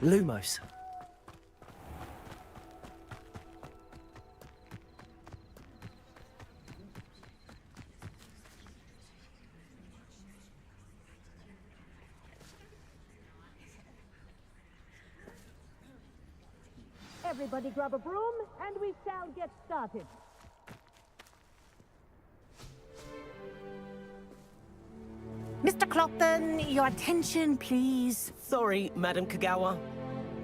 Lumos. Everybody grab a broom, and we shall get started. Mr. Clopton, your attention, please. Sorry, Madam Kagawa.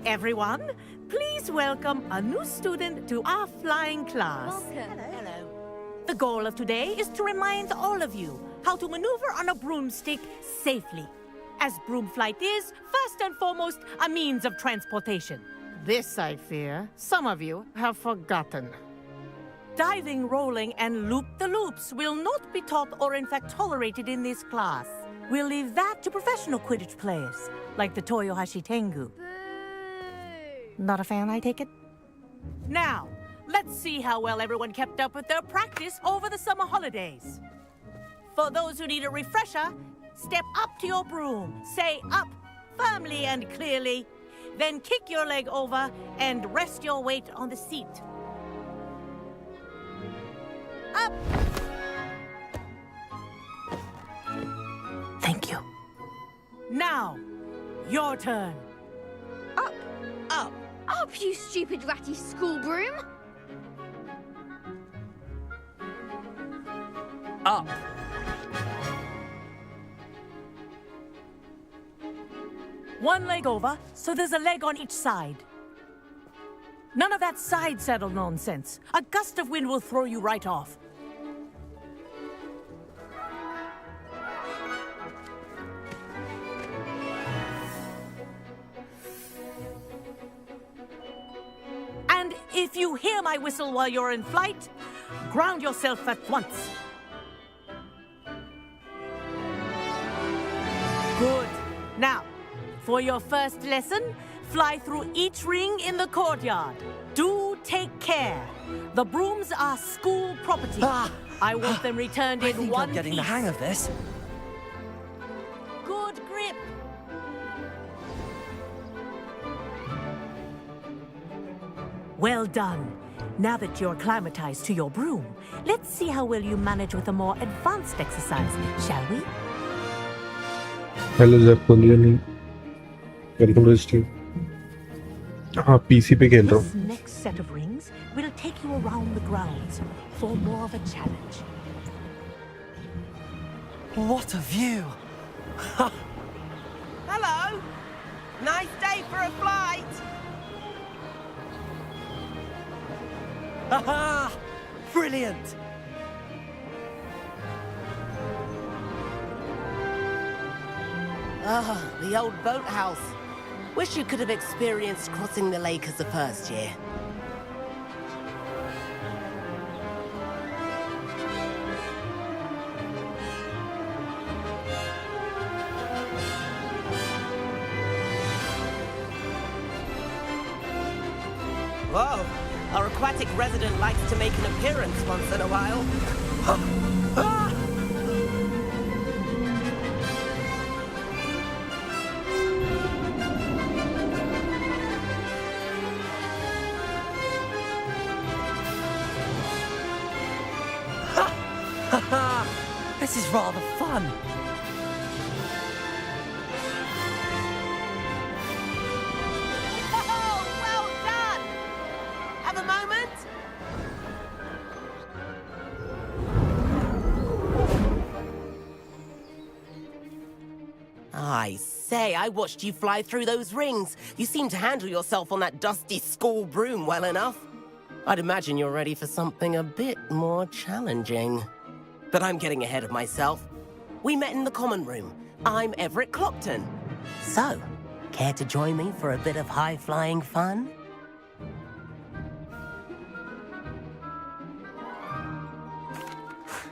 Everyone, please welcome a new student to our flying class. Welcome. Hello. The goal of today is to remind all of you how to maneuver on a broomstick safely, as broom flight is, first and foremost, a means of transportation. This, I fear, some of you have forgotten. Diving, rolling, and loop-the-loops will not be taught or in fact tolerated in this class. We'll leave that to professional Quidditch players, like the Toyohashi Tengu. Not a fan, I take it? Now, let's see how well everyone kept up with their practice over the summer holidays. For those who need a refresher, step up to your broom, say up firmly and clearly, then kick your leg over and rest your weight on the seat. Up! Thank you. Now, your turn. Up! Up! Up, you stupid ratty school broom! Up! One leg over, so there's a leg on each side. None of that side saddle nonsense. A gust of wind will throw you right off. And if you hear my whistle while you're in flight, ground yourself at once. Good. Now, for your first lesson, fly through each ring in the courtyard. Do take care. The brooms are school property. I want them returned in I think one I'm getting piece. the hang of this. Good grip. Well done. Now that you're acclimatized to your broom, let's see how well you manage with a more advanced exercise, shall we? Hello Jack बोलिए नहीं welcome to stream हाँ PC पे खेल रहा This हूँ next set of rings will take you around the grounds for more of a challenge. What a view! Hello! Nice day for a flight! Haha! Brilliant! Ah, the old boathouse. Wish you could have experienced crossing the lake as the first year. Whoa! Our aquatic resident likes to make an appearance once in a while. This is rather fun. Oh, well done! Have a moment? I say, I watched you fly through those rings. You seem to handle yourself on that dusty school broom well enough. I'd imagine you're ready for something a bit more challenging. But I'm getting ahead of myself. We met in the common room. I'm Everett Clopton. So, care to join me for a bit of high-flying fun?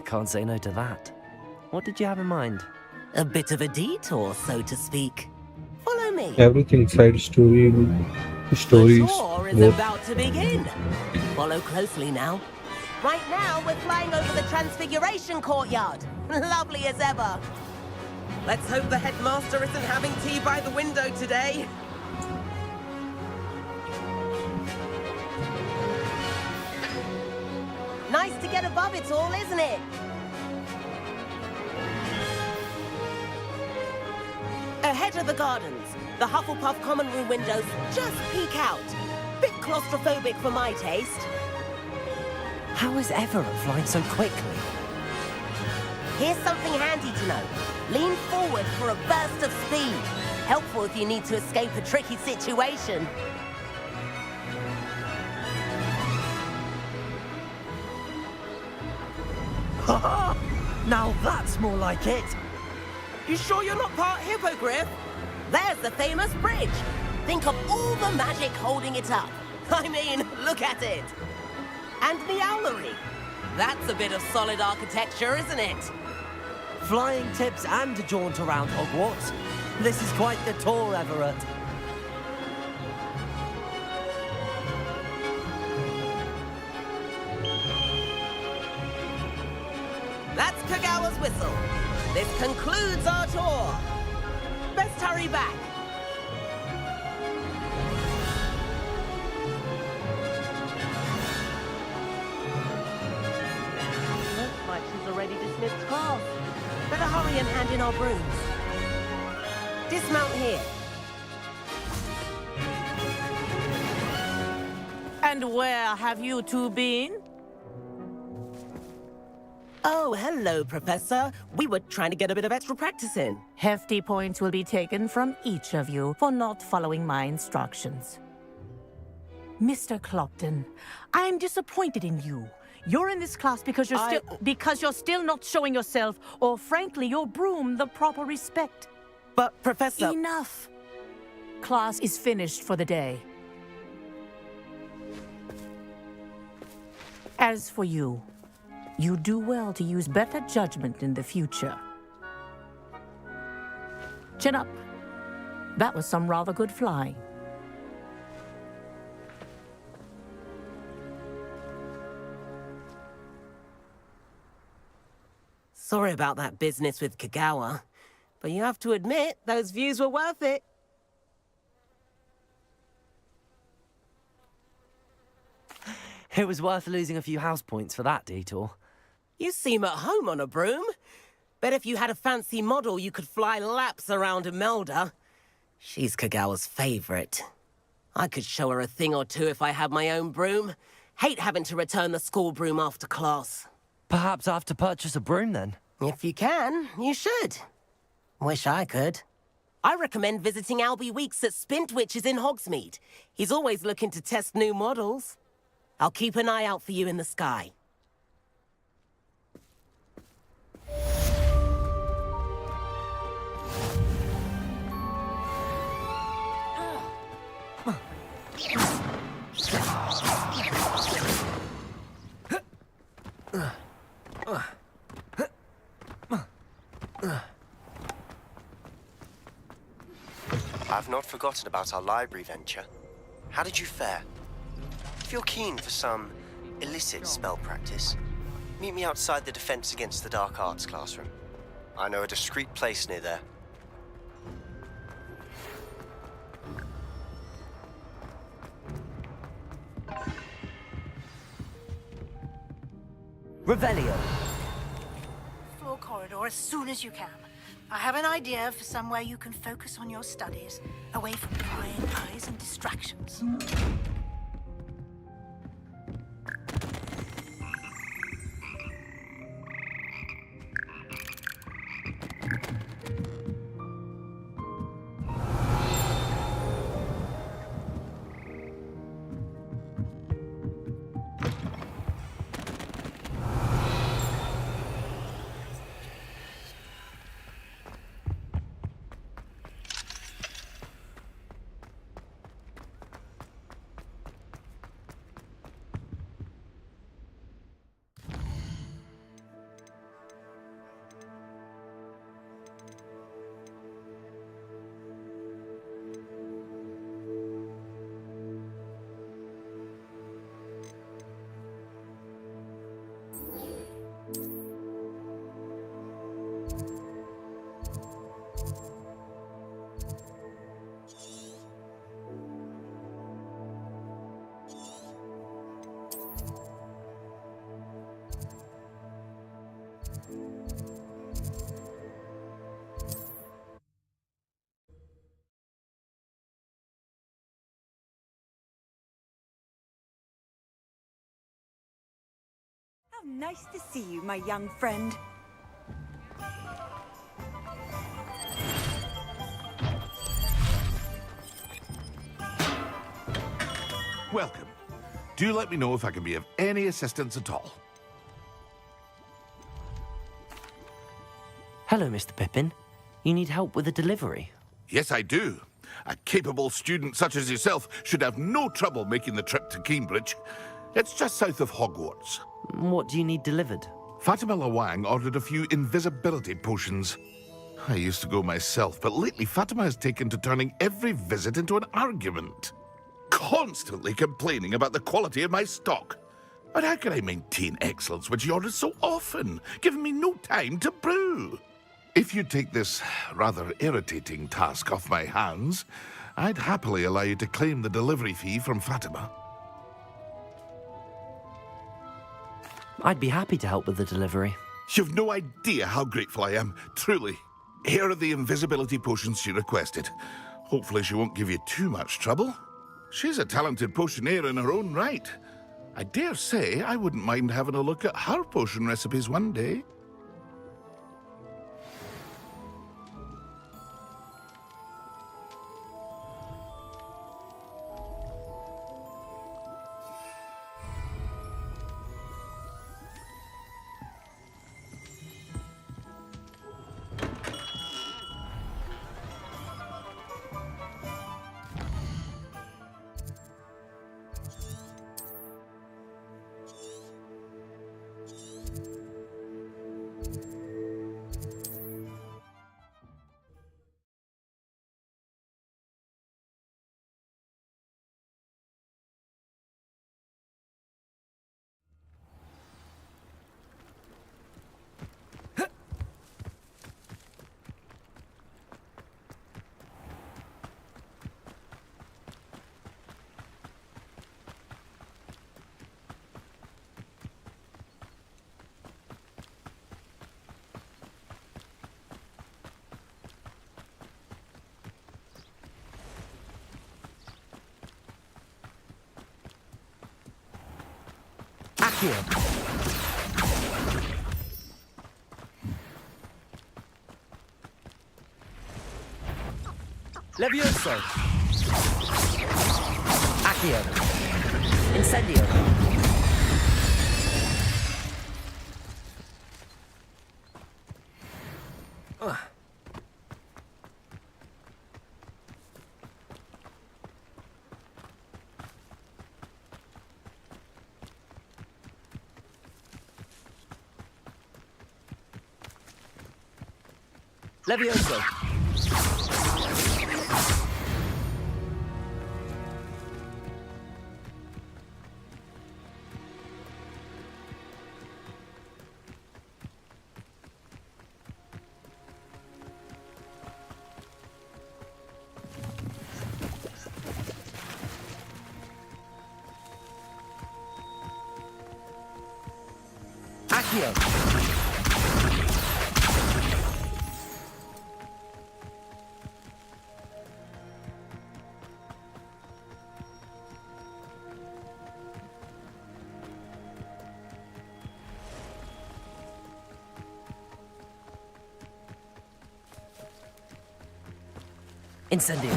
Can't say no to that. What did you have in mind? A bit of a detour, so to speak. Follow me. Everything side story, stories. The tour is about to begin. Follow closely now. Right now, we're flying over the Transfiguration Courtyard. Lovely as ever. Let's hope the headmaster isn't having tea by the window today. Nice to get above it all, isn't it? Ahead of the gardens, the Hufflepuff common room windows just peek out. Bit claustrophobic for my taste. How is Everett flying so quickly? Here's something handy to know. Lean forward for a burst of speed. Helpful if you need to escape a tricky situation. Now that's more like it. You sure you're not part hippogriff? There's the famous bridge. Think of all the magic holding it up. I mean, look at it. And the owlery. That's a bit of solid architecture, isn't it? Flying tips and a jaunt around Hogwarts. This is quite the tour, Everett. That's Kagawa's whistle. This concludes our tour. Best hurry back. Looks like she's already dismissed class. Better hurry and hand in our brooms. Dismount here. And where have you two been? Oh, hello, Professor. We were trying to get a bit of extra practice in. Hefty points will be taken from each of you for not following my instructions. Mr. Clopton, I am disappointed in you. You're in this class because you're still not showing yourself, or frankly, your broom the proper respect. But, Professor... Enough! Class is finished for the day. As for you, you do well to use better judgment in the future. Chin up. That was some rather good flying. Sorry about that business with Kagawa, but you have to admit, those views were worth it. It was worth losing a few house points for that detour. You seem at home on a broom. Bet if you had a fancy model, you could fly laps around Imelda. She's Kagawa's favorite. I could show her a thing or two if I had my own broom. Hate having to return the school broom after class. Perhaps I have to purchase a broom then. If you can, you should. Wish I could. I recommend visiting Albie Weeks at Spintwitches in Hogsmeade. He's always looking to test new models. I'll keep an eye out for you in the sky. I've not forgotten about our library venture. How did you fare? If you're keen for some illicit spell practice, meet me outside the Defense Against the Dark Arts classroom. I know a discreet place near there. Revelio. Floor corridor as soon as you can. I have an idea for somewhere you can focus on your studies, away from prying eyes and distractions. How nice to see you, my young friend. Welcome. Do let me know if I can be of any assistance at all. Hello, Mr. Pippin. You need help with a delivery? Yes, I do. A capable student such as yourself should have no trouble making the trip to Cambridge. It's just south of Hogwarts. What do you need delivered? Fatima Lawang ordered a few invisibility potions. I used to go myself, but lately Fatima has taken to turning every visit into an argument. Constantly complaining about the quality of my stock. But how can I maintain excellence when she orders so often, giving me no time to brew? If you take this rather irritating task off my hands, I'd happily allow you to claim the delivery fee from Fatima. I'd be happy to help with the delivery. You've no idea how grateful I am, truly. Here are the invisibility potions she requested. Hopefully she won't give you too much trouble. She's a talented potioneer in her own right. I dare say I wouldn't mind having a look at her potion recipes one day. Levioso! Accio! Incendio! Levioso! Accio! Incendio!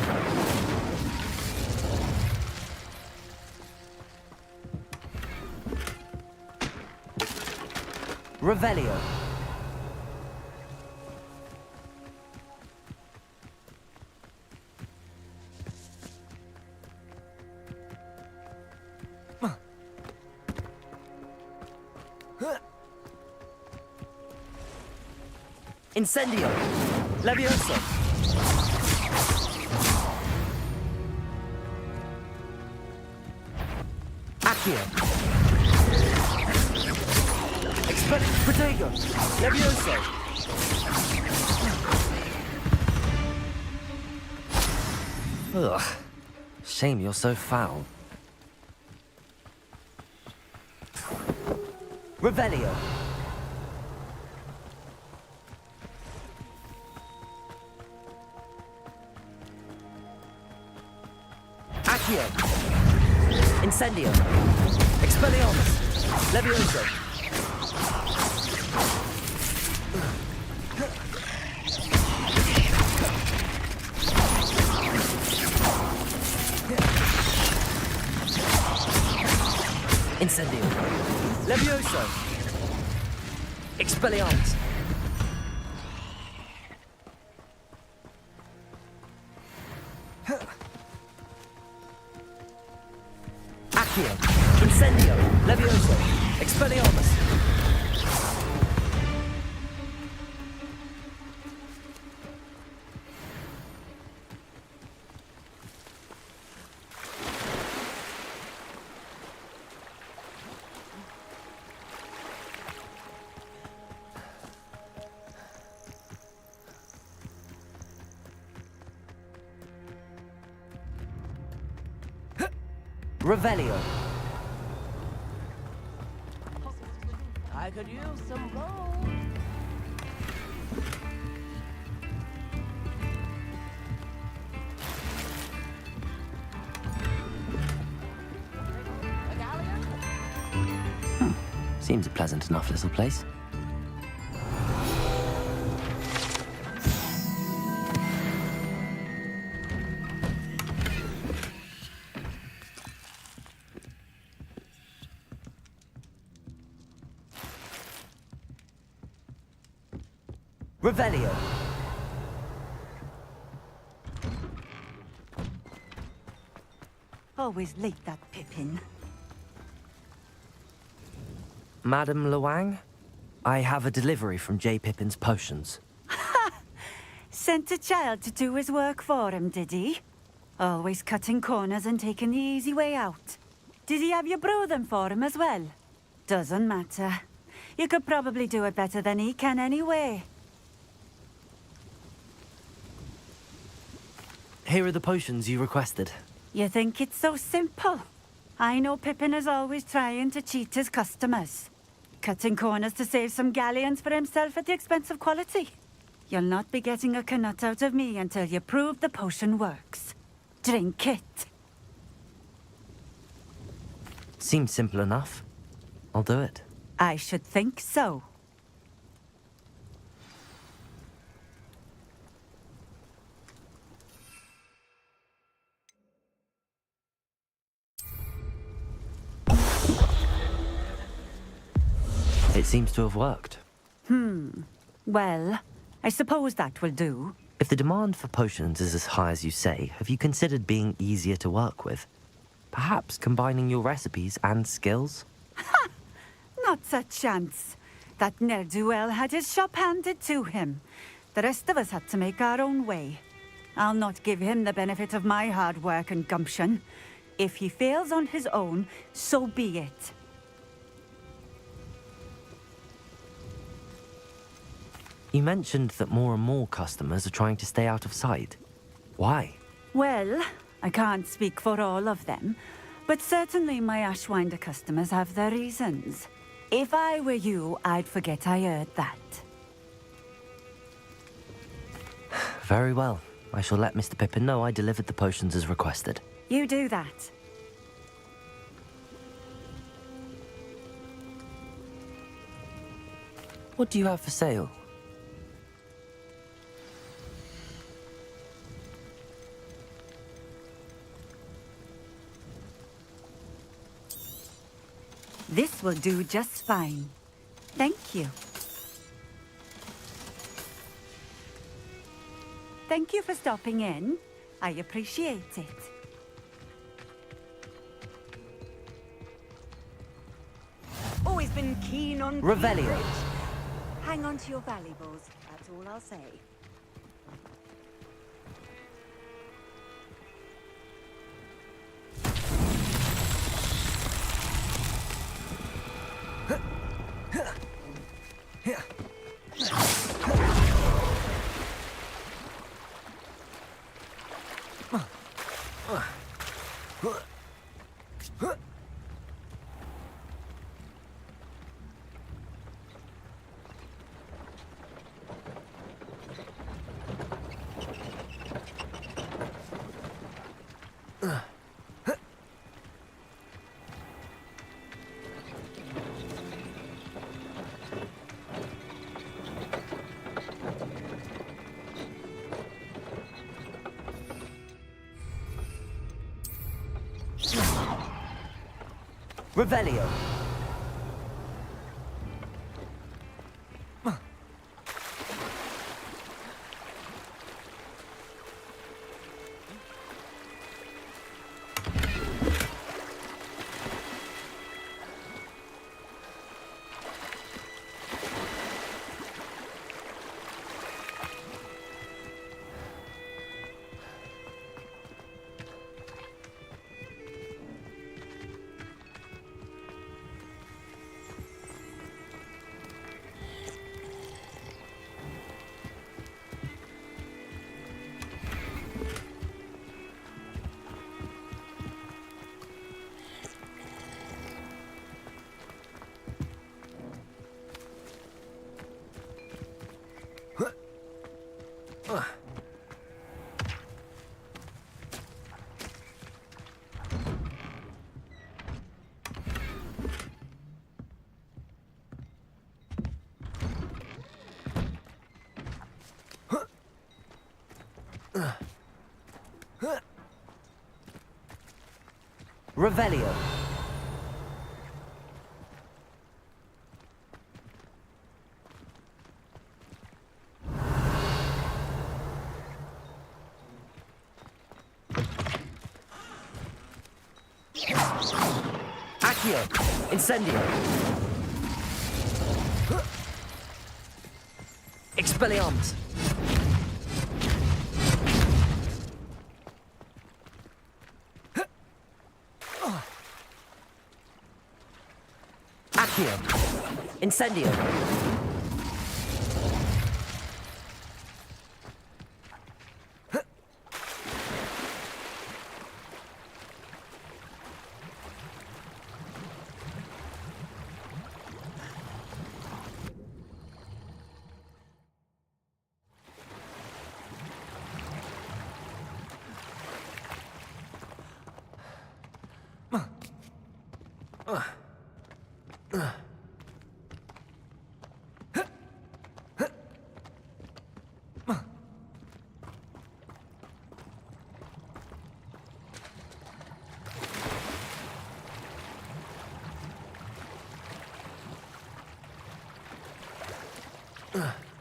Revelio! Incendio! Levioso! Accio! Protego! Levioso! Ugh. Shame you're so foul. Revelio! Accio! Incendio! Expelliarmus! Levioso! Incendio! Levioso! Expelliarmus! Accio! Incendio! Levioso! Expelliarmus! Revelio! I could use some gold. Seems a pleasant enough little place. Revelio! Always late, that Pippin. Madam Luang, I have a delivery from J. Pippin's Potions. Sent a child to do his work for him, did he? Always cutting corners and taking the easy way out. Did he have you brew them for him as well? Doesn't matter. You could probably do it better than he can anyway. Here are the potions you requested. You think it's so simple? I know Pippin is always trying to cheat his customers. Cutting corners to save some galleons for himself at the expense of quality. You'll not be getting a canut out of me until you prove the potion works. Drink it. Seems simple enough. I'll do it. I should think so. It seems to have worked. Well, I suppose that will do. If the demand for potions is as high as you say, have you considered being easier to work with? Perhaps combining your recipes and skills? Not a chance. That ne'er-do-well had his shop handed to him. The rest of us had to make our own way. I'll not give him the benefit of my hard work and gumption. If he fails on his own, so be it. You mentioned that more and more customers are trying to stay out of sight. Why? Well, I can't speak for all of them, but certainly my Ashwinder customers have their reasons. If I were you, I'd forget I heard that. Very well. I shall let Mr. Pippin know I delivered the potions as requested. You do that. What do you have for sale? This will do just fine. Thank you. Thank you for stopping in. I appreciate it. Always been keen on Revelio. Hang on to your valuables, that's all I'll say. Revelio. Revelio. Accio. Incendio. Expelliarmus. Accio. Incendio.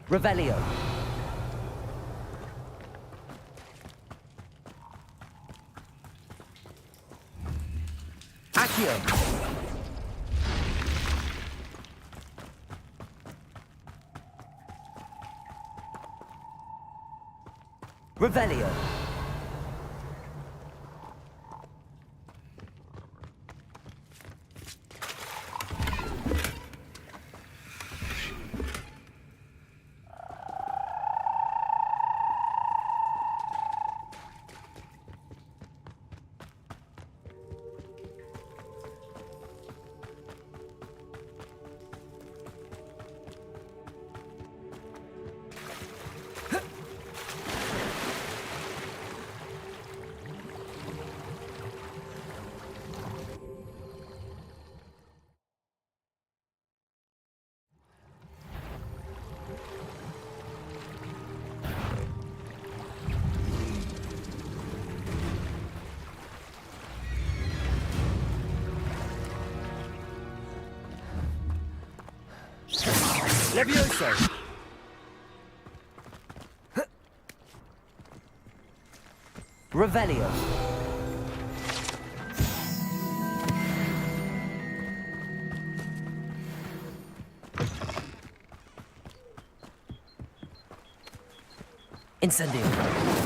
Revelio. Accio. Revelio. Levioso. Revelio. Incendio.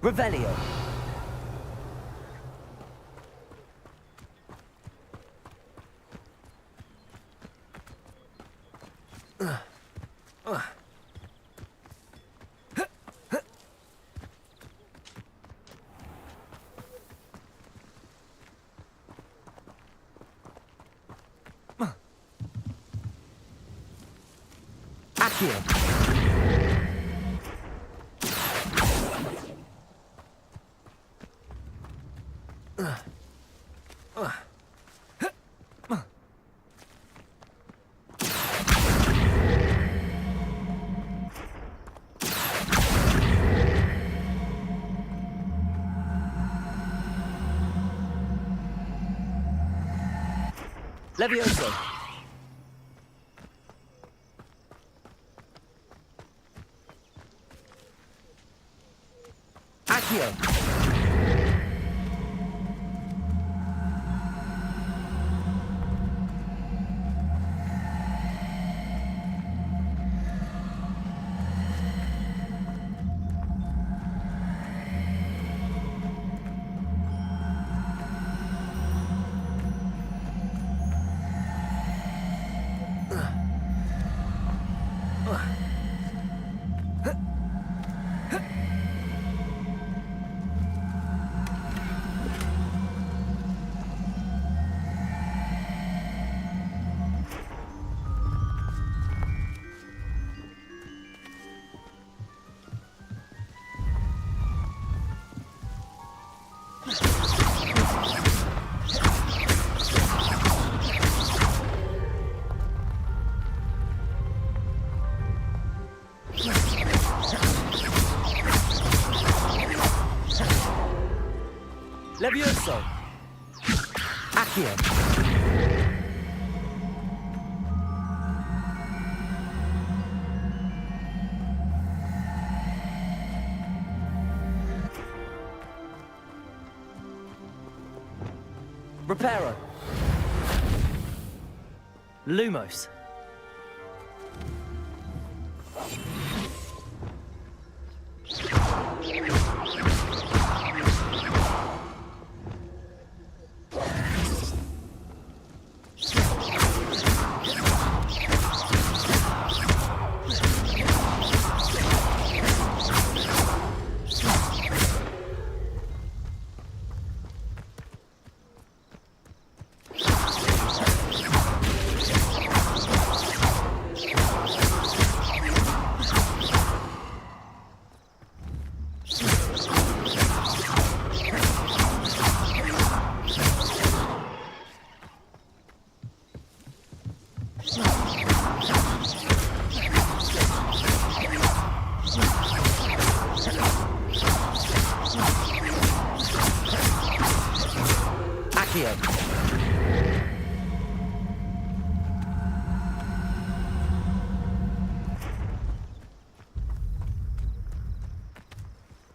Revelio. Accio. Levioso. Accio. Levioso. Accio. Reparo. Lumos.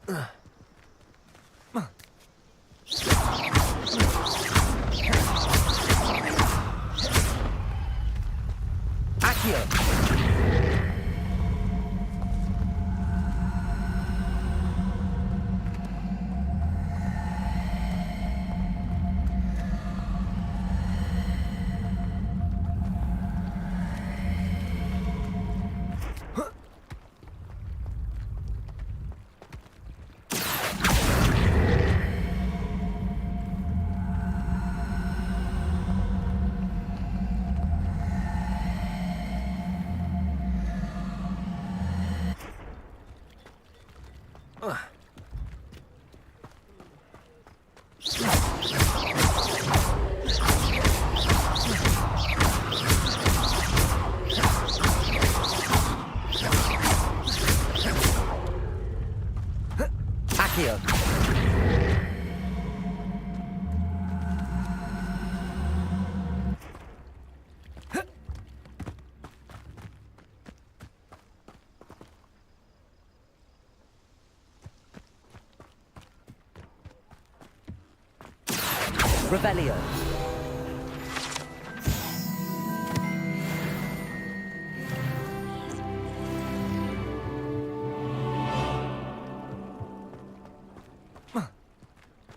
Revelio.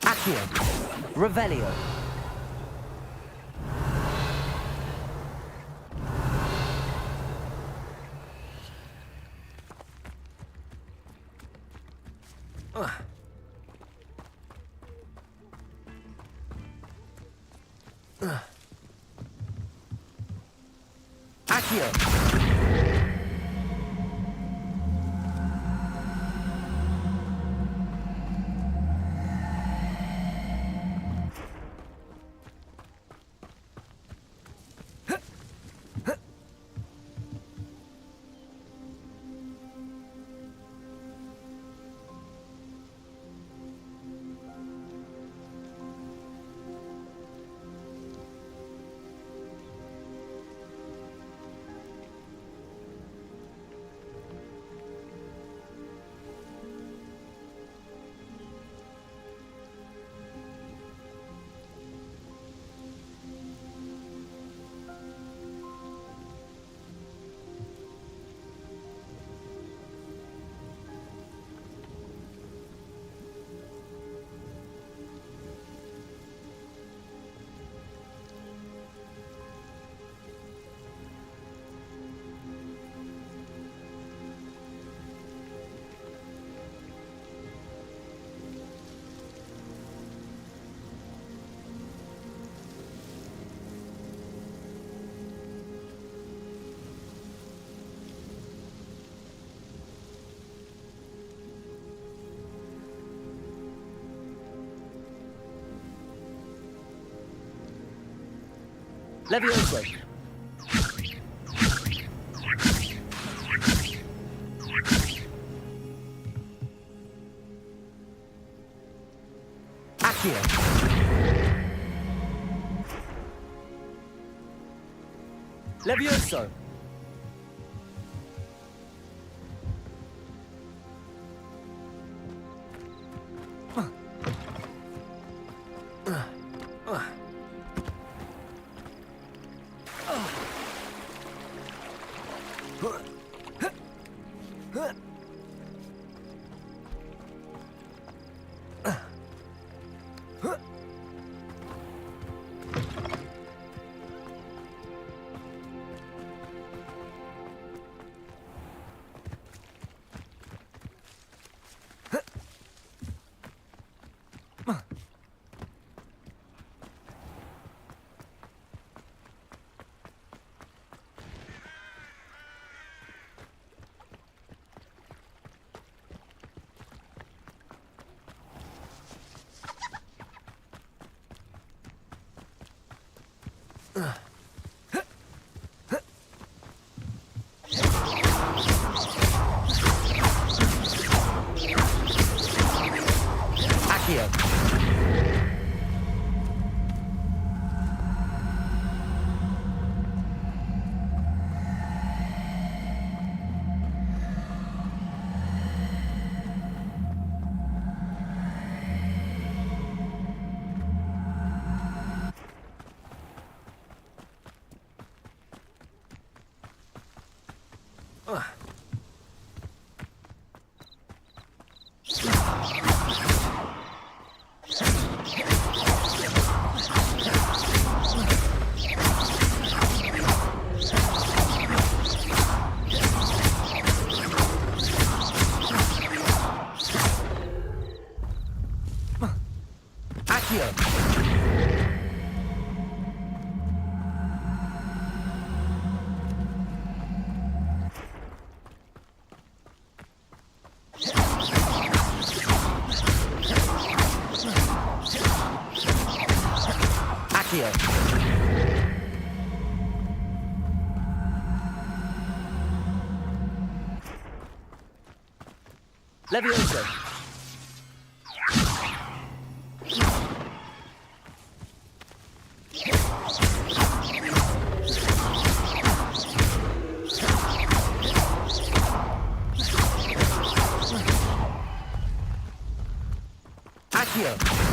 Accio. Revelio. Accio. Levioso. Accio. Levioso. Accio! Accio! Levioso! Accio!